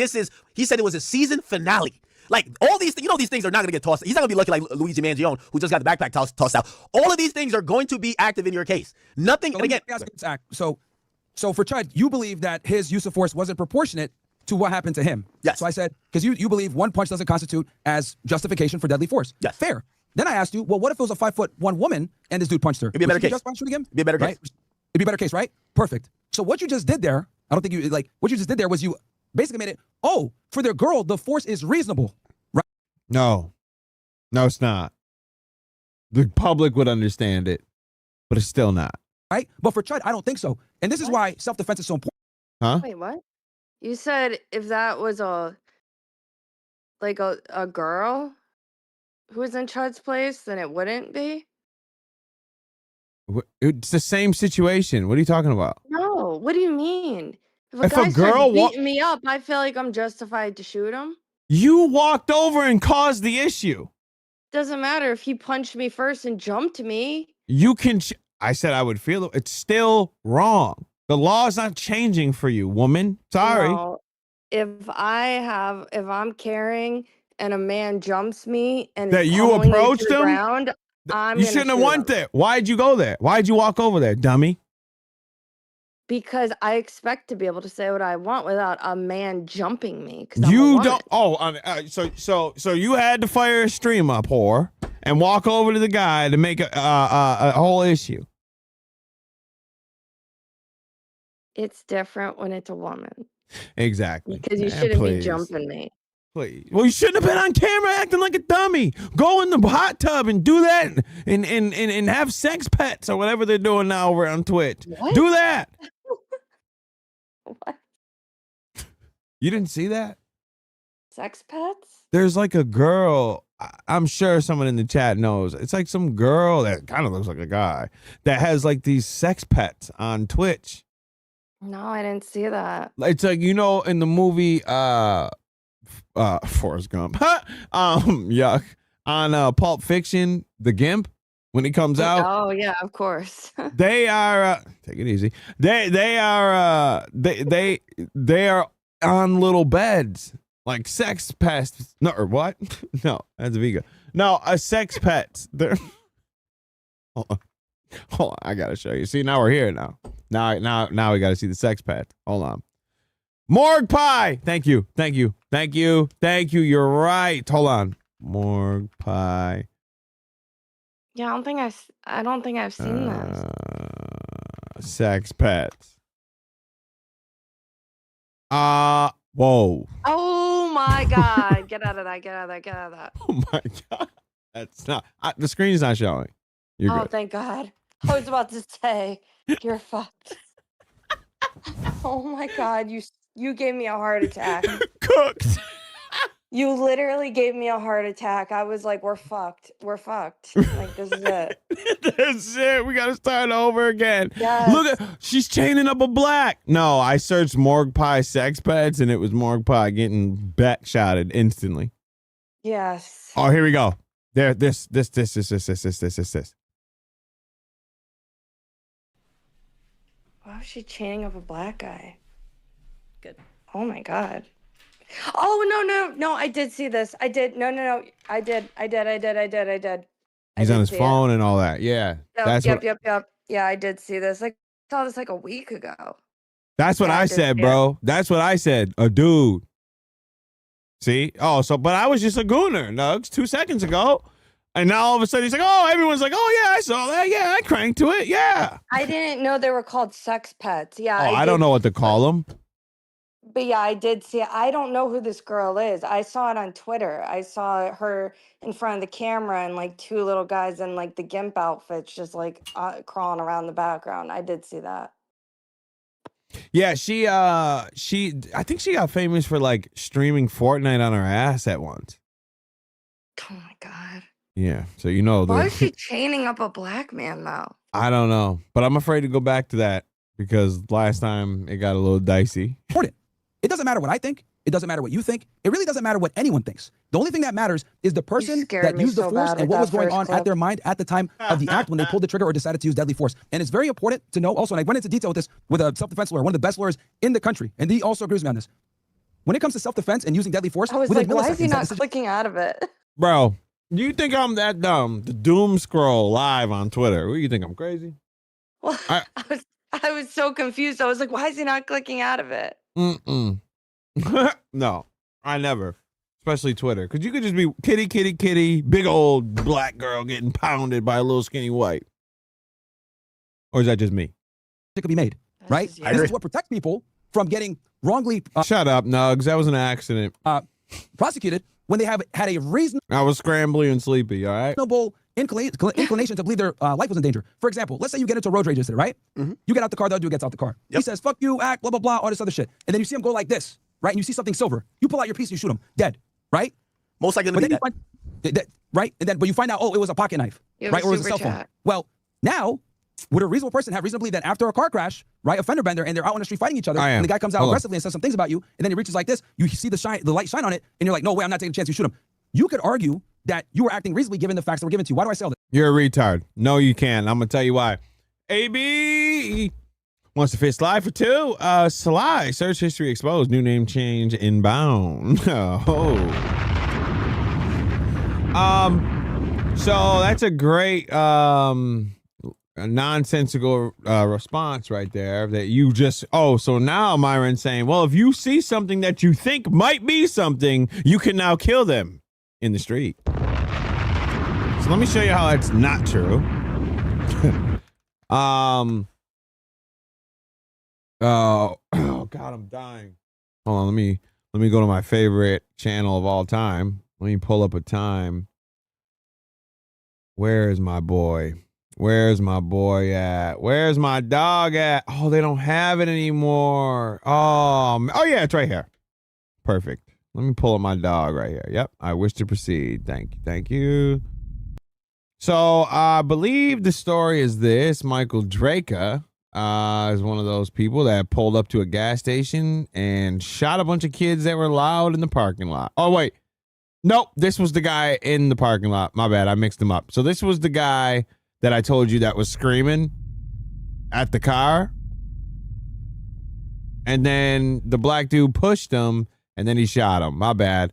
he said it was a season finale. Like, all these things, these things are not going to get tossed. He's not going to be lucky like Luigi Mangione, who just got the backpack tossed out. All of these things are going to be active in your case. Nothing, So and again. So for Chud, you believe that his use of force wasn't proportionate to what happened to him. Yes. So I said, because you believe one punch doesn't constitute as justification for deadly force. Yes. Fair. Then I asked you, well, what if it was a 5'1" woman and this dude punched her? It'd be a better case. It'd be a better case. Right? It'd be a better case, right? Perfect. So what you just did there, I don't think you, what you just did there was you basically made it, for their girl, the force is reasonable, right? No, it's not. The public would understand it, but it's still not. Right? But for Chud, I don't think so. And this is why self-defense is so important. Huh? Wait, what? You said if that was a girl who was in Chud's place, then it wouldn't be? It's the same situation. What are you talking about? No, what do you mean? If a If guy a girl starts beating me up, I feel like I'm justified to shoot him. You walked over and caused the issue. Doesn't matter if he punched me first and jumped me. You can. I said I would feel it. It's still wrong. The law is not changing for you, woman. Sorry. No, if I'm carrying and a man jumps me and That is you pummeling me to approached the him? ground, I'm You gonna shouldn't have shoot went him. there. Why'd you go there? Why'd you walk over there, dummy? Because I expect to be able to say what I want without a man jumping me. 'Cause I'm a You woman. don't. Oh, so you had to fire a stream up, whore, and walk over to the guy to make a whole issue. It's different when it's a woman. Exactly. Because you Man, shouldn't please. be jumping me. Please. Well, you shouldn't have been on camera acting like a dummy. Go in the hot tub and do that, and have sex pets or whatever they're doing now over on Twitch. What? Do that. What? You didn't see that? Sex pets? There's like a girl. I'm sure someone in the chat knows. It's like some girl that kind of looks like a guy that has like these sex pets on Twitch. No, I didn't see that. It's like, in the movie Forrest Gump. Yuck. On Pulp Fiction, the Gimp, when he comes out. Oh yeah, of course. They are take it easy. They are on little beds. Like sex pets. No, or what? No, that's Viga. No, a sex pets. They're Hold on, I gotta show you. See, now we're here now. Now we gotta see the sex pet. Hold on. Morgue pie. Thank you. You're right. Hold on. Morgue pie. Yeah, I don't think I've seen this. Sex pets. Whoa. Oh my God. Get out of that. Get out of that. Get out of that. Oh my God. That's not, the screen's not showing. You're Oh, good. thank God. I was about to say, you're fucked. Oh my God. You gave me a heart attack. Cooked. You literally gave me a heart attack. I was like, we're fucked. We're fucked. Like, this is it. That's it. We got to start over again. Yes. Look at, she's chaining up a black. No, I searched morgue pie sex pets and it was morgue pie getting back shotted instantly. Yes. Oh, here we go. There, this. Why was she chaining up a black guy? Good. Oh my God. Oh, no. I did see this. I did. No. I did. He's on his phone and all that. Yeah. Yep. Yeah, I did see this. Like, I saw this like a week ago. That's what I said, bro. That's what I said. A dude. See? Oh, but I was just a gooner, Nugs, 2 seconds ago. And now all of a sudden he's like, oh, everyone's like, oh, yeah, I saw that. Yeah, I cranked to it. Yeah. I didn't know they were called sex pets. Yeah. Oh, I don't know what to call them. But yeah, I did see it. I don't know who this girl is. I saw it on Twitter. I saw her in front of the camera and like two little guys in like the gimp outfits just like crawling around the background. I did see that. Yeah, I think she got famous for like streaming Fortnite on her ass at once. Oh my God. Yeah, so you know. Why is she chaining up a black man though? I don't know, but I'm afraid to go back to that because last time it got a little dicey. It doesn't matter what I think. It doesn't matter what you think. It really doesn't matter what anyone thinks. The only thing that matters is the person that used the force and what was going on at their mind at the time of the act when they pulled the trigger or decided to use deadly force. And it's very important to know also, and I went into detail with this with a self-defense lawyer, one of the best lawyers in the country, and he also agrees with me on this. When it comes to self-defense and using deadly force, I was like, why is he not clicking out of it? Bro, do you think I'm that dumb? The doom scroll live on Twitter. What do you think? I'm crazy? Well, I was so confused. I was like, why is he not clicking out of it? No, I never. Especially Twitter. Because you could just be kitty, big old black girl getting pounded by a little skinny white. Or is that just me? It could be made, right? This is what protects people from getting wrongly... Shut up, Nugs. That was an accident. Prosecuted when they have had a reasonable... I was scrambly and sleepy, all right? Inclination to believe their life was in danger. For example, let's say you get into a road rage incident, right? You get out the car, the other dude gets out the car. He says, fuck you, act, blah, blah, blah, all this other shit. And then you see him go like this, right? And you see something silver. You pull out your piece and you shoot him. Dead, right? Most likely to be dead. Right? And then, but you find out, oh, it was a pocket knife, right? Or it was a cell phone. Well, now, would a reasonable person have reasonably that after a car crash, right, a fender bender, and they're out on the street fighting each other, and the guy comes out aggressively and says some things about you, and then he reaches like this, you see the light shine on it, and you're like, no way, I'm not taking a chance, you shoot him. You could argue that you were acting reasonably given the facts that were given to you. Why do I say all this? You're a retard. No, you can't. I'm going to tell you why. AB wants to fist live for two. Sly, search history exposed. New name change inbound. So that's a great nonsensical response right there that you just, so now Myron's saying, well, if you see something that you think might be something, you can now kill them in the street. So let me show you how that's not true. Oh God, I'm dying. Hold on, let me go to my favorite channel of all time. Let me pull up a time. Where's my boy? Where's my boy at? Where's my dog at? Oh, they don't have it anymore. Oh yeah, it's right here. Perfect. Let me pull up my dog right here. Yep, I wish to proceed. Thank you. So I believe the story is this. Michael Draka is one of those people that pulled up to a gas station and shot a bunch of kids that were loud in the parking lot. Oh, wait. Nope, this was the guy in the parking lot. My bad, I mixed him up. So this was the guy that I told you that was screaming at the car. And then the black dude pushed him, and then he shot him. My bad.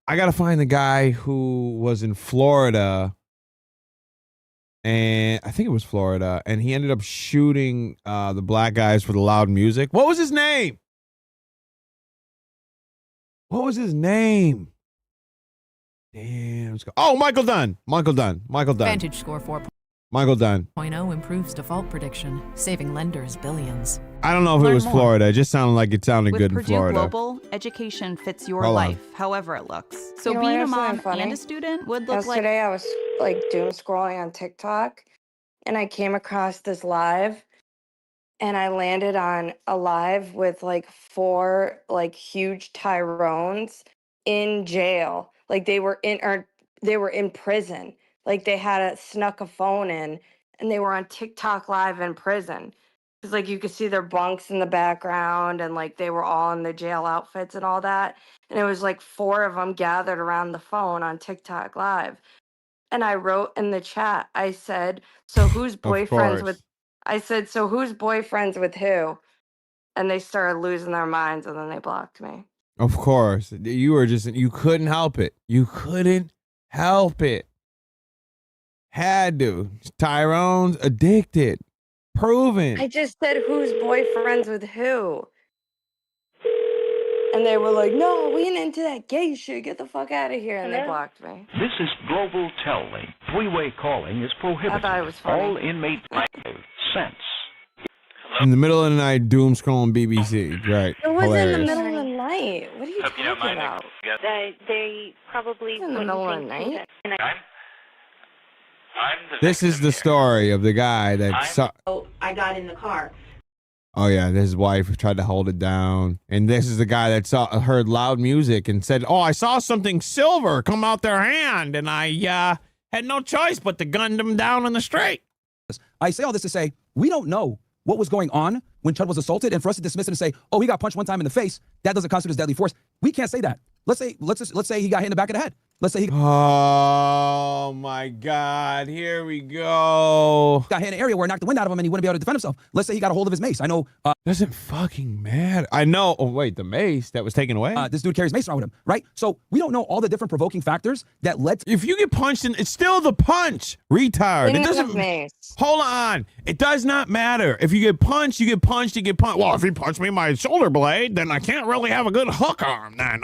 I got to find the guy who was in Florida. And I think it was Florida. And he ended up shooting the black guys for the loud music. What was his name? What was his name? Damn. Oh, Michael Dunn. Vantage score 4. Michael Dunn. 2.0 improves default prediction, saving lenders billions. I don't know if it was Florida. It just sounded like it sounded With good in Purdue Florida. Global, education fits your Hold on. life, however it looks. So You know being what, a mom something funny? and a student would look like... Yesterday I was like doom scrolling on TikTok and I came across this live and I landed on a live with like 4 like huge Tyrones in jail. Like they were in prison. Like they had snuck a phone in and they were on TikTok live in prison. Cause like you could see their bunks in the background and like they were all in the jail outfits and all that. And it was like 4 of them gathered around the phone on TikTok live. And I wrote in the chat, I said, so who's boyfriends with, I said, so who's boyfriends with who? And they started losing their minds and then they blocked me. Of course. You were just, you couldn't help it. You couldn't help it. Had to. Tyrone's addicted. Proven. I just said, who's boyfriends with who? And they were like, no, we ain't into that gay shit. Get the fuck out of here. And they blocked me. This is Global Tel Link. Three-way calling is prohibited. I thought it was funny. All inmates sense. In the middle of the night, doom scrolling BBC. Right. It was Hilarious. in the middle of the night. What are you talking about? They probably In the middle of the night? This is the story of the guy that saw. So I got in the car. Oh yeah, his wife tried to hold it down, and this is the guy that heard loud music and said, "Oh, I saw something silver come out their hand, and I had no choice but to gun them down in the street." I say all this to say we don't know what was going on when Chud was assaulted, and for us to dismiss it and say, "Oh, he got punched one time in the face," that doesn't constitute as deadly force. We can't say that. Let's say he got hit in the back of the head. Let's say he Oh my God, here we go. got hit in an area where it knocked the wind out of him and he wouldn't be able to defend himself. Let's say he got a hold of his mace. I know. Doesn't fucking matter. I know. Oh wait, the mace that was taken away. This dude carries mace around with him, right? So we don't know all the different provoking factors that led to. If you get punched, it's still the punch, retard. They It didn't doesn't. have mace. Hold on. It does not matter. If you get punched, you get punched. You get punched. Well, if he punched me in my shoulder blade, then I can't really have a good hook arm. Then,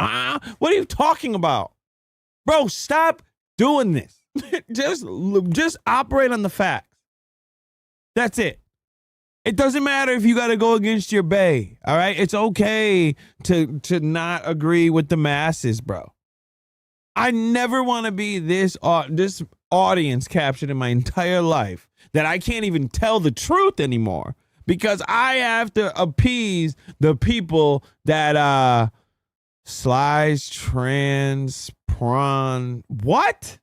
what are you talking about, bro? Stop doing this. just operate on the facts. That's it. It doesn't matter if you got to go against your bae. All right, it's okay to not agree with the masses, bro. I never want to be this audience captured in my entire life that I can't even tell the truth anymore because I have to appease the people that Slice trans prawn. What?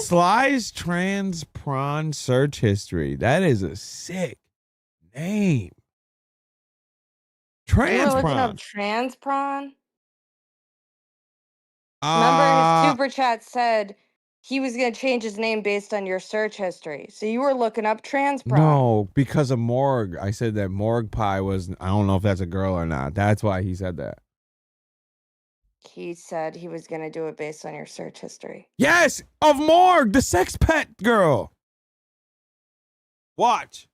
Slice trans prawn search history. That is a sick name. Trans prawn. Trans prawn? Remember his super chat said he was going to change his name based on your search history. So you were looking up trans prawn. No, because of Morg. I said that Morg Pie was, I don't know if that's a girl or not. That's why he said that. He said he was going to do it based on your search history. Yes, of Morg, the sex pet girl. Watch.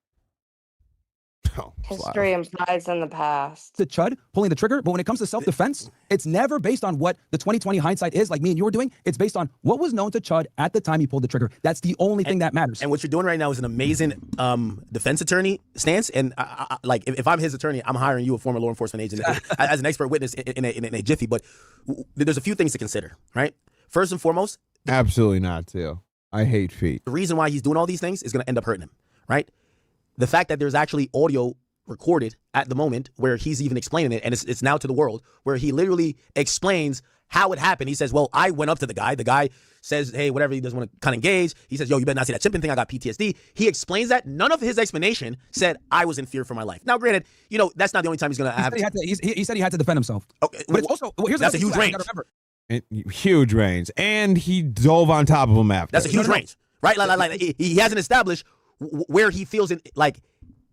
Oh, History implies in the past. To Chud pulling the trigger, but when it comes to self-defense, it's never based on what the 2020 hindsight is, like me and you were doing. It's based on what was known to Chud at the time he pulled the trigger. That's the only thing that matters. And what you're doing right now is an amazing defense attorney stance. And like, if I'm his attorney, I'm hiring you, a former law enforcement agent, as an expert witness in a jiffy. But there's a few things to consider, right? First and foremost, absolutely not, too. I hate feet. The reason why he's doing all these things is going to end up hurting him, right? The fact that there's actually audio recorded at the moment where he's even explaining it, and it's now to the world, where he literally explains how it happened. He says, well, I went up to the guy. The guy says, hey, whatever, he doesn't want to kind of engage. He says, yo, you better not see that chimping thing. I got PTSD. He explains that. None of his explanation said I was in fear for my life. Now, granted, you know, that's not the only time he's going to have. He said he had to defend himself. Okay, but it's also, here's that's a huge range. Huge range. And he dove on top of him after. That's a huge range, right? Like he hasn't established where he feels like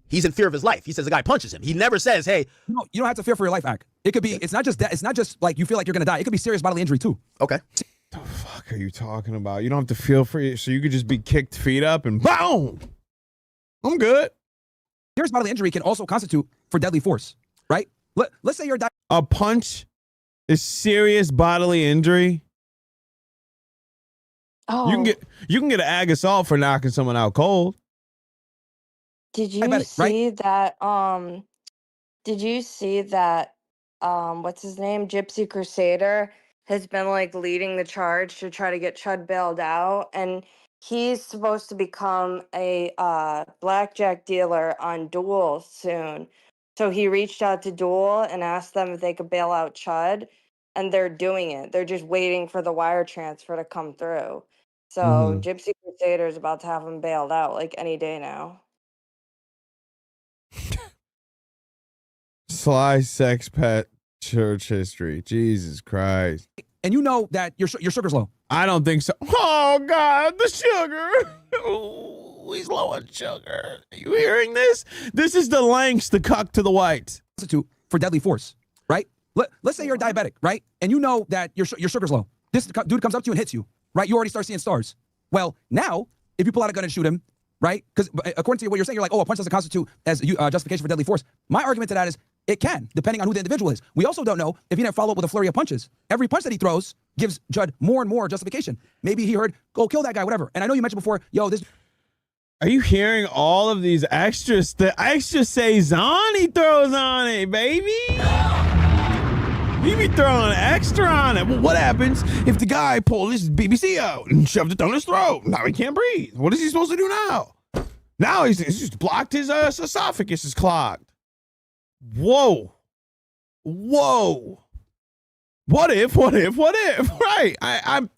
he's in fear of his life. He says the guy punches him. He never says, hey. No, you don't have to fear for your life, Ak. It could be, it's not just that. It's not just like you feel like you're going to die. It could be serious bodily injury too. Okay. The fuck are you talking about? You don't have to feel for you. So you could just be kicked feet up and boom. I'm good. Serious bodily injury can also constitute for deadly force, right? Let's say you're a punch is serious bodily injury. Oh, you can get an ag assault for knocking someone out cold. did you see that? Did you see that? What's his name? Gypsy Crusader has been like leading the charge to try to get Chud bailed out, and he's supposed to become a blackjack dealer on Duel soon. So he reached out to Duel and asked them if they could bail out Chud, and they're doing it. They're just waiting for the wire transfer to come through. So Gypsy Crusader is about to have him bailed out like any day now. Sly sex pet church history. Jesus Christ. And you know that your sugar's low. I don't think so. Oh, God, the sugar. Ooh, he's low on sugar. Are you hearing this? This is the lengths the cuck to the whites. For deadly force, right? Let's say you're diabetic, right? And you know that your sugar's low. This dude comes up to you and hits you, right? You already start seeing stars. Well, now, if you pull out a gun and shoot him, right? Because according to what you're saying, you're like, oh, a punch doesn't constitute as justification for deadly force. My argument to that is it can, depending on who the individual is. We also don't know if he didn't follow up with a flurry of punches. Every punch that he throws gives Chud more and more justification. Maybe he heard, go kill that guy, whatever. And I know you mentioned before, yo, this... Are you hearing all of these extras? The extra saison he throws on it, baby. He be throwing extra on it. Well, what happens if the guy pulled his BBC out and shoved it down his throat? Now he can't breathe. What is he supposed to do now? Now he's just blocked. His esophagus is clogged. Whoa. Whoa. What if? Right. I'm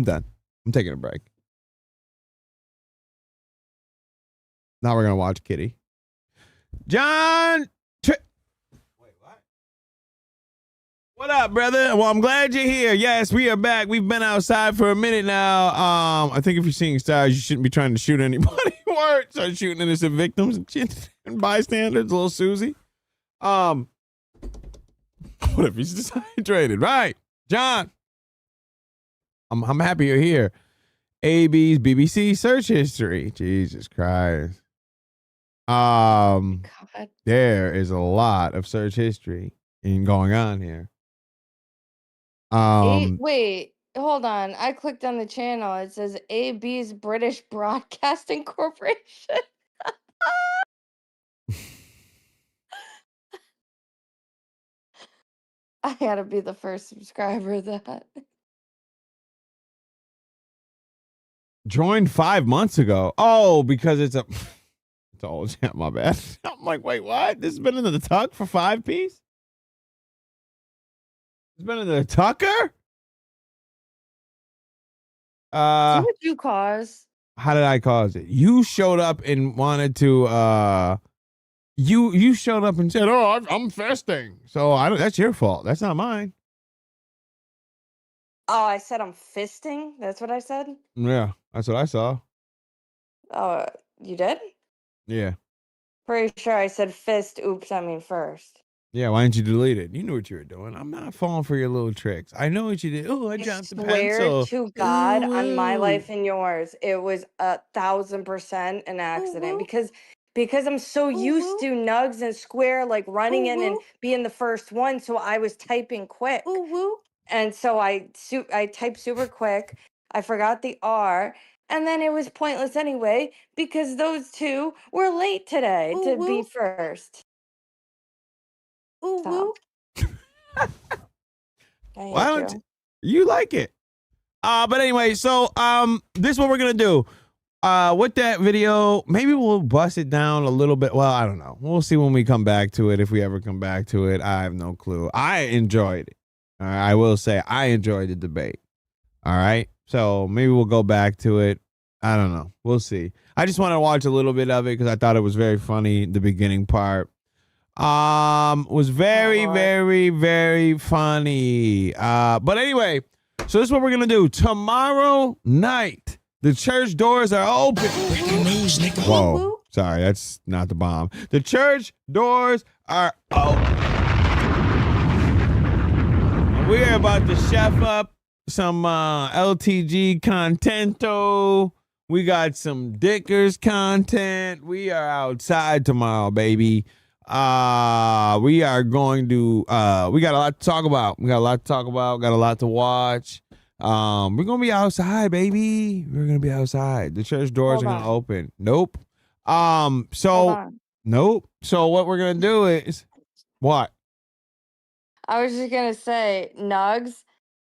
done. I'm taking a break. Now we're going to watch Kitty. John. Wait, what? What up, brother? Well, I'm glad you're here. Yes, we are back. We've been outside for a minute now. I think if you're seeing stars, you shouldn't be trying to shoot anybody. Start shooting innocent victims and shit and bystanders, little Susie. What if he's dehydrated? Right. John. I'm happy you're here. AB's BBC search history. Jesus Christ. There is a lot of search history going on here. Wait, hold on. I clicked on the channel. It says AB's British Broadcasting Corporation. I gotta be the first subscriber of that. Joined 5 months ago. Oh, because it's an old chat. My bad. I'm like, wait, what? This has been in the tuck for 5 piece? It's been in the tucker? See what you caused. How did I cause it? You showed up and wanted to you showed up and said, "Oh, I'm festing." So that's your fault. That's not mine. Oh, I said I'm fisting? That's what I said? Yeah, that's what I saw. Oh, you did? Yeah. Pretty sure I said fist. Oops, I mean first. Yeah, why didn't you delete it? You knew what you were doing. I'm not falling for your little tricks. I know what you did. Oh, I dropped the pencil. Swear to God, on my life and yours, it was 1,000% an accident because I'm so used to nugs and square like running in and being the first one, so I was typing quick. And so I typed super quick. I forgot the R, and then it was pointless anyway because those two were late today to be first. Why don't you like it? But anyway, so this is what we're gonna do. With that video, maybe we'll bust it down a little bit. Well, I don't know. We'll see when we come back to it. If we ever come back to it, I have no clue. I enjoyed it. I will say I enjoyed the debate. All right. So maybe we'll go back to it. I don't know. We'll see. I just want to watch a little bit of it because I thought it was very funny. The beginning part was very, very, very funny. But anyway, so this is what we're going to do. Tomorrow night, the church doors are open. Whoa. Sorry, that's not the bomb. The church doors are open. We are about to chef up some LTG contento. We got some Dickers content. We are outside tomorrow, baby. We are going to we got a lot to talk about. Got a lot to watch. We're gonna be outside, baby. We're gonna be outside. The church doors are gonna open. Nope. So nope. So what we're gonna do is what? I was just gonna say, Nugs,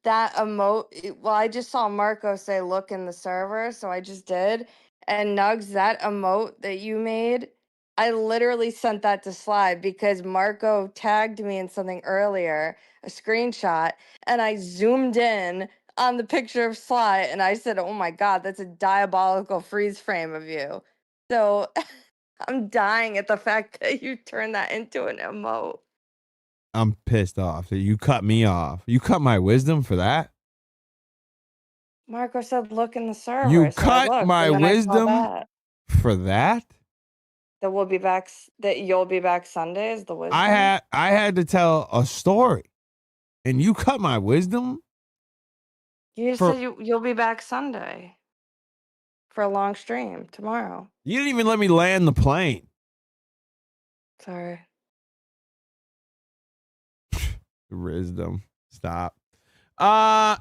that emote. Well, I just saw Marco say, "Look in the server," so I just did. And Nugs, that emote that you made, I literally sent that to Sly because Marco tagged me in something earlier, a screenshot, and I zoomed in on the picture of Sly, and I said, "Oh my God, that's a diabolical freeze frame of you." So I'm dying at the fact that you turned that into an emote. I'm pissed off that you cut me off. You cut my wisdom for that? Marco said, "Look in the server." You So I cut looked, my and then I saw wisdom that. for that? That we'll be back. That you'll be back Sunday is the wisdom. I had to tell a story, and you cut my wisdom. You just said you'll be back Sunday for a long stream tomorrow. You didn't even let me land the plane. Sorry. Wisdom. Stop.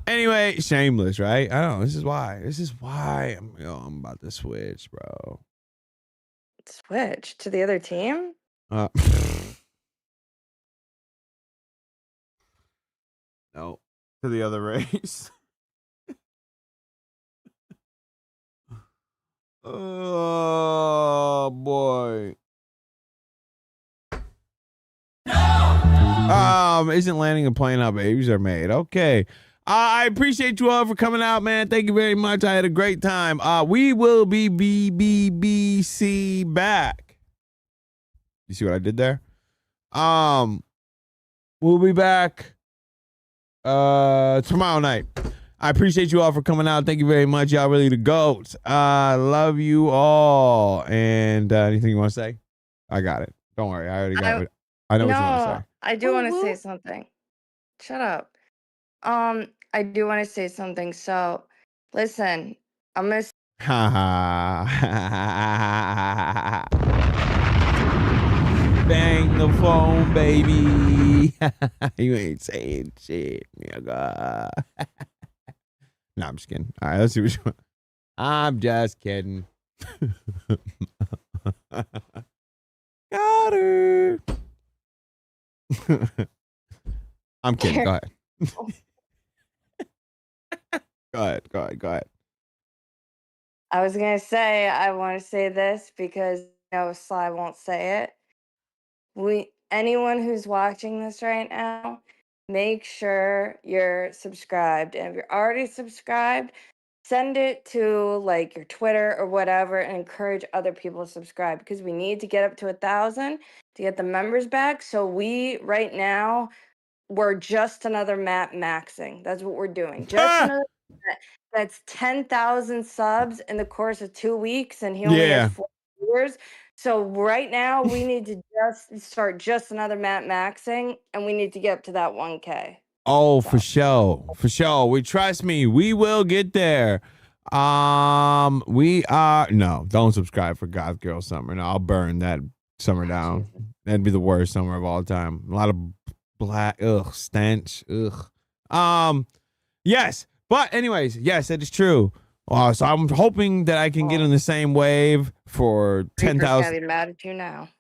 Anyway, shameless, right? I don't know. This is why I'm about to switch, bro. Switch to the other team? No. To the other race. Oh boy. Isn't landing a plane how babies are made. Okay. I appreciate you all for coming out, man. Thank you very much. I had a great time. We will be BBBC back. You see what I did there? We'll be back tomorrow night. I appreciate you all for coming out. Thank you very much. Y'all really the GOATs. I love you all. And anything you want to say? I got it. Don't worry. I already got it. I know what you want to say. I do want to say something. Shut up. I do want to say something. So, listen, I'm gonna. Ha ha. Bang the phone, baby. You ain't saying shit, nigga. No, I'm just kidding. All right, let's see what you want. I'm just kidding. Got her. I'm kidding. Go ahead. Go ahead. I was gonna say I want to say this because Sly won't say it. Anyone who's watching this right now, make sure you're subscribed. And if you're already subscribed, send it to like your Twitter or whatever and encourage other people to subscribe because we need to get up to 1,000 to get the members back. So right now, we're just another map maxing. That's what we're doing. Just another. That's 10,000 subs in the course of 2 weeks, and he only has 4 viewers. So right now, we need to just start just another map maxing, and we need to get up to that 1K. Oh, for sure. We trust me. We will get there. Don't subscribe for Goth Girl Summer. No, I'll burn that summer down. That'd be the worst summer of all time. A lot of black, stench, yes. But anyways, yes, that is true. So I'm hoping that I can get in the same wave for 10,000. I'm mad at you now.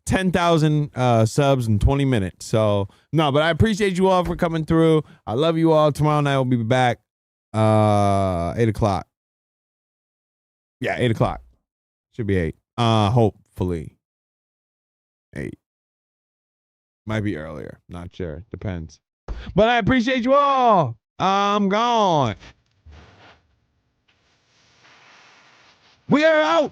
10,000 subs in 20 minutes. So no, but I appreciate you all for coming through. I love you all. Tomorrow night we'll be back 8 o'clock. Yeah, 8 o'clock. Should be 8. Hopefully 8. Might be earlier. Not sure. Depends. But I appreciate you all. I'm gone. We are out.